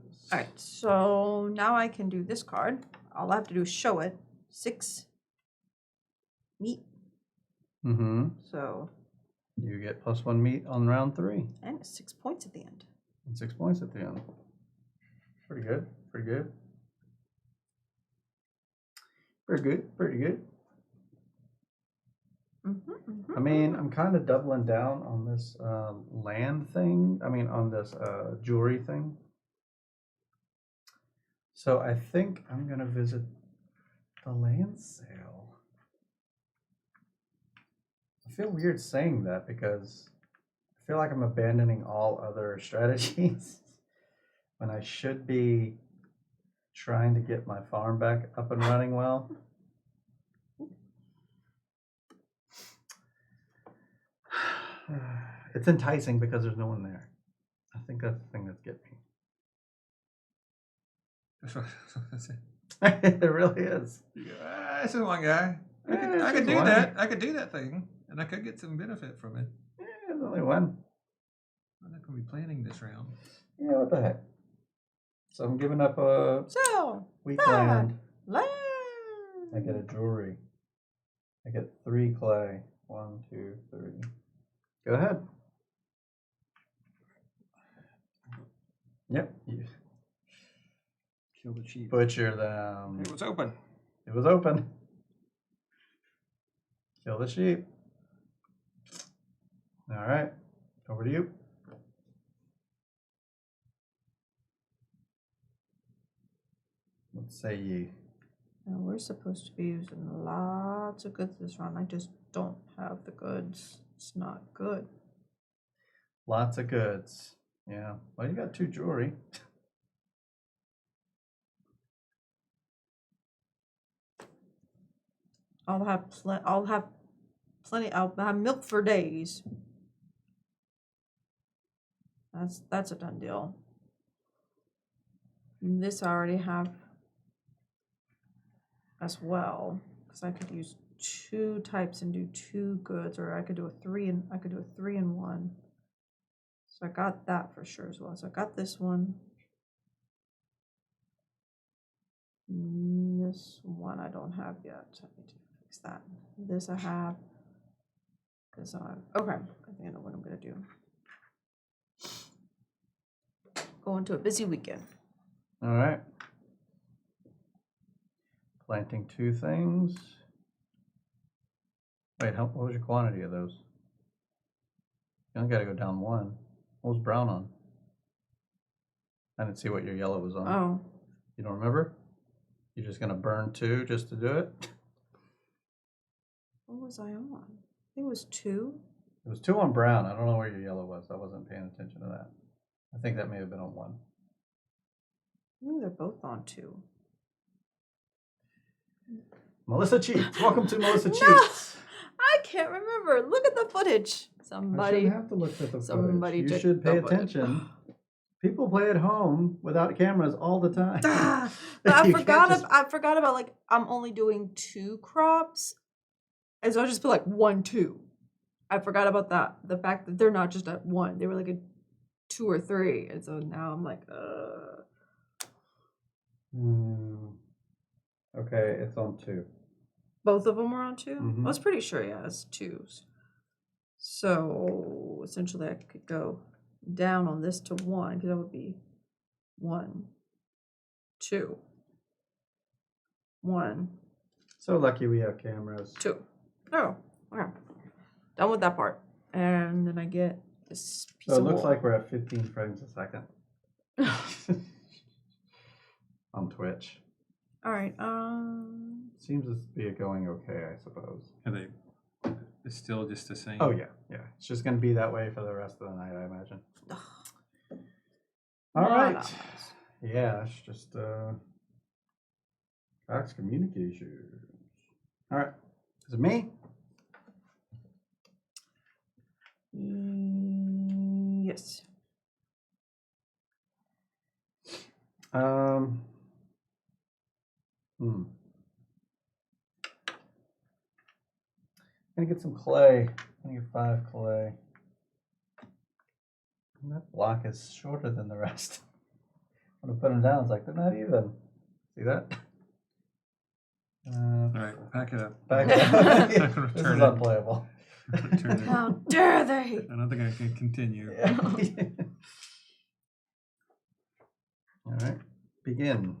is.
All right. So now I can do this card. All I have to do is show it. 6 meat.
Mm-hmm.
So.
You get +1 meat on round 3.
And 6 points at the end.
And 6 points at the end. Pretty good. Pretty good. Pretty good. Pretty good. I mean, I'm kind of doubling down on this land thing. I mean, on this jewelry thing. So I think I'm going to visit the land sale. I feel weird saying that because I feel like I'm abandoning all other strategies when I should be trying to get my farm back up and running well. It's enticing because there's no one there. I think that's the thing that's getting me.
That's it.
It really is.
Yeah, this is one guy. I
Yeah,
could
it's
do
one.
that. I could do that thing, and I could get some benefit from it.
Yeah, there's only one.
I'm not going to be planning this round.
Yeah, what the heck? So I'm giving up a
So.
weak land.
Land.
I get a jewelry. I get 3 clay. 1, 2, 3. Go ahead. Yep. You
Kill the sheep.
butcher them.
It was open.
It was open. Kill the sheep. All right. Over to you. What say ye?
Now we're supposed to be using lots of goods this round. I just don't have the goods. It's not good.
Lots of goods. Yeah. Well, you got 2 jewelry.
I'll have plenty. I'll have milk for days. That's a done deal. And this I already have as well, because I could use 2 types and do 2 goods, or I could do a 3 and 1. So I got that for sure as well. So I got this one. This one I don't have yet. I need to fix that. This I have. Because okay, I think I know what I'm gonna do. Go into a busy weekend.
All right. Planting 2 things. Wait, what was your quantity of those? You only got to go down 1. What was brown on? I didn't see what your yellow was on.
Oh.
You don't remember? You're just going to burn 2 just to do it?
What was I on? I think it was 2.
It was 2 on brown. I don't know where your yellow was. I wasn't paying attention to that. I think that may have been on 1.
I think they're both on 2.
Melissa Cheats. Welcome to Melissa
No!
Cheats.
I can't remember. Look at the footage. Somebody,
shouldn't have to look at the
somebody
footage. You
took
should pay
the footage.
attention. People play at home without cameras all the time.
But I
You can't
forgot.
just-
I forgot about like I'm only doing 2 crops, and so I just put like 1, 2. I forgot about that. The fact that they're not just at 1; they were like a 2 or 3, and so now I'm like,
Okay, it's on 2.
Both of them were on 2.
Mhm.
I was pretty sure, yeah, it's 2s. So essentially, I could go down on this to 1 because that would be 1, 2, 1,
So lucky we have cameras.
2. Oh, okay. Done with that part, and then I get this piece
So it
of
looks
wool.
like we're at 15 frames a second on Twitch.
All right.
Seems to be going okay, I suppose.
It's still just the same.
Oh yeah. It's just gonna be that way for the rest of the night, I imagine. All right. Yeah, it's just Cox Communications. All right. Is it me?
Yes.
Gonna get some clay. I'm gonna get 5 clay. And that block is shorter than the rest. When I put them down, it's like they're not even. See that?
All right, pack it up.
Back it up.
Not gonna
This is
return it.
unplayable.
Return it.
How dare they?
I don't think I can continue.
Yeah. All right, begin.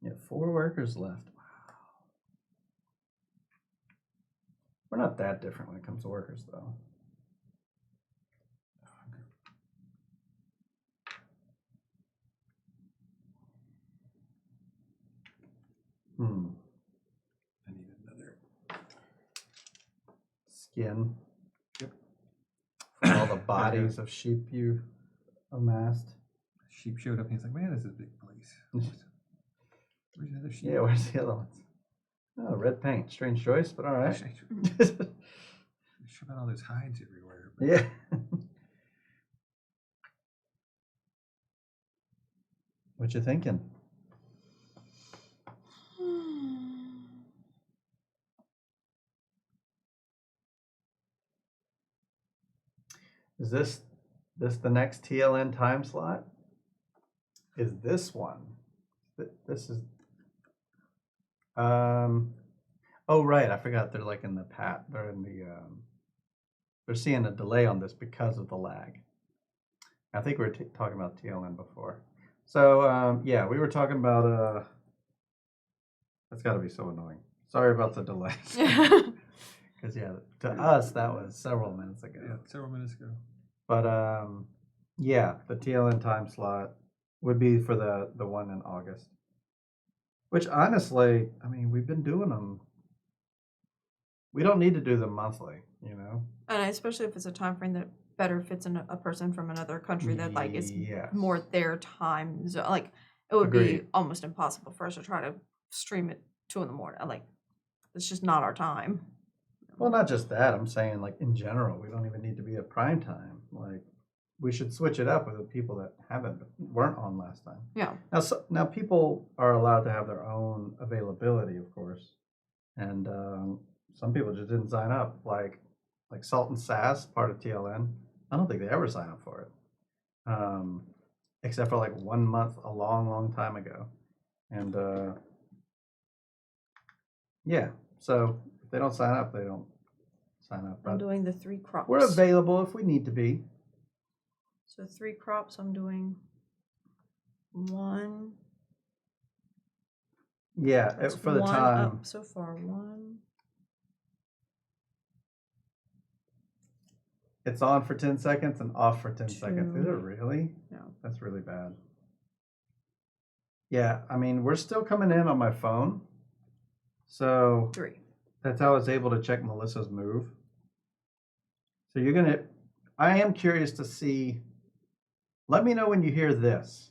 Yeah, 4 workers left. Wow. We're not that different when it comes to workers, though.
I need another
Skin.
Yep.
From all the bodies of sheep you amassed.
sheep showed up and he's like, man, this is a big place. Where's the other sheep?
Yeah, where's the other ones? Oh, red paint. Strange choice, but all right.
Shove out all those hides everywhere. But
Yeah. What you thinking? Is this the next TLN time slot? Is this one? This is. Oh right, I forgot they're like in the pat. They're in the. They're seeing a delay on this because of the lag. I think we were talking about TLN before. So yeah, we were talking about. That's got to be so annoying. Sorry about the delay. Because yeah, to us that was several minutes ago.
yeah, several minutes ago.
But yeah, the TLN time slot would be for the one in August. Which honestly, I mean, we've been doing them. We don't need to do them monthly, you know.
And especially if it's a time frame that better fits in a person from another country that like is
Yes.
more their time zone. Like it would be
Agreed.
almost impossible for us to try to stream it 2 in the morning. Like it's just not our time.
Well, not just that. I'm saying like in general, we don't even need to be at prime time. Like we should switch it up with the people that weren't on last time.
Yeah.
Now people are allowed to have their own availability, of course, and some people just didn't sign up. Like Salt and Sass, part of TLN. I don't think they ever sign up for it, except for like 1 month, a long time ago, and yeah. So if they don't sign up, they don't sign up.
I'm
But
doing the 3 crops.
we're available if we need to be.
So 3 crops, I'm doing 1.
Yeah,
That's
for the
1
time.
up so far. 1.
It's on for 10 seconds and off for 10 seconds. Is it
2.
really?
No.
That's really bad. Yeah, I mean, we're still coming in on my phone. So
3.
that's how I was able to check Melissa's move. So I am curious to see, let me know when you hear this.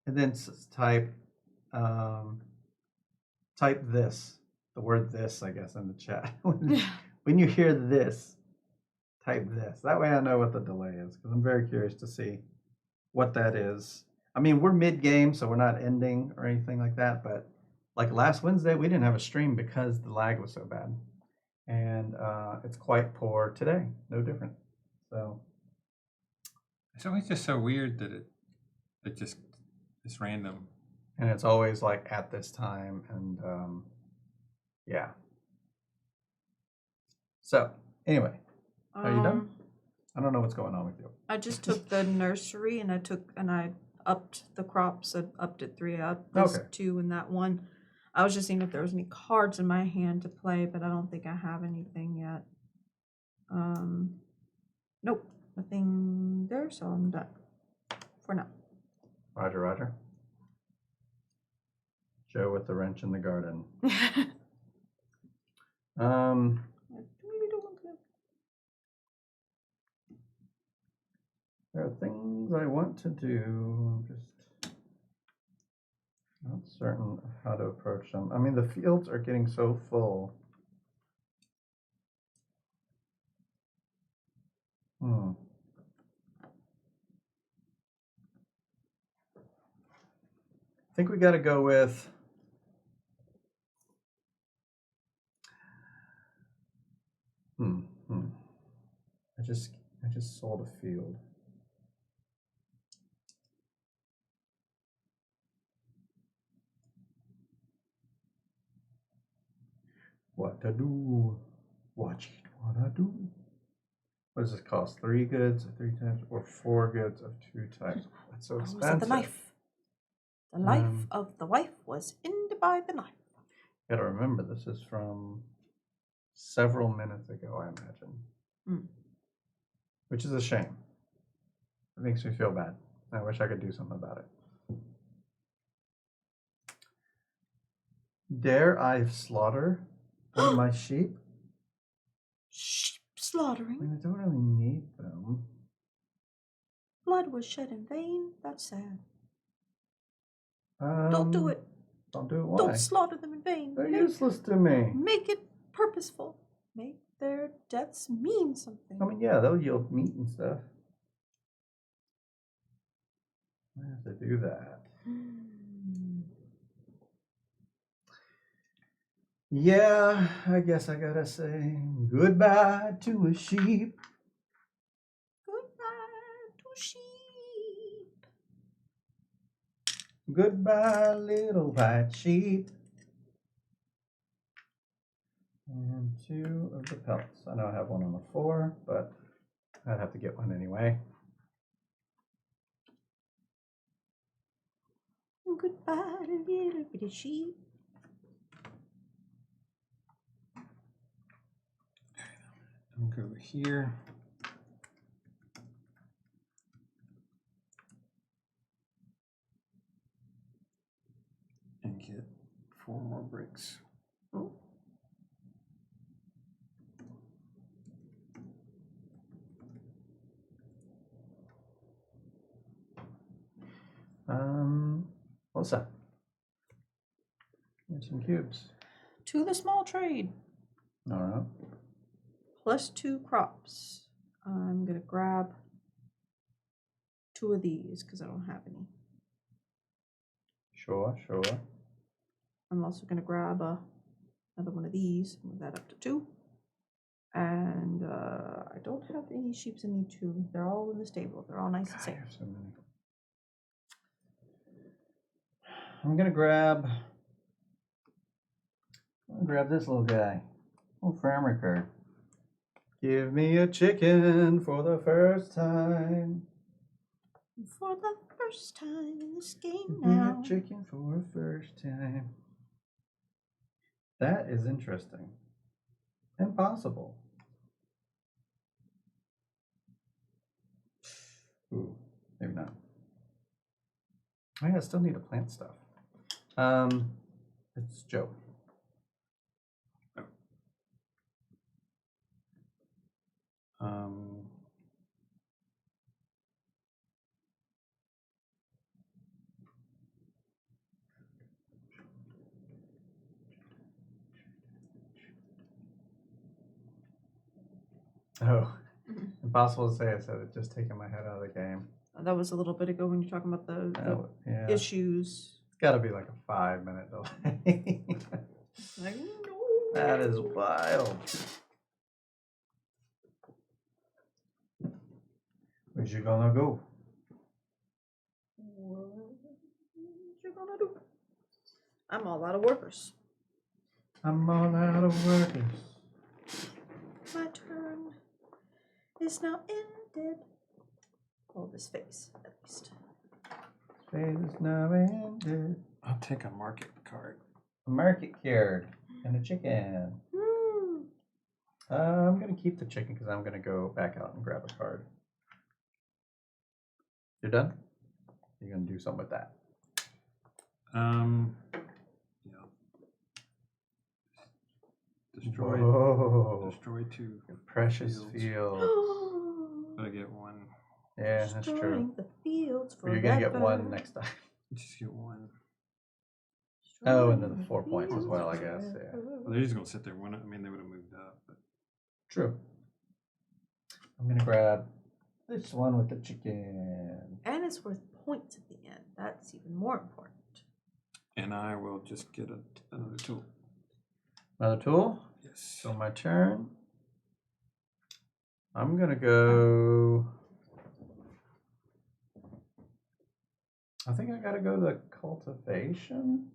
And then type type this, the word this, I guess, in the chat. When when you hear this, type this. That way I know what the delay is, because I'm very curious to see what that is. I mean, we're mid-game, so we're not ending or anything like that, but like last Wednesday, we didn't have a stream because the lag was so bad. And it's quite poor today, no different. So
It's always just so weird that it just it's random.
and it's always like at this time, and yeah. So anyway, are you done? I don't know what's going on with you.
I just took the nursery and I upped the crops. I upped it 3 up.
Okay.
2 in that one. I was just seeing if there was any cards in my hand to play, but I don't think I have anything yet. Nope, nothing there, so I'm done for now.
Roger, Roger. Joe with the wrench in the garden. There are things I want to do. I'm just not certain of how to approach them. I mean, the fields are getting so full. I think we got to go with I just sold a field. What to do? Watch it, what I do. What does this cost? 3 goods of 3 types or 4 goods of 2 types? That's so expensive.
The knife. The life of the wife was ended by the knife.
Gotta remember, this is from several minutes ago, I imagine. Which is a shame. It makes me feel bad. I wish I could do something about it. Dare I slaughter one of my sheep?
Sheep slaughtering.
I mean, I don't really need them.
Blood was shed in vain. That's sad. Don't do it.
Don't do it. Why?
Don't slaughter them in vain.
They're useless to me.
Make it purposeful. Make their deaths mean something.
I mean, yeah, they'll yield meat and stuff. I have to do that. Yeah, I guess I gotta say goodbye to a sheep.
Goodbye to sheep.
Goodbye, little white sheep. And 2 of the pelts. I know I have one on the 4, but I'd have to get one anyway.
Goodbye, little bitty sheep.
I'm gonna go over here. And get 4 more bricks.
Oh.
What's that? Here's some cubes.
To the small trade.
All right.
Plus 2 crops. I'm gonna grab 2 of these because I don't have any.
Sure.
I'm also gonna grab another one of these. Move that up to 2. And I don't have any sheeps in me too. They're all in the stable. They're all nice and safe.
I have so many. I'm gonna grab this little guy. Little farmer card. Give me a chicken for the first time.
For the first time in this game
Give me
now.
a chicken for the first time. That is interesting. And possible. Ooh, maybe not. Oh yeah, I still need to plant stuff. It's Joe. Oh, impossible to say. I said it just taking my head out of the game.
That was a little bit ago when you're talking about the
Oh, yeah. It's
issues.
got to be like a 5-minute delay.
Like, no.
That is wild. Where's you gonna go?
What you gonna do? I'm all out of workers.
I'm all out of workers.
My turn is now ended. Well, this phase, at least.
Phase is now ended.
I'll take a market card.
A market card and a chicken. I'm gonna keep the chicken because I'm gonna go back out and grab a card. You're done? You're gonna do something with that.
Yeah. Destroy.
Whoa.
Destroy 2.
Precious
fields.
field.
But I get 1.
Yeah, that's true.
Destroying the fields
But you're gonna get
forever.
1 next time.
Just get 1.
Oh, and
Destroying
then the 4 points as well, I guess.
fields
Yeah.
forever.
Well, they're just gonna sit there. I mean, they would have moved up. But
True. I'm gonna grab this one with the chicken.
And it's worth points at the end. That's even more important.
and I will just get another tool.
Another tool?
Yes.
So my turn. I'm gonna go. I think I gotta go to cultivation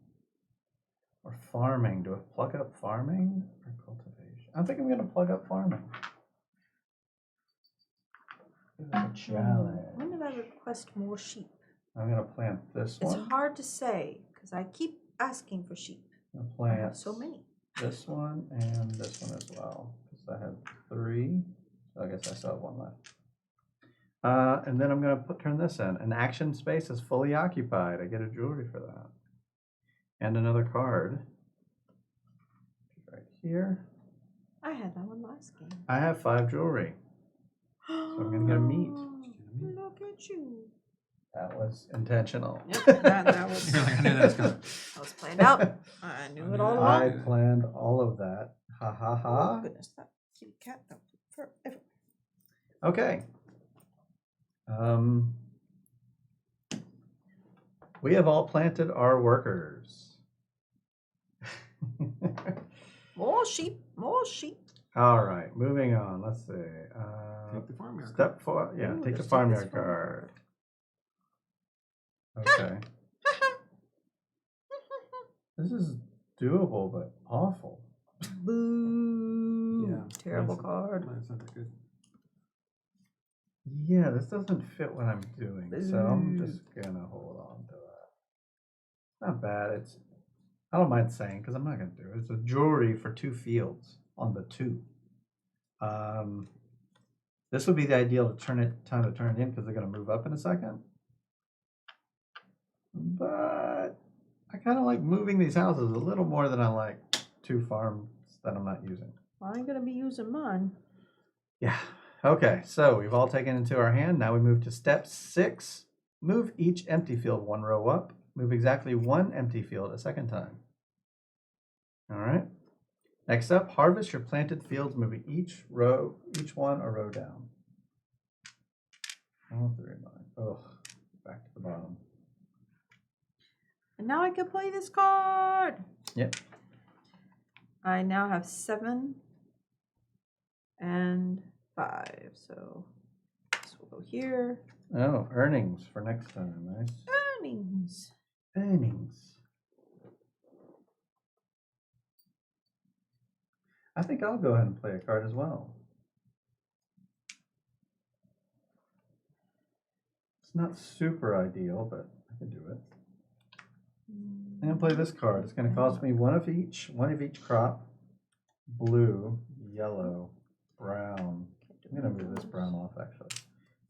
or farming. Do I plug up farming or cultivation? I think I'm gonna plug up farming. This is a challenge.
When did I request more sheep?
I'm gonna plant this
It's
one.
hard to say because I keep asking for sheep.
I'm gonna
I
plant
have so many.
this one and this one as well because I have 3. So I guess I still have 1 left. And then I'm going to turn this in. An action space is fully occupied. I get a jewelry for that. And another card. Right here.
I had that one last game.
I have 5 jewelry. So I'm going to get a meat.
Look at you.
That was intentional.
Yep, that was.
You're like, I knew that was coming.
That was planned out. I knew it all
I
along.
planned all of that. Ha ha
Oh,
ha.
goodness, that kitty cat that took forever.
Okay. We have all planted our workers.
More sheep, more sheep.
All right, moving on. Let's see.
Take the farmyard.
Step 4. Yeah,
Ooh,
take the
let's take this
farmyard
farmyard
card. Okay. This is doable, but awful.
Boo.
Yeah.
Terrible
mine's-
card.
Mine's not that good.
Yeah, this doesn't fit what I'm doing, so I'm just gonna hold on to that. It's not bad. I don't mind saying because I'm not gonna do it. It's a jewelry for 2 fields on the 2. This would be the ideal time to turn it in because they're gonna move up in a second. But I kind of like moving these houses a little more than I like 2 farms that I'm not using.
I ain't gonna be using mine.
Yeah. Okay, so we've all taken into our hand. Now we move to step 6. Move each empty field 1 row up. Move exactly 1 empty field a second time. All right. Next up, harvest your planted fields, moving each one a row down. Oh, 3 of mine. Oh, back to the bottom.
And now I can play this card.
Yep.
I now have 7 and 5. So this will go here.
Oh, earnings for next time. Nice.
Earnings.
Earnings. I think I'll go ahead and play a card as well. It's not super ideal, but I can do it. I'm gonna play this card. It's gonna cost me one of each crop. Blue, yellow, brown. I'm gonna move this brown off actually.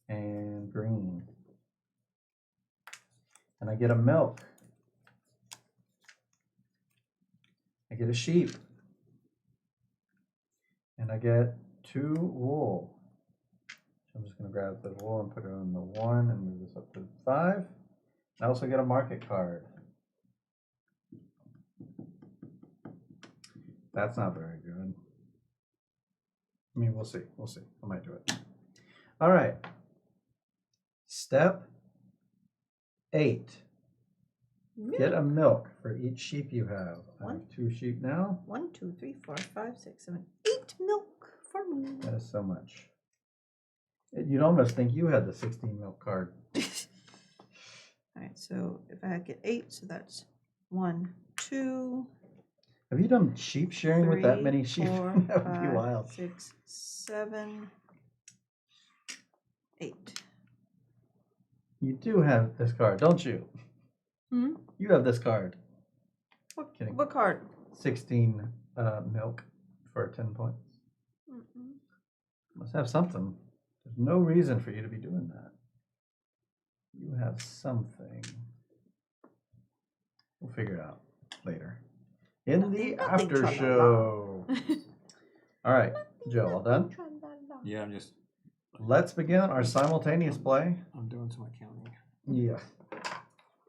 And green. And I get a milk. I get a sheep. And I get 2 wool. So I'm just gonna grab the wool and put it on the 1 and move this up to 5. I also get a market card. That's not very good. I mean, we'll see. We'll see. I might do it. All right. Step 8. Get a milk for each sheep you have. I have 2 sheep now.
1, 2, 3, 4, 5, 6, 7, 8 milk for me.
That is so much. You'd almost think you had the 16 milk card.
All right, so if I get 8, so that's 1, 2.
Have you done sheep sharing with that
3,
many sheep?
4,
That would be
5,
wild.
6, 7, 8.
You do have this card, don't you?
Hmm?
You have this card. Kidding.
What card?
16 milk for 10 points.
Mm-mm.
Must have something. There's no reason for you to be doing that. You have something. We'll figure it out later. In the
Nothing,
after
tra-la-la.
show. All right, Joe, all done?
Yeah, I'm just,
Let's begin our simultaneous play.
I'm doing some accounting.
Yeah.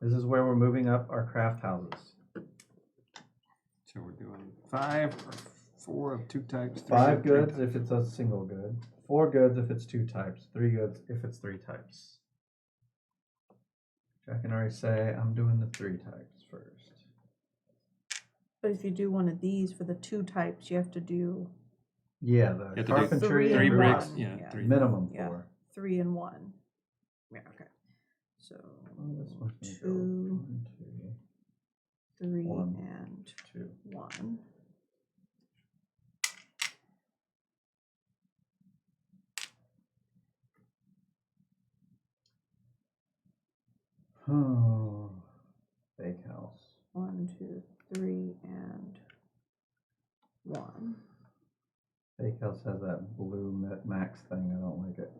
This is where we're moving up our craft houses.
So we're doing 5 or 4 of 2 types. 3
5
of 3
goods
types.
if it's a single good. 4 goods if it's 2 types. 3 goods if it's 3 types. I can already say I'm doing the 3 types first.
But if you do one of these for the 2 types, you have to do
Yeah,
You
the
have to do
carpentry
3
and
Three
and
bricks,
1.
yeah, 3.
minimum
Yeah.
4.
3 and 1. Yeah, okay. So
Oh, this one's gonna go
2,
1,
3,
1,
and
2.
1.
Oh, bakehouse.
1, 2, 3, and 1.
Bakehouse has that blue max thing. I don't like it.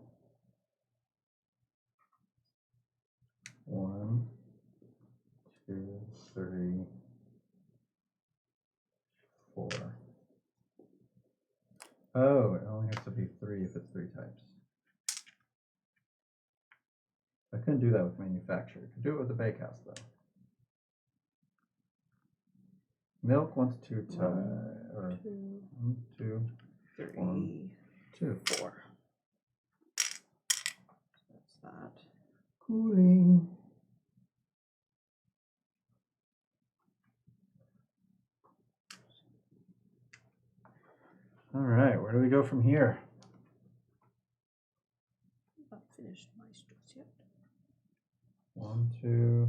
1, 2, 3, 4. Oh, it only has to be 3 if it's 3 types. I couldn't do that with manufacturer. Could do it with the bakehouse though. Milk wants 2 types. Or
2,
1, 2,
3,
1, 2.
4. That's that.
Cooling. All right, where do we go from here?
Not finished my stress yet.
1, 2,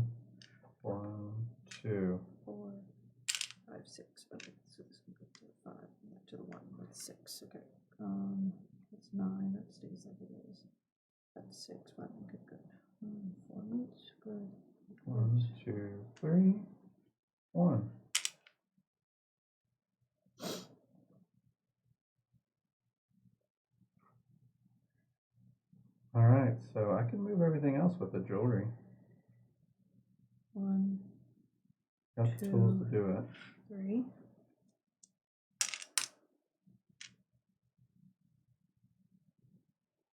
1, 2.
4, 5, 6. Okay, so this can go to the 5 and that to the 1 with 6. Okay. That's 9. That stays like it is. That's 6. 1. Good, good. 4 meats. Good.
1, 2, 3, 1. All right, so I can move everything else with the jewelry.
1,
Got the tools to do it.
3.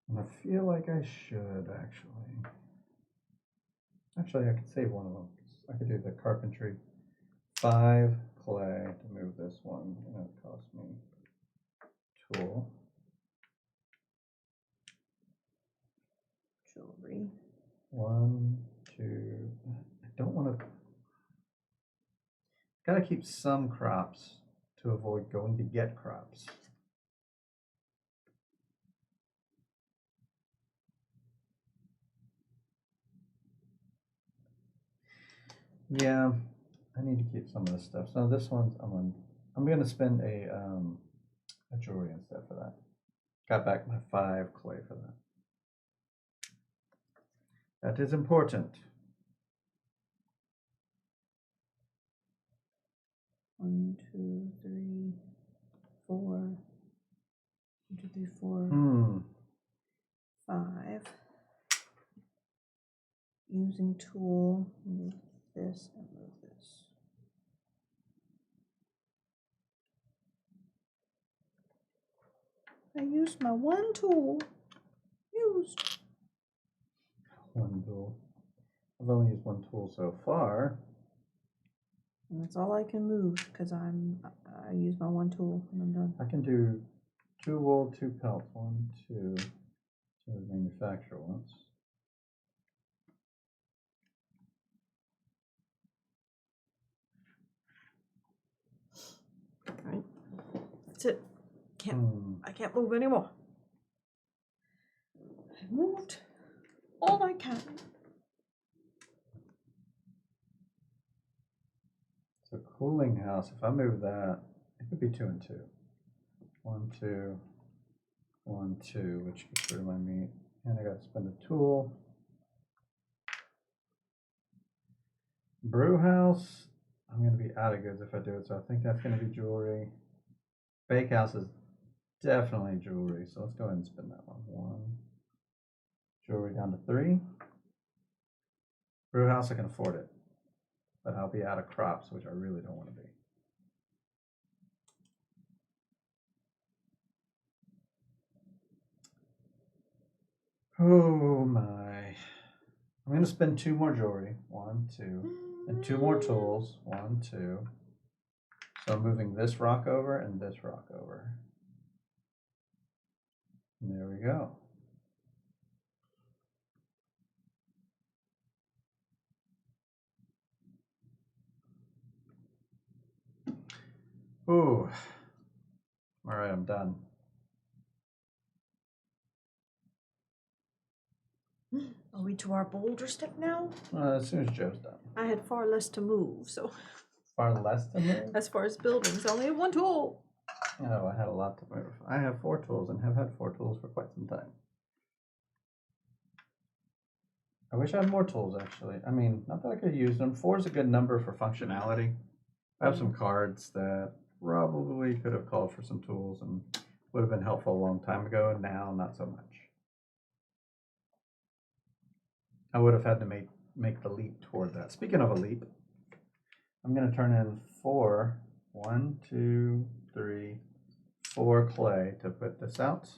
And I feel like I should actually. Actually, I could save one of them. I could do the carpentry. 5 clay to move this one, and it would cost me tool.
Jewelry.
1, 2. I don't want to. Got to keep some crops to avoid going to get crops. Yeah, I need to keep some of this stuff. So this one's I'm gonna spend a jewelry instead for that. Got back my 5 clay for that. That is important.
1, 2, 3, 4. 1, 2, 3, 4. 5. Using tool, move this and move this. I used my 1 tool. Used.
1 tool. I've only used 1 tool so far.
And that's all I can move because I use my 1 tool and I'm done.
I can do 2 wool, 2 pelts. 1, 2. So the manufacturer wants.
Right. That's it. I can't move anymore. I've moved all I can.
So cooling house, if I move that, it could be 2 and 2. 1, 2, 1, 2, which gets rid of my meat. And I got to spend a tool. Brew house, I'm going to be out of goods if I do it, so I think that's going to be jewelry. Bake house is definitely jewelry, so let's go ahead and spin that one. 1. Jewelry down to 3. Brew house, I can afford it, but I'll be out of crops, which I really don't want to be. Oh my. I'm going to spend 2 more jewelry. 1, 2. And 2 more tools. 1, 2. So I'm moving this rock over and this rock over. And there we go. Ooh. All right, I'm done.
Are we to our boulder step now?
As soon as Joe's done.
I had far less to move, so
Far less to move?
as far as buildings, I only have 1 tool.
Oh, I had a lot to move. I have 4 tools and have had 4 tools for quite some time. I wish I had more tools, actually. I mean, not that I could use them. 4 is a good number for functionality. I have some cards that probably could have called for some tools and would have been helpful a long time ago. Now, not so much. I would have had to make the leap toward that. Speaking of a leap, I'm going to turn in 4. 1, 2, 3, 4 clay to put this out.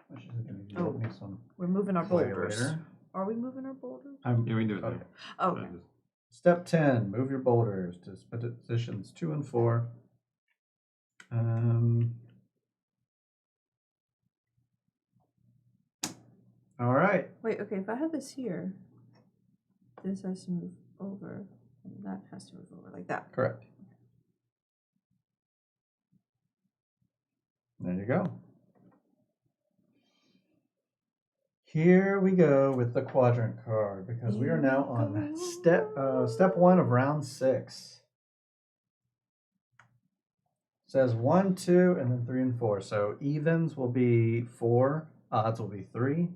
Which is going to give me some.
We're moving our
clay
boulders.
later.
Are we moving our boulders?
Yeah, we can do it
Okay.
there.
Oh, okay.
Step 10, move your boulders to positions 2 and 4. All right.
Wait, okay, if I have this here, this has to move over, and that has to move over like that.
Correct. There you go. Here we go with the quadrant card because we are now on step 1 of round 6. It says 1, 2, and then 3 and 4. So evens will be 4, odds will be 3.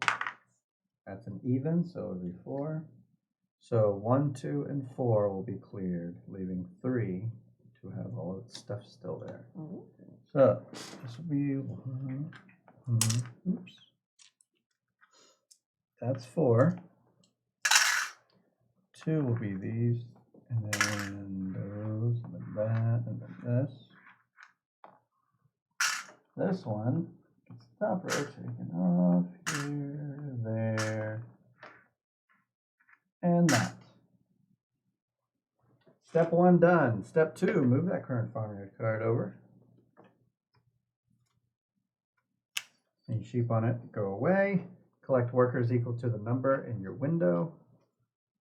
That's an even, so it'll be 4. So 1, 2, and 4 will be cleared, leaving 3 to have all of its stuff still there. So this will be 1. Oops. That's 4. 2 will be these, and then those, and then that, and then this. This one, stop rotating off here, there, and that. Step 1 done. Step 2, move that current farmyard card over. Any sheep on it go away. Collect workers equal to the number in your window.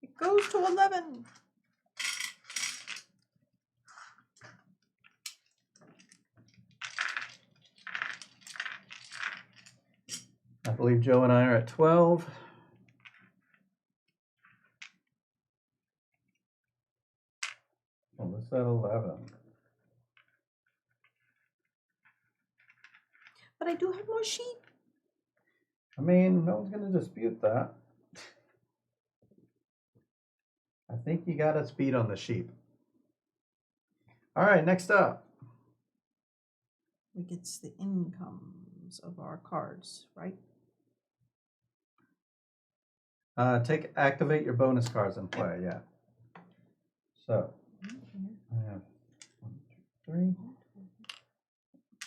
It goes to 11.
I believe Joe and I are at 12. Well, let's at 11.
But I do have more sheep.
I mean, no one's going to dispute that. I think you got a speed on the sheep. All right, next up.
We get the incomes of our cards, right?
Activate your bonus cards and play, yeah. So, I have 1, 2,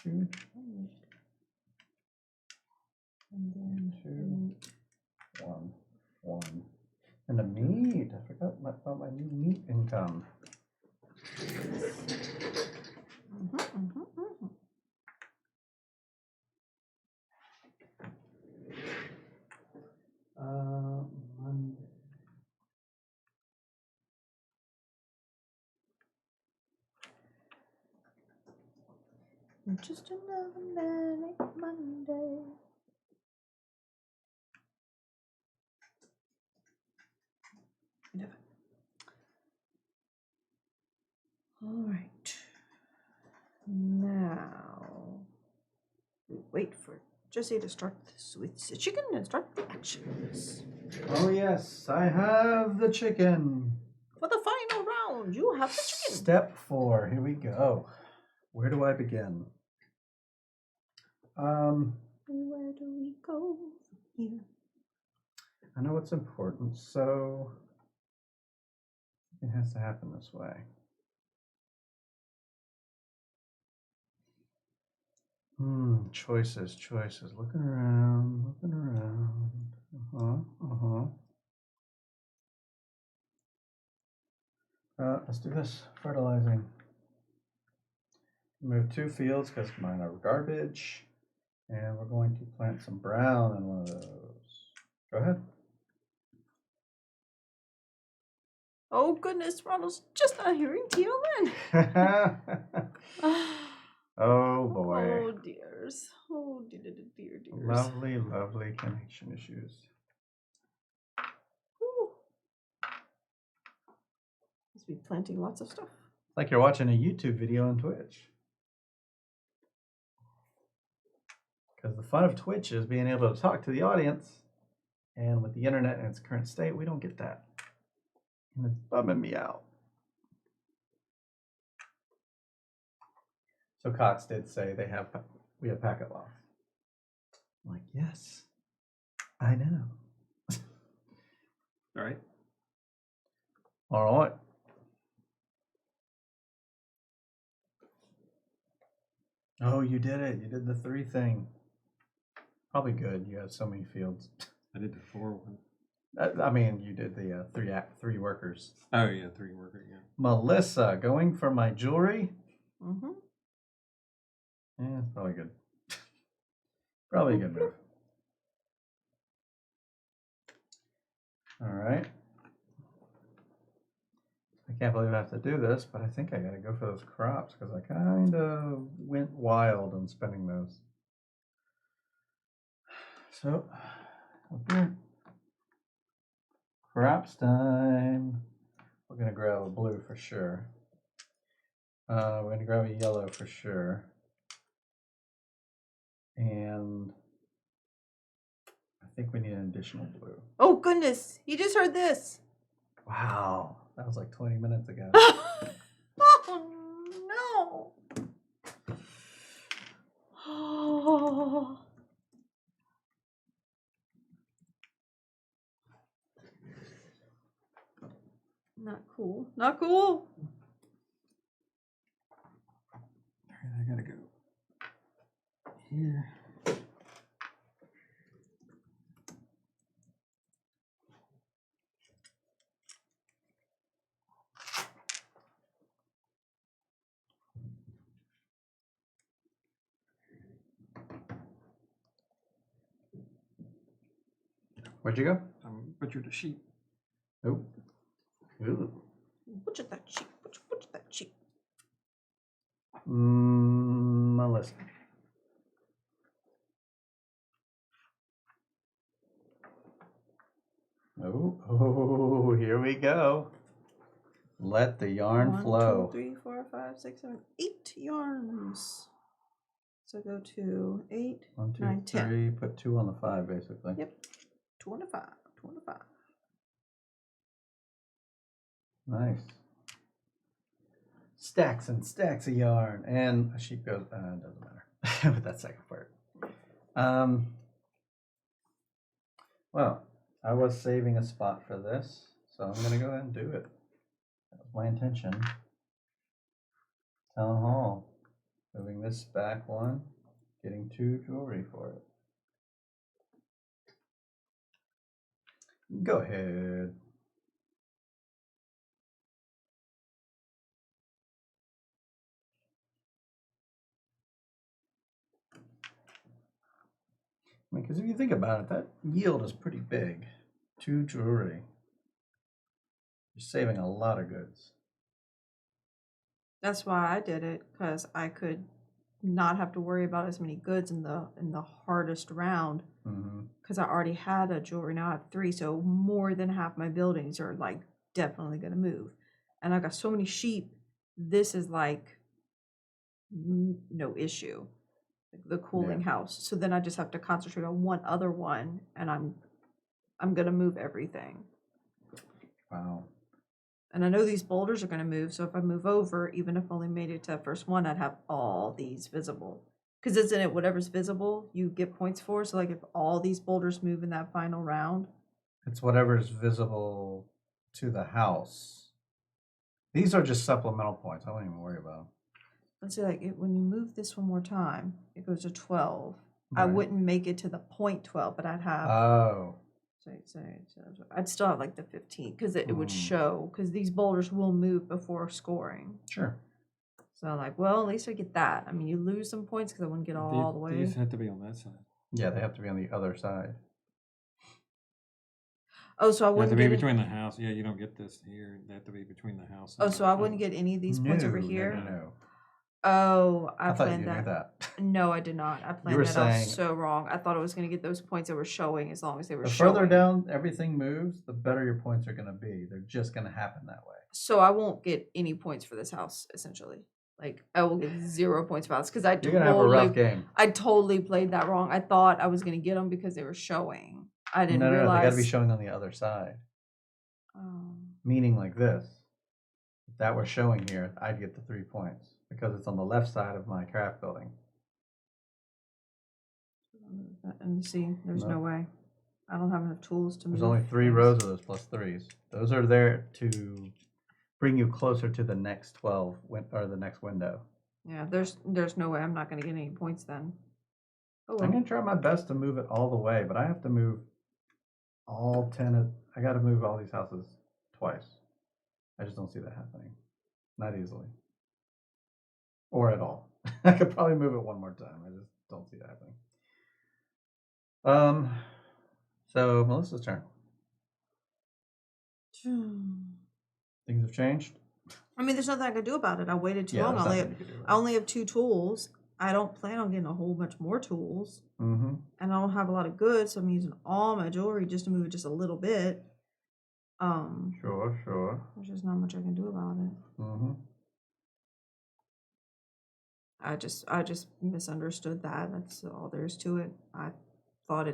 3, 2, and then 2, 1, 1. And the meat, I forgot about my new meat income.
Just another manic Monday. Never. All right. Now we wait for Jesse to start this with the chicken and start the actions.
Oh yes, I have the chicken.
For the final round, you have the chicken.
Step 4. Here we go. Where do I begin?
Where do we go from here?
I know what's important, so it has to happen this way. Choices. Looking around. Let's do this. Fertilizing. Move 2 fields because mine are garbage. And we're going to plant some brown in one of those. Go ahead.
Oh goodness, Ronald's just not hearing TLN.
Oh boy.
Oh dears. Oh dears.
Lovely connection issues.
Whew. Must be planting lots of stuff.
It's like you're watching a YouTube video on Twitch. Because the fun of Twitch is being able to talk to the audience. And with the internet in its current state, we don't get that. And it's bumming me out. So Cox did say we have packet loss. I'm like, yes, I know.
All right.
All right. Oh, you did it. You did the 3 thing. Probably good. You had so many fields.
I did the 4 one.
I mean, you did the 3 workers.
Oh yeah, 3 worker. Yeah.
Melissa, going for my jewelry.
Mm-hmm.
Yeah, it's probably good. Probably a good move. All right. I can't believe I have to do this, but I think I got to go for those crops because I kind of went wild on spending those. So, up here. Crops time. We're going to grab a blue for sure. We're going to grab a yellow for sure. And I think we need an additional blue.
Oh goodness, you just heard this.
Wow, that was like 20 minutes ago.
Oh no. Oh. Not cool. Not cool.
All right, I gotta go here.
Where'd you go?
Butchered a sheep.
Oh. Ooh.
Butcher that sheep. Butcher that sheep.
Melissa. Oh, here we go. Let the yarn flow.
1, 2, 3, 4, 5, 6, 7, 8 yarns. So go to 8,
1, 2,
9, 10.
3. Put 2 on the 5, basically.
Yep. 2 on the 5. 2 on the 5.
Nice. Stacks and stacks of yarn. And a sheep goes, doesn't matter with that second part. Well, I was saving a spot for this, so I'm going to go ahead and do it. That was my intention. Town Hall. Moving this back 1, getting 2 jewelry for it. Go ahead. I mean, because if you think about it, that yield is pretty big. 2 jewelry. You're saving a lot of goods.
That's why I did it, because I could not have to worry about as many goods in the hardest round
Mm-hmm.
because I already had a jewelry. Now I have 3, so more than half my buildings are like definitely gonna move. And I got so many sheep. This is like no issue. The cooling house. So then I just have to concentrate on one other one, and I'm gonna move everything.
Wow.
And I know these boulders are gonna move, so if I move over, even if I only made it to that first one, I'd have all these visible. Because isn't it whatever's visible you get points for? So like if all these boulders move in that final round.
It's whatever's visible to the house. These are just supplemental points. I wouldn't even worry about them.
Let's say like when you move this one more time, it goes to 12. I
Right.
wouldn't make it to the point 12, but I'd have
Oh.
I'd still have like the 15 because it would
Mm.
show because these boulders will move before scoring.
Sure.
So I'm like, well, at least I get that. I mean, you lose some points because I wouldn't get all the way.
These have to be on that side.
Yeah, they have to be on the other side.
Oh, so I
They have
wouldn't
to be
get
between the house. Yeah, you don't get this here. They have to be between the house.
Oh,
and
so
the
I wouldn't
house.
get any of these points over here.
No.
Oh, I
I thought
planned
you knew that.
No, I did not. I planned
were
that out
saying-
so wrong. I thought I was going to get those points that were showing as long as they were
The
showing.
further down everything moves, the better your points are going to be. They're just going to happen that way.
So I won't get any points for this house, essentially. Like I will get 0 points for this because I
You're going to have a rough game.
I totally played that wrong. I thought I was going to get them because they were showing. I didn't
No,
realize.
they got to be showing on the other side. Meaning like this. If that were showing here, I'd get the 3 points because it's on the left side of my craft building.
And see, there's no
No.
way. I don't have enough tools to move.
There's only 3
things.
rows of those plus 3s. Those are there to bring you closer to the next 12 or the next window.
Yeah, there's no way I'm not going to get any points then. Oh, well.
I'm going to try my best to move it all the way, but I have to move all 10. I got to move all these houses twice. I just don't see that happening. Not easily. Or at all. I could probably move it one more time. I just don't see that happening. So Melissa's turn. Things have changed.
I mean, there's nothing I can do about it. I waited too long.
there's
I
nothing you could do about
only have 2 tools. I don't plan on getting a whole bunch more tools.
it. Mm-hmm.
And I don't have a lot of goods, so I'm using all my jewelry just to move it just a little bit.
Sure.
There's just not much I can do about it.
Mm-hmm.
I just misunderstood that. That's all there is to it. I thought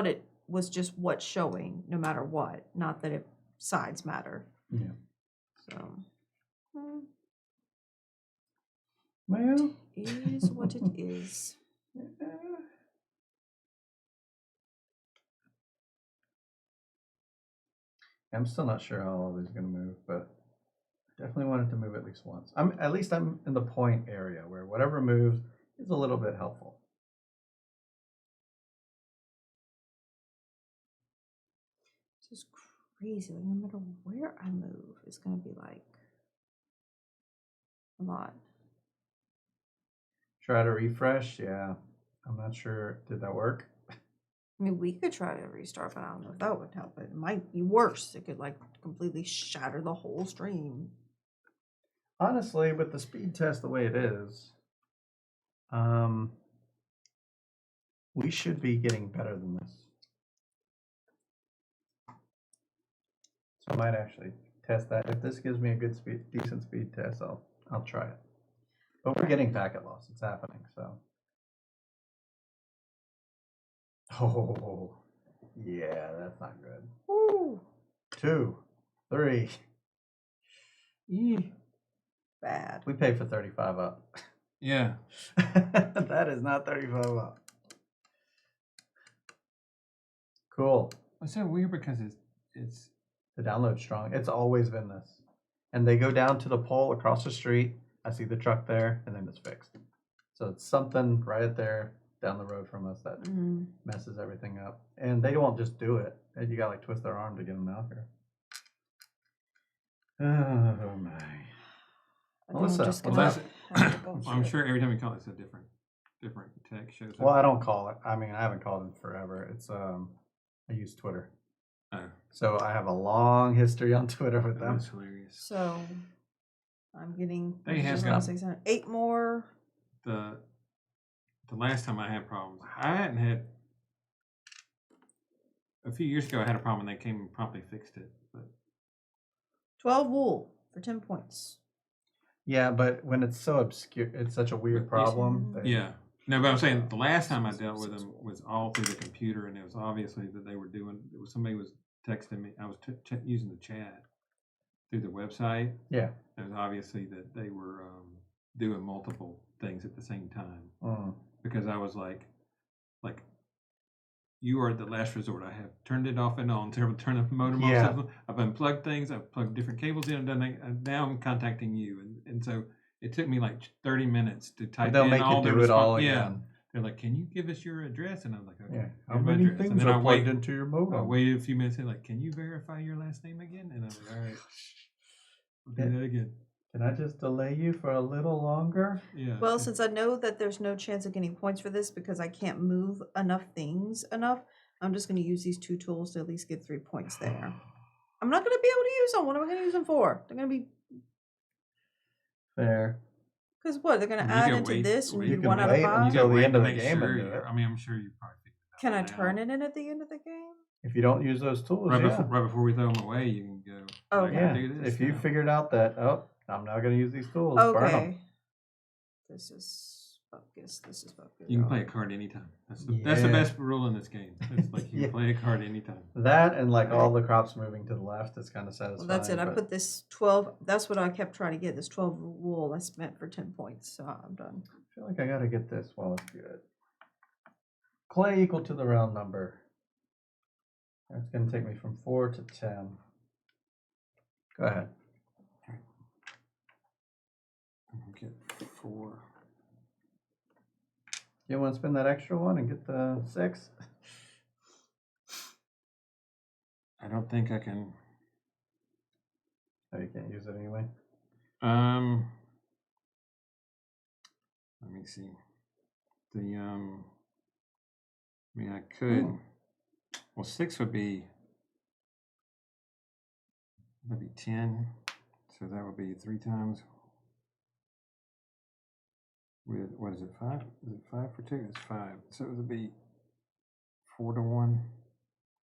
it was just what's showing, no matter what. Not that sides matter.
Yeah.
So,
Well,
is what it is.
I'm still not sure how all these are going to move, but I definitely wanted to move at least once. I'm in the point area where whatever moves is a little bit helpful.
It's just crazy. Like, no matter where I move, it's gonna be like a lot.
Try to refresh. Yeah, I'm not sure. Did that work?
I mean, we could try to restart, but I don't know if that would help. It might be worse. It could like completely shatter the whole stream.
Honestly, with the speed test the way it is, we should be getting better than this. So I might actually test that. If this gives me a good decent speed test, I'll try it. But we're getting packet loss. It's happening. So. Oh, yeah, that's not good.
Woo!
2, 3.
Bad.
We paid for 35 up.
Yeah.
That is not 35 up. Cool.
It's so weird because it's
The download's strong. It's always been this. And they go down to the pole across the street. I see the truck there, and then it's fixed. So it's something right there down the road from us that messes everything up. And they won't just do it. You got to like twist their arm to get them out here. Oh my. Melissa,
I'm sure every time we call it, it's a different text shows up.
Well, I don't call it. I mean, I haven't called it forever. It's I use Twitter.
Oh,
So I have a long history on Twitter with them.
that's hilarious.
So I'm getting
They have
just
got-
600, 8 more.
The the last time I had problems. I hadn't had. A few years ago, I had a problem, and they came and promptly fixed it. But
12 wool for 10 points.
Yeah, but when it's so obscure, it's such a weird problem.
Yeah. No, but I'm saying the last time I dealt with them was all through the computer, and it was obviously that they were doing. It was somebody was texting me. I was using the chat through the website.
Yeah.
It was obviously that they were doing multiple things at the same time. Because I was like, you are the last resort. I have turned it off and on. Turned the modem off. I've unplugged things. I've plugged different cables in. And now I'm contacting you. And so it took me like 30 minutes to type
They'll
in
make
all
you
the
do it all
response.
again.
They're like, can you give us your address? And I was like, okay.
Yeah. How
here's my
many
address. And
things
then
are plugged into your
I
modem?
waited a few minutes and like, can you verify your last name again? And I was like, all right, I'll do that again.
Can I just delay you for a little longer?
Yeah.
Well, since I know that there's no chance of getting points for this because I can't move enough things enough, I'm just going to use these 2 tools to at least get 3 points there. I'm not going to be able to use them. What am I going to use them for? They're going to be...
Fair.
Because what? They're going to add into this and you 1 out of 5?
Until the end of the
make
game
sure
and do it.
I mean, I'm sure you probably figured it out.
Can I
now.
turn it in at the end of the game?
If you don't use those tools,
Right,
yeah.
right before we throw them away, you can go.
Oh,
I
Yeah.
can do this
If you
now.
figured out that, I'm not going to use these tools, burn them.
Okay. This is focus. This is focus.
You can play a card anytime. That's the best rule in this game. It's like you can play a card anytime.
That and like all the crops moving to the left is kind of satisfying.
Well, that's it. I put this 12. That's what I kept trying to get. This 12 wool. That's meant for 10 points. So I'm done.
I feel like I got to get this while it's good. Clay equal to the round number. That's going to take me from 4 to 10. Go ahead.
Get 4.
You want to spend that extra one and get the 6?
I don't think I can.
Oh, you can't use it anyway.
Let me see. I mean, I could. Well, 6 would be. That'd be 10. So that would be 3 times. With what is it? 5? Is it 5 for 2? It's 5. So it would be 4 to 1.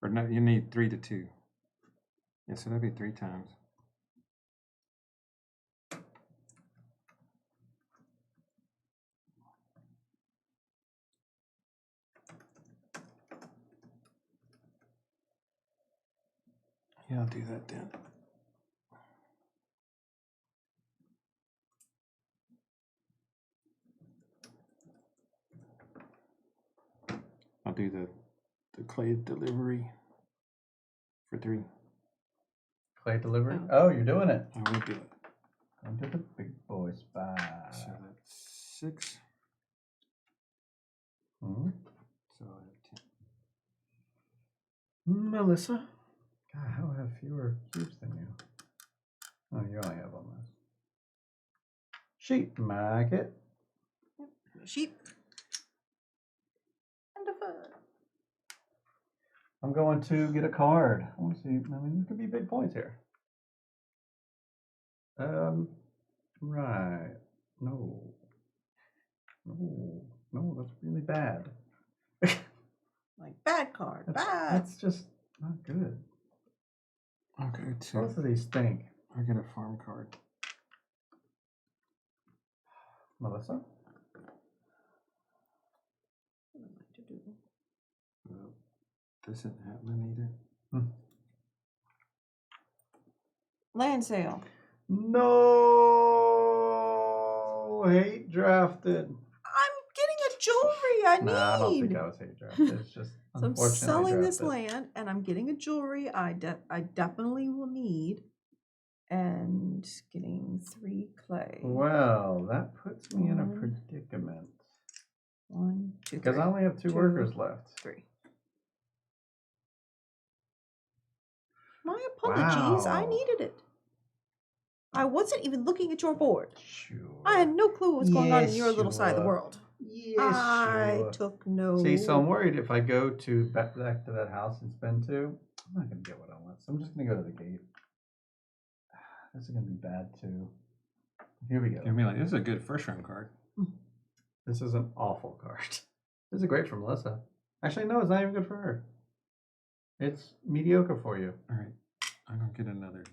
Or no, you need 3 to 2. Yeah, so that'd be 3 times. Yeah, I'll do that then. I'll do the clay delivery for 3.
Clay delivery? Oh, you're doing it.
I will do it.
Into the big boy spot.
So that's 6.
Hmm?
So I have 10.
Melissa? God, how I have fewer cubes than you? Oh, you only have one less. Sheep market.
Sheep. And a fur.
I'm going to get a card. I want to see. I mean, there could be big points here. Right. No. No, that's really bad.
Like bad card. Bad.
That's just not good.
Okay,
Both of these stink.
I get a farm card.
Melissa?
What am I to do?
Well, this isn't happening either.
Land sale.
No, hate drafted.
I'm getting a jewelry I need.
Nah, I don't think I was hate drafted. It's just
So I'm
unfortunately
selling this
drafted.
land and I'm getting a jewelry I definitely will need and getting 3 clay.
Well, that puts me in a predicament.
1, 2, 3.
Because I only have 2 workers left.
3. My apologies. I
Wow.
needed it. I wasn't even looking at your board.
Sure.
I had no clue what was going on in
Yes,
your little
you
side of the
were.
world.
Yes,
I
sure.
took no.
See, so I'm worried if I go to back to that house and spend 2, I'm not going to get what I want. So I'm just going to go to the gate. This is going to be bad too. Here we go.
You'll be like, this is a good first round card.
This is an awful card. This is great for Melissa. Actually, no, it's not even good for her. It's mediocre for you.
All right, I'm gonna get another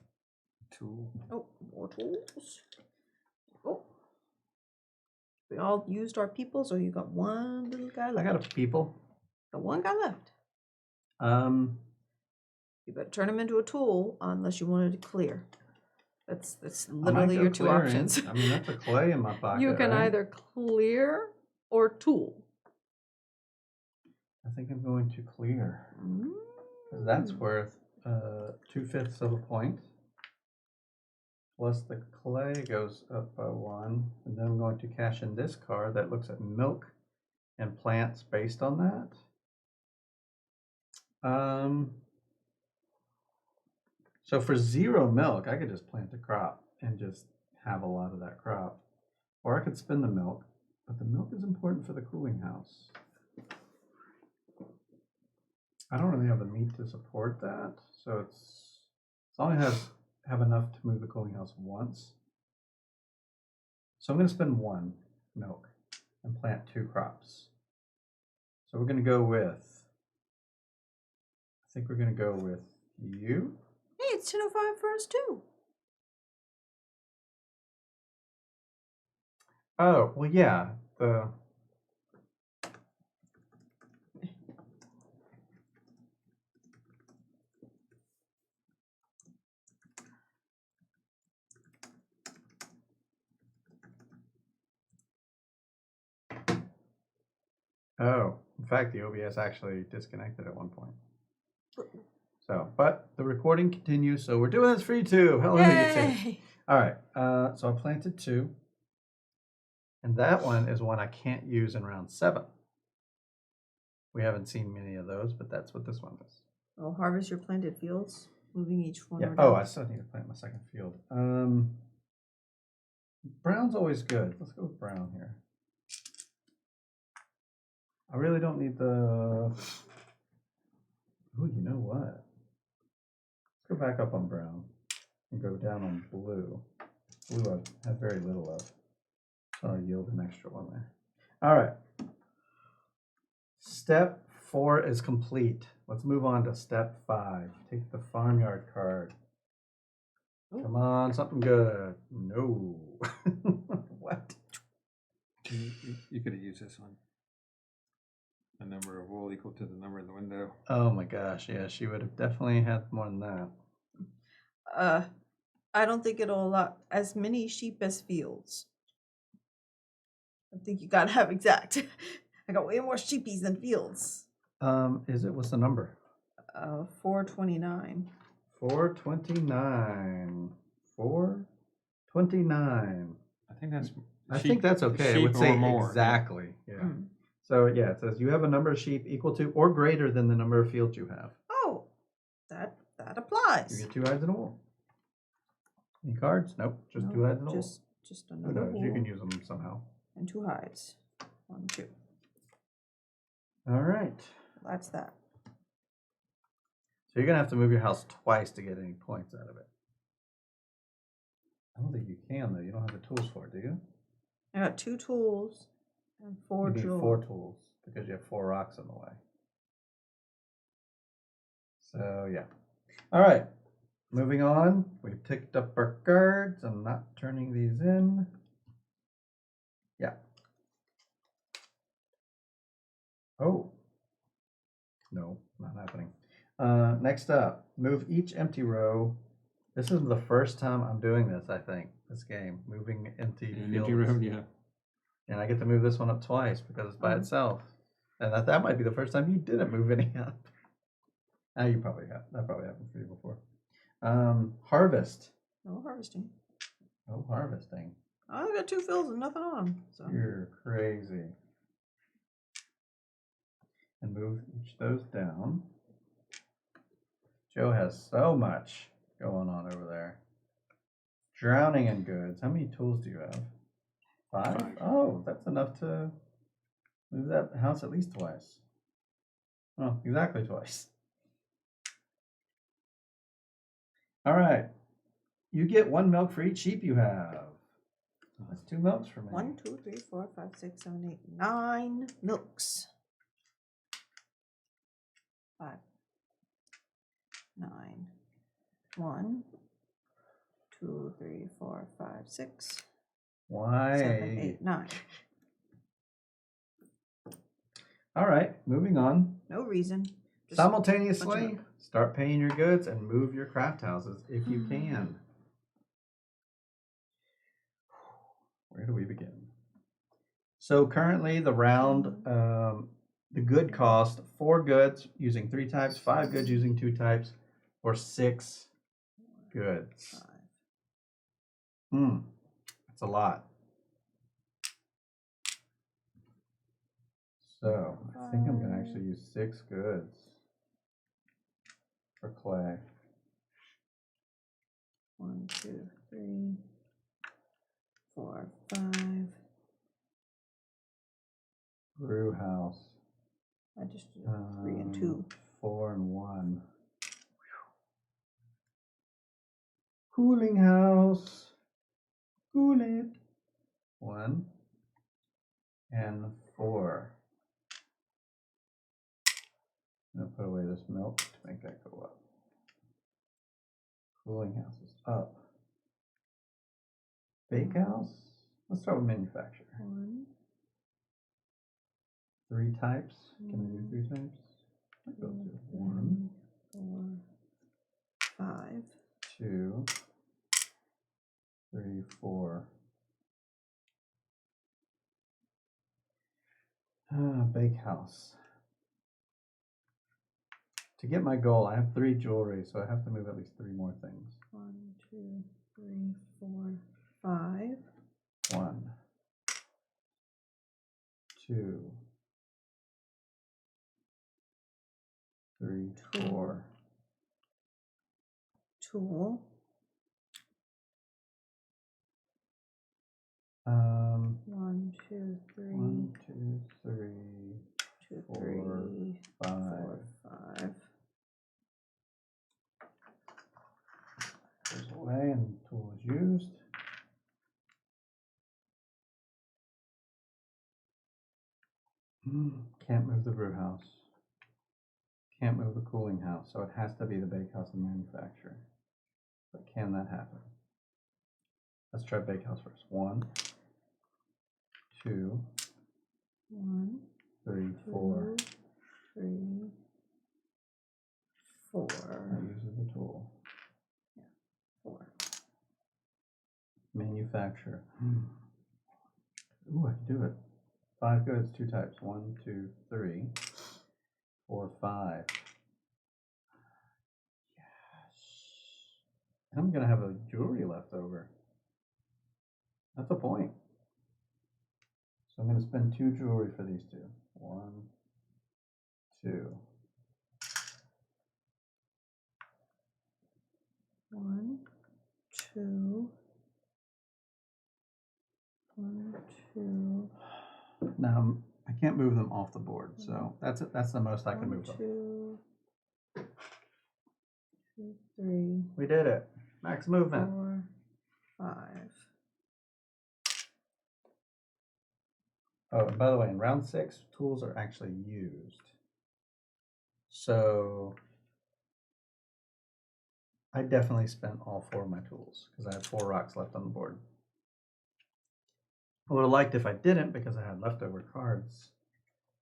tool.
Oh, more tools. Oh. We all used our people, so you got one little guy
I
left.
got a people.
Got one guy left. You better turn him into a tool unless you wanted to clear. That's
I might
literally
go
your two
clearing.
options.
I mean, that's a clay in my pocket.
You can
right?
either clear or tool.
I think I'm going to clear. 'Cause that's worth 2/5 of a point. Plus the clay goes up by 1. And then I'm going to cash in this card that looks at milk and plants based on that. So for 0 milk, I could just plant a crop and just have a lot of that crop. Or I could spin the milk, but the milk is important for the cooling house. I don't really have the meat to support that, so it's only have enough to move the cooling house once. So I'm going to spend 1 milk and plant 2 crops. So we're going to go with, I think we're going to go with you.
Hey, it's 10:05 for us too.
Oh, well, yeah, oh, in fact, the OBS actually disconnected at one point. So, but the recording continues, so we're doing this for you too. Hallelujah.
Yay!
All right, so I planted 2. And that one is one I can't use in round 7. We haven't seen many of those, but that's what this one is.
Oh, harvest your planted fields, moving each one.
Yeah. Oh, I still need to plant my second field. Brown's always good. Let's go with brown here. I really don't need the. Oh, you know what? Let's go back up on brown and go down on blue. Blue I have very little of, so I'll yield an extra one there. All right. Step 4 is complete. Let's move on to step 5. Take the farmyard card. Come on, something good. No. What?
You could have used this one. The number of wool equal to the number in the window.
Oh my gosh, yeah, she would have definitely had more than that.
I don't think it'll allow as many sheep as fields. I think you gotta have exact. I got way more sheepies than fields.
What's the number?
429.
429. 429.
I think that's
okay. It would say exactly. Yeah. So yeah, it says you have a number of sheep equal to or greater than the number of fields you have.
Oh, that applies.
You get 2 hides and a wool. Any cards? Nope. Just 2 hides and a wool.
Just
Who
another
knows?
wool
You can use them somehow.
and 2 hides. 1, 2.
All right.
That's that.
So you're gonna have to move your house twice to get any points out of it. I don't think you can though. You don't have the tools for it, do you?
I got 2 tools and 4
You need
jewels.
4 tools because you have 4 rocks in the way. So yeah. All right. Moving on. We've ticked up our cards. I'm not turning these in. Yeah. Oh. No, not happening. Next up, move each empty row. This is the first time I'm doing this, I think, this game. Moving empty fields.
Empty row, yeah.
And I get to move this one up twice because it's by itself. And that might be the first time you didn't move any up. Now you probably have. That probably happened for you before. Harvest.
No harvesting.
No harvesting.
I only got 2 fields and nothing on them. So.
You're crazy. And move each of those down. Joe has so much going on over there. Drowning in goods. How many tools do you have? 5? Oh, that's enough to move that house at least twice. Oh, exactly twice. All right. You get 1 milk for each sheep you have. That's 2 milks for me.
1, 2, 3, 4, 5, 6, 7, 8, 9 milks. 5, 9. 1, 2, 3, 4, 5, 6,
Why?
7, 8, 9.
All right, moving on.
No reason. Just
Simultaneously, start paying your goods and move your craft houses if you can. Where do we begin? So currently the round, the good cost, 4 goods using 3 types, 5 goods using 2 types, or 6 goods.
5.
That's a lot. So I think I'm going to actually use 6 goods for clay.
1, 2, 3, 4, 5.
Brew house.
I just did 3 and 2.
4 and 1. Cooling house. Cool it. 1 and 4. I'm going to put away this milk to make that go up. Cooling house is up. Bake house? Let's start with manufacturer.
1.
3 types. Can I do 3 types? I'll go to 1,
4, 5.
2, 3, 4. Bake house. To get my goal, I have 3 jewelry, so I have to move at least 3 more things.
1, 2, 3, 4, 5.
1, 2, 3, 4.
Tool. 1, 2, 3.
1, 2, 3,
2,
4,
3,
5.
4, 5.
Goes away and the tool is used. Can't move the brew house. Can't move the cooling house, so it has to be the bake house and manufacturer. But can that happen? Let's try bake house first. 1, 2,
1,
3, 4.
2, 3, 4.
That uses the tool.
4.
Manufacturer. Ooh, I can do it. 5 goods, 2 types. 1, 2, 3, 4, 5. Yes. And I'm gonna have a jewelry left over. That's a point. So I'm gonna spend 2 jewelry for these 2. 1, 2.
1, 2. 1, 2.
Now I can't move them off the board, so that's the most I can
1,
move them.
2, 2, 3.
We did it. Max movement.
4, 5.
Oh, and by the way, in round 6, tools are actually used. So I definitely spent all 4 of my tools because I have 4 rocks left on the board. I would have liked if I didn't because I had leftover cards.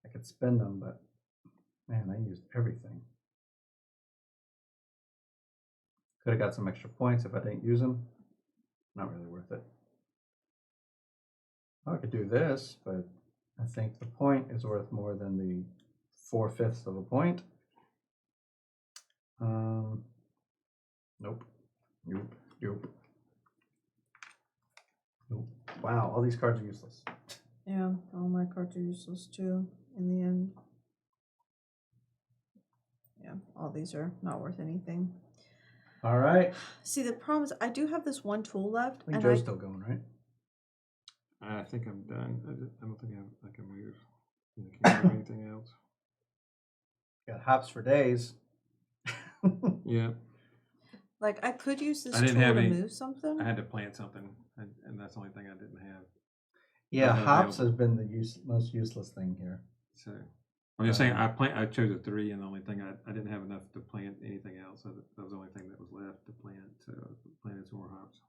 I could spend them, but man, I used everything. Could have got some extra points if I didn't use them. Not really worth it. I could do this, but I think the point is worth more than the 4/5 of a point. Nope. Nope. Nope. Nope. Wow, all these cards are useless.
Yeah, all my cards are useless too in the end. Yeah, all these are not worth anything.
All right.
See, the problem is I do have this 1 tool left.
I think Joe's still going, right?
I think I'm done. I don't think I can move. I can't move anything else.
Got hops for days.
Yeah.
Like, I could use this
I didn't
tool
have
to
any-
move something.
I had to plant something, and that's the only thing I didn't have.
Yeah,
Wasn't
hops has
available.
been the most useless thing here.
So I'm just saying,
Um,
I chose a 3, and the only thing I didn't have enough to plant anything else. So that was the only thing that was left to plant. So I planted some more hops.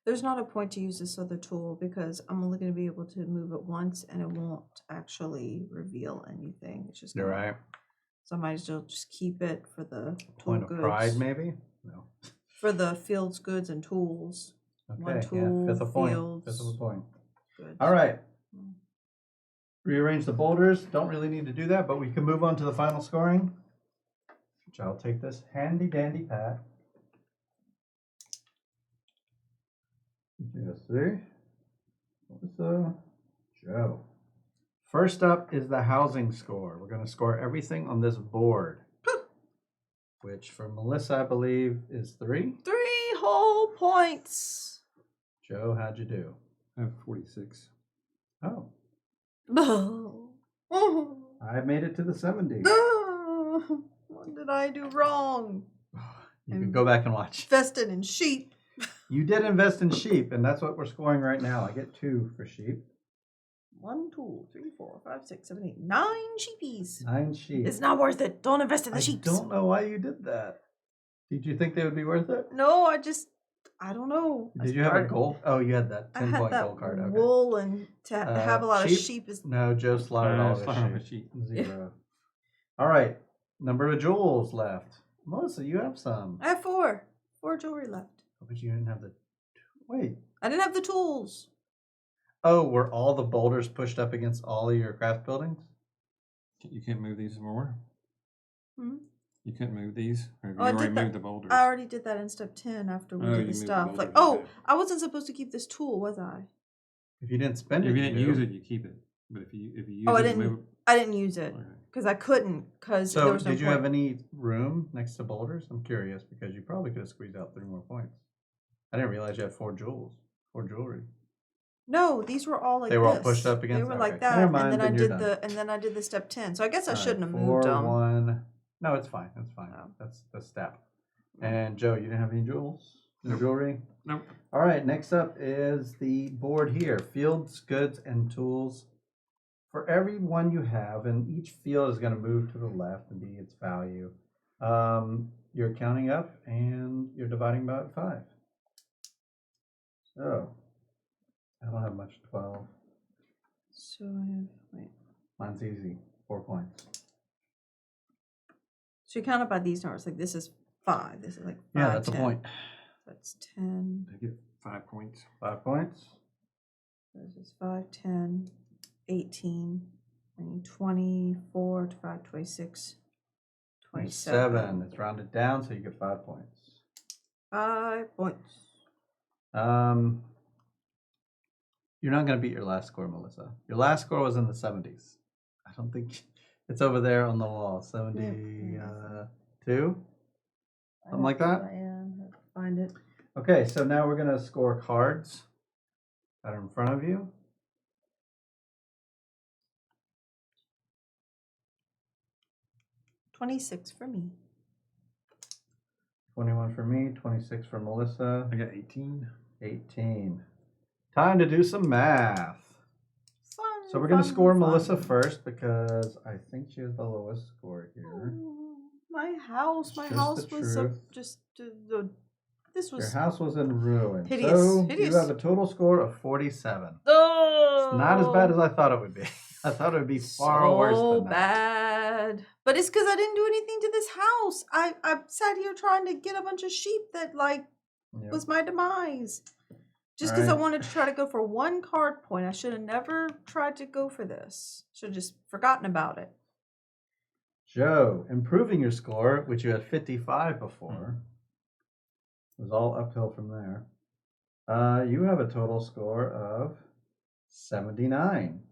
There's not a point to use this other tool because I'm only going to be able to move it once and it won't actually reveal anything. It's just
You're
gonna,
right.
so I might as well just keep it for the tool
Point of
goods.
pride, maybe? No.
For the fields, goods, and tools. One
Okay,
tool,
yeah, fifth of a point.
fields,
Fifth of a point.
goods.
All right.
Mm.
Rearrange the boulders. Don't really need to do that, but we can move on to the final scoring. Which I'll take this handy dandy pad. Jesse. Melissa. Joe. First up is the housing score. We're going to score everything on this board. Which for Melissa, I believe, is 3.
3 whole points.
Joe, how'd you do?
I have 46.
Oh,
Oh.
I made it to the 70.
What did I do wrong?
You can go back and watch.
Invested in sheep.
You did invest in sheep, and that's what we're scoring right now. I get 2 for sheep.
1, 2, 3, 4, 5, 6, 7, 8, 9 sheepies.
9 sheep.
It's not worth it. Don't invest in the
I
sheep.
don't know why you did that. Did you think they would be worth it?
No, I don't know.
Did you have a gold? Oh, you had that
I
10
had
point
that
gold card. Okay.
wool, and to have a lot
sheep?
of sheep is
No, Joe slaughtered all of
Slaughter
his
of
sheep.
sheep.
0. All right. Number of jewels left. Melissa, you have some.
I have 4 jewelry left.
But you didn't have the. Wait.
I didn't have the tools.
Oh, were all the boulders pushed up against all of your craft buildings?
You can't move these more.
Hmm?
You couldn't move these. Or have you
Oh, I
already
did that.
moved the boulders?
I already did that in step 10 after we
Oh,
did
you
the
moved the
stuff. Like,
boulders, okay.
I wasn't supposed to keep this tool, was I?
If you didn't spend
If
it,
you didn't
do.
use it, you keep it. But if you use
Oh,
it,
I didn't.
move
I didn't use it
Okay.
because I couldn't. Because there
So,
was no
did you
point.
have any room next to boulders? I'm curious because you probably could have squeezed out 3 more points. I didn't realize you had 4 jewelry.
No, these were all like
They were all
this.
pushed up
They
against?
were
Okay.
like that,
Never mind,
and then
then
I
you're
did
done.
the step 10. So I guess I
All right,
shouldn't have
4,
moved them.
1. No, it's fine. It's fine.
Oh.
That's the step. And Joe, you didn't have any jewels? No
Nope.
jewelry?
Nope.
All right, next up is the board here. Fields, goods, and tools. For every one you have, and each field is going to move to the left and be its value. You're counting up and you're dividing by 5. So, I don't have much. 12.
So I have, wait.
Mine's easy. 4 points.
So you count it by these numbers. Like this is 5. This is like 5.
Yeah, that's
10.
a point.
That's 10.
I get 5 points.
5 points.
This is 5, 10, 18, 24, 25, 26, 27.
27. It's rounded down, so you get 5 points.
5 points.
You're not going to beat your last score, Melissa. Your last score was in the 70s. I don't think it's over there on the wall. 72? Something like that?
I have to find it.
Okay, so now we're going to score cards that are in front of you.
$26 for me.
21 for me, 26 for Melissa,
I got 18.
18. Time to do some math.
Fun.
So we're going to
fun,
score
fun.
Melissa first because I think she has the lowest score here.
My house.
It's
My
just
house
the
was
truth.
just the. This
Your
was.
house was in ruin.
Hideous,
So
hideous.
you have a total score of 47.
Oh,
It's not as bad as I thought it would be. I thought it would be far worse than that.
bad. But it's because I didn't do anything to this house. I sat here trying to get a bunch of sheep that like
Yep.
was my demise. Just because I
Alright.
wanted to try to go for 1 card point. I should have never tried to go for this. Should have just forgotten about it.
Joe, improving your score, which you had 55 before, was all uphill from there. You have a total score of 79.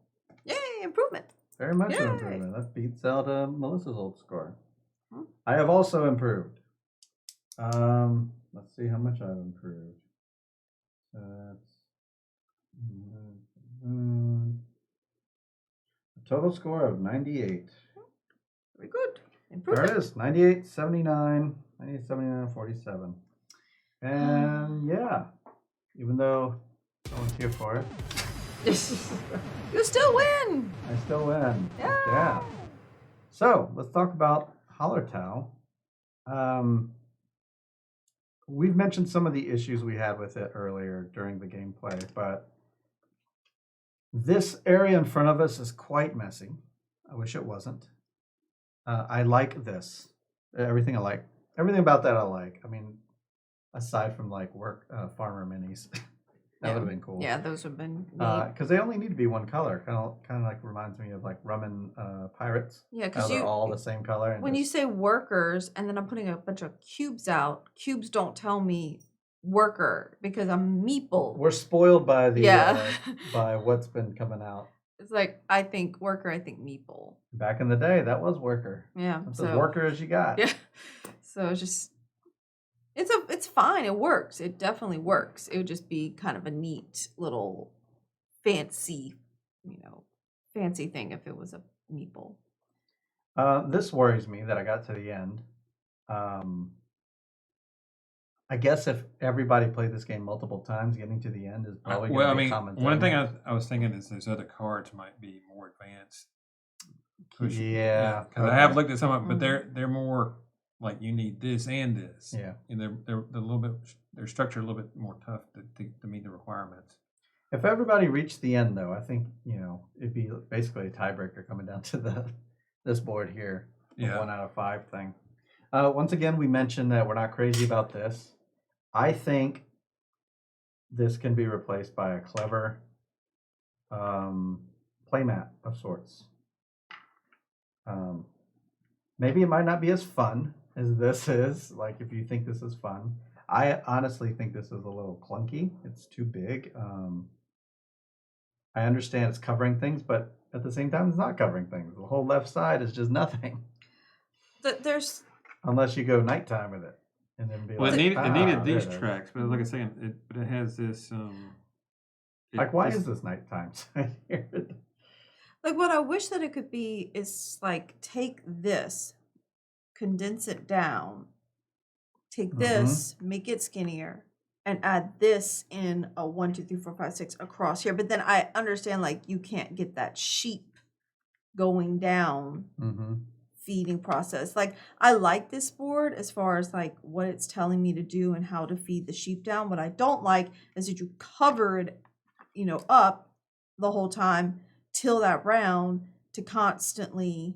Yay, improvement.
Very much an
Yay.
improvement. That beats out Melissa's old score.
Hmm.
I have also improved. Let's see how much I've improved. That's a total score of 98.
Very good.
There
Improvement.
it is. 98, 79, 98, 79, 47. And yeah, even though no one's here for it,
You still win.
I still win.
Yeah.
Yeah. So let's talk about Hallertau. We've mentioned some of the issues we had with it earlier during the gameplay, but this area in front of us is quite messy. I wish it wasn't. I like this. Everything about that I like. I mean, aside from like farmer minis, that would have been cool.
Yeah, those have been neat.
Because they only need to be one color. Kind of like reminds me of like rum and pirates.
Yeah,
How
because
they're all the same color. And
when you say workers, and then I'm putting a bunch of cubes out, cubes don't tell me worker because I'm meeple.
we're spoiled by the
Yeah.
by what's been coming out.
It's like I think worker, I think meeple.
Back in the day, that was worker.
Yeah,
That's
so
as worker as you got.
yeah, so it's just it's fine. It works. It definitely works. It would just be kind of a neat little fancy, fancy thing if it was a meeple.
This worries me that I got to the end. I guess if everybody played this game multiple times, getting to the end is probably
Well, I
going to be
mean,
a common
one
thing.
thing I was thinking is those other cards might be more advanced.
Yeah,
because I have
okay.
looked at some of them, but
Mhm.
they're more like you need this and this.
Yeah.
And they're a little bit their structure a little bit more tough to meet the requirements.
If everybody reached the end, though, I think it'd be basically a tiebreaker coming down to this board here.
Yeah.
1 out of 5 thing. Once again, we mentioned that we're not crazy about this. I think this can be replaced by a clever playmat of sorts. Maybe it might not be as fun as this is. Like if you think this is fun, I honestly think this is a little clunky. It's too big. I understand it's covering things, but at the same time, it's not covering things. The whole left side is just nothing.
There's
Unless you go nighttime with it, and then be
Well,
like,
it needed
there
these
it is."
tracks, but like I say, but it has this.
Like, why is this nighttime side here?
like what I wish that it could be is like take this, condense it down, take
Mhm.
this, make it skinnier, and add this in a 1, 2, 3, 4, 5, 6 across here. But then I understand like you can't get that sheep going down
Mm-hmm.
feeding process. Like I like this board as far as like what it's telling me to do and how to feed the sheep down. What I don't like is that you cover it, up the whole time till that round to constantly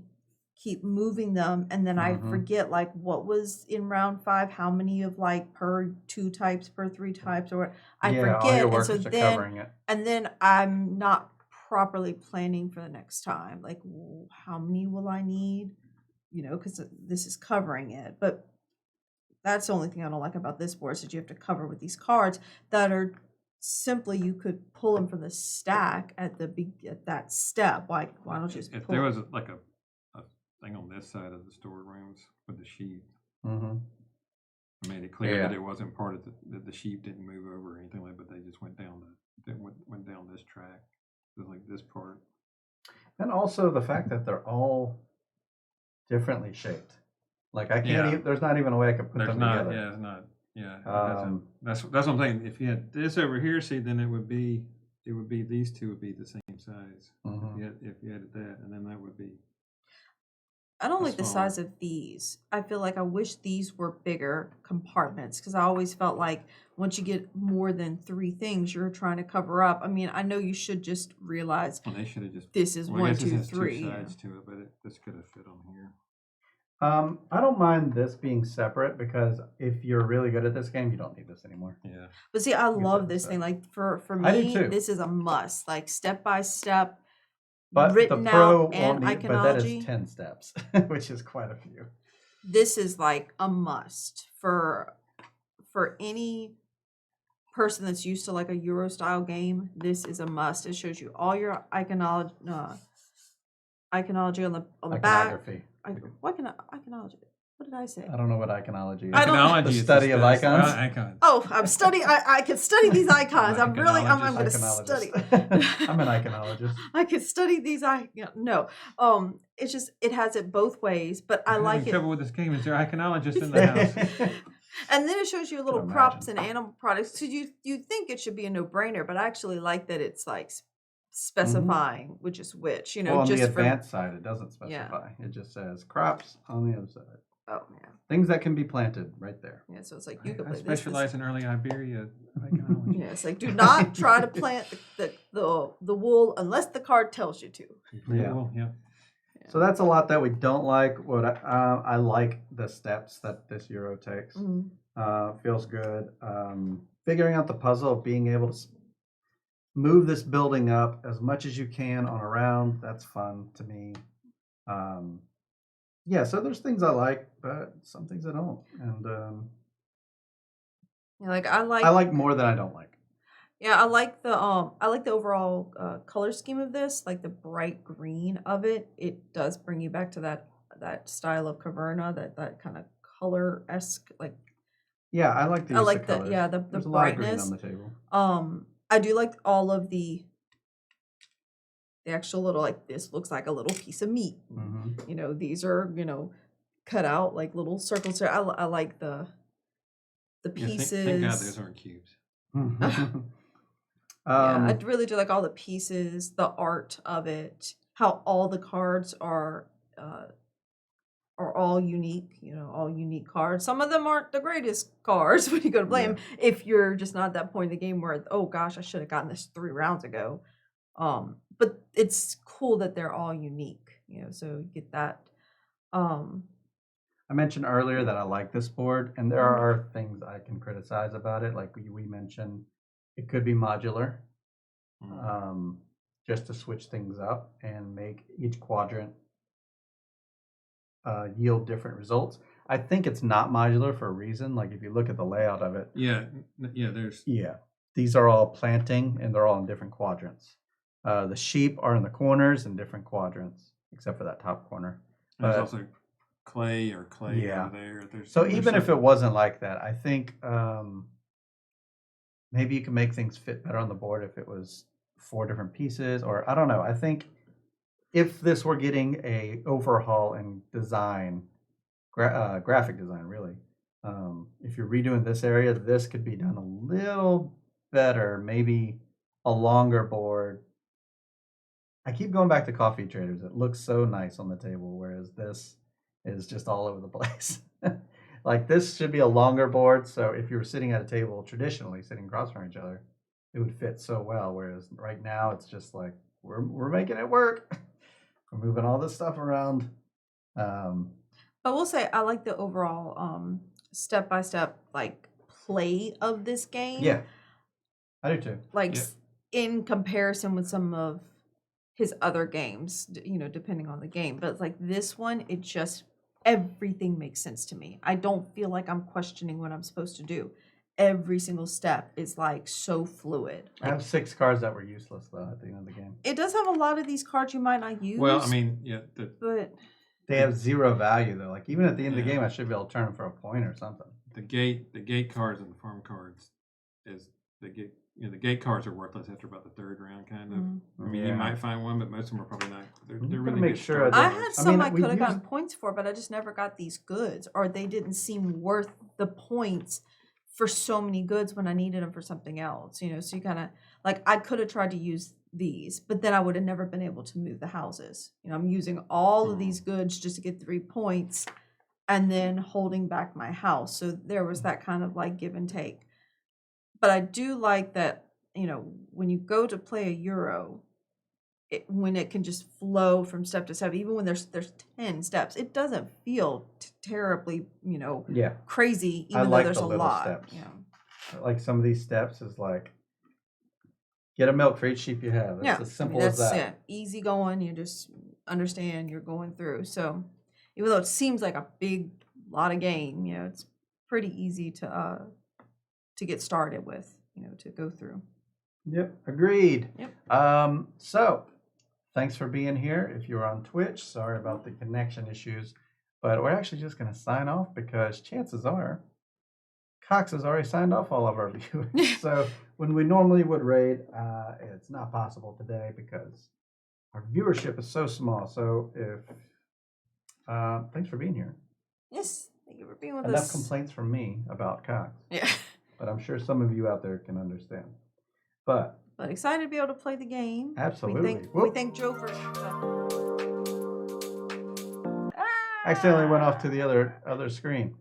keep moving them, and then I
Mhm.
forget like what was in round 5, how many of like per 2 types, per 3 types, or I
Yeah, all
forget,
your
and
workers
so
are
then
covering it.
and then I'm not properly planning for the next time. Like, how many will I need? Because this is covering it. But that's the only thing I don't like about this board is that you have to cover with these cards that are simply you could pull them from the stack at that step. Why don't you just
If
pull?
there was like a thing on this side of the storerooms with the sheep,
Mm-hmm.
it made it clear
Yeah.
that it wasn't part of that the sheep didn't move over or anything like, but they just went down went down this track, just like this part.
And also the fact that they're all differently shaped. Like I can't
Yeah.
even. There's not even a way I could put
There's
them
not,
together.
yeah, it's not, yeah. It doesn't.
Um,
That's what I'm saying. If you had this over here, see, then it would be these two would be the same size.
Mhm.
If you added that, and then that would be.
I don't like the
smaller.
size of these. I feel like I wish these were bigger compartments because I always felt like once you get more than 3 things, you're trying to cover up. I mean, I know you should just realize
Well, they should have just.
this is
Well, I
1,
guess this
2,
has
3.
two sides to it, but this could have fit on here.
I don't mind this being separate because if you're really good at this game, you don't need this anymore.
Yeah.
But see, I
You
love
said
this
so.
thing. Like for
I do
me,
too.
this is a must. Like step by step,
But
written
the pro
out and
won't need. But that is
iconology.
10 steps, which is quite a few.
This is like a must for any person that's used to like a Euro style game. This is a must. It shows you all your iconology on the back.
Iconography.
Iconology. What did I say?
I don't know what iconology is.
I don't-
Iconology
The
is
study of icons?
Icons.
Oh, I'm studying. I can study these icons. I'm going to
Iconologist.
study.
I'm an iconologist.
I could study these. No. It's just it has it both ways, but I
I'm
like
having
it.
trouble with this game. Is there iconologist in the house?
And then it shows you little
Can
crops
imagine.
and animal products. So you think it should be a no-brainer, but I actually like that it's like specifying which is which. You know,
Well, on the
just from
advanced side, it doesn't specify. It just says crops on the other side.
oh yeah,
Things that can be planted right there.
yeah. So it's like you could
I
play this.
specialize in early Iberia mycology.
Yeah, it's like do not try to plant the wool unless the card tells you to.
Yeah.
Cool, yeah.
So that's a lot that we don't like. What I like the steps that this Euro takes. Feels good. Figuring out the puzzle of being able to move this building up as much as you can on a round. That's fun to me. Yeah, so there's things I like, but some things I don't. And
Yeah, like
I like more than I don't like.
yeah, I like the overall color scheme of this, like the bright green of it. It does bring you back to that style of Caverna, that kind of color-esque, like
Yeah, I like the
I
use
like
of
the
colors.
yeah, the
There's a lot of green
brightness.
on the table.
I do like all of the actual little, like this looks like a little piece of meat. You know, these are, you know, cut out like little circles. So I like the
Yeah,
pieces.
thank God those aren't cubes.
Yeah, I really do like all the pieces, the art of it, how all the cards are all unique, you know, all unique cards. Some of them aren't the greatest cards when you go to play them if you're just not at that point in the game where, oh gosh, I should have gotten this 3 rounds ago. But it's cool that they're all unique, you know, so you get that.
I mentioned earlier that I like this board, and there are things I can criticize about it. Like we mentioned, it could be modular, just to switch things up and make each quadrant yield different results. I think it's not modular for a reason. Like if you look at the layout of it, these are all planting, and they're all in different quadrants. The sheep are in the corners in different quadrants, except for that top corner.
There's also clay over there.
So even if it wasn't like that, I think maybe you could make things fit better on the board if it was 4 different pieces, or I don't know. I think if this were getting a overhaul in design, graphic design, really, if you're redoing this area, this could be done a little better. Maybe a longer board. I keep going back to coffee traders. It looks so nice on the table, whereas this is just all over the place. Like this should be a longer board, so if you were sitting at a table traditionally, sitting across from each other, it would fit so well. Whereas right now, it's just like we're making it work. We're moving all this stuff around.
I will say I like the overall step-by-step like play of this game.
Yeah, I do too.
Like in comparison with some of his other games, you know, depending on the game. But it's like this one, it just everything makes sense to me. I don't feel like I'm questioning what I'm supposed to do. Every single step is like so fluid.
I have 6 cards that were useless though at the end of the game.
It does have a lot of these cards you might not use.
Well, I mean,
but
they have 0 value though. Like even at the end of the game, I should be able to turn them for a point or something.
The gate cards and the farm cards the gate cards are worthless after about the 3rd round, kind of. I mean, you might find one, but most of them are probably not. They're really
make
good
sure
I had some I could have
used
gotten points for, but I just never got these goods, or they didn't seem worth the points for so many goods when I needed them for something else, you know. So you kind of like I could have tried to use these, but then I would have never been able to move the houses. You know, I'm using all of these goods just to get 3 points, and then holding back my house. So there was that kind of like give and take. But I do like that, you know, when you go to play a Euro, when it can just flow from step to step, even when there's 10 steps, it doesn't feel terribly, you know, crazy, even though there's a lot.
Steps. Like some of these steps is like, get a milk for each sheep you have. It's as simple as that.
Yeah, easy going. You just understand you're going through. So even though it seems like a big lot of game, you know, it's pretty easy to get started with, you know, to go through.
Yep, agreed.
Yep.
So thanks for being here. If you're on Twitch, sorry about the connection issues, but we're actually just going to sign off because chances are Cox has already signed off all of our viewers. So when we normally would raid, it's not possible today because our viewership is so small. So if thanks for being here.
Yes, thank you very much. for being with
Enough
us.
complaints from me about Cox.
Yeah.
But I'm sure some of you out there can understand. But
excited to be able to play the game.
absolutely.
We thank Joe for.
Accidentally went off to the other screen.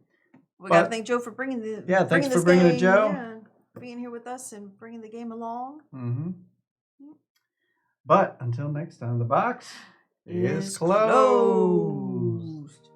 We gotta thank Joe for bringing the.
Yeah, thanks
bringing
for bringing it,
game,
Joe.
Yeah, being here with us and bringing the game along.
Mm-hmm. But until next time, the box is
Is
closed.
closed.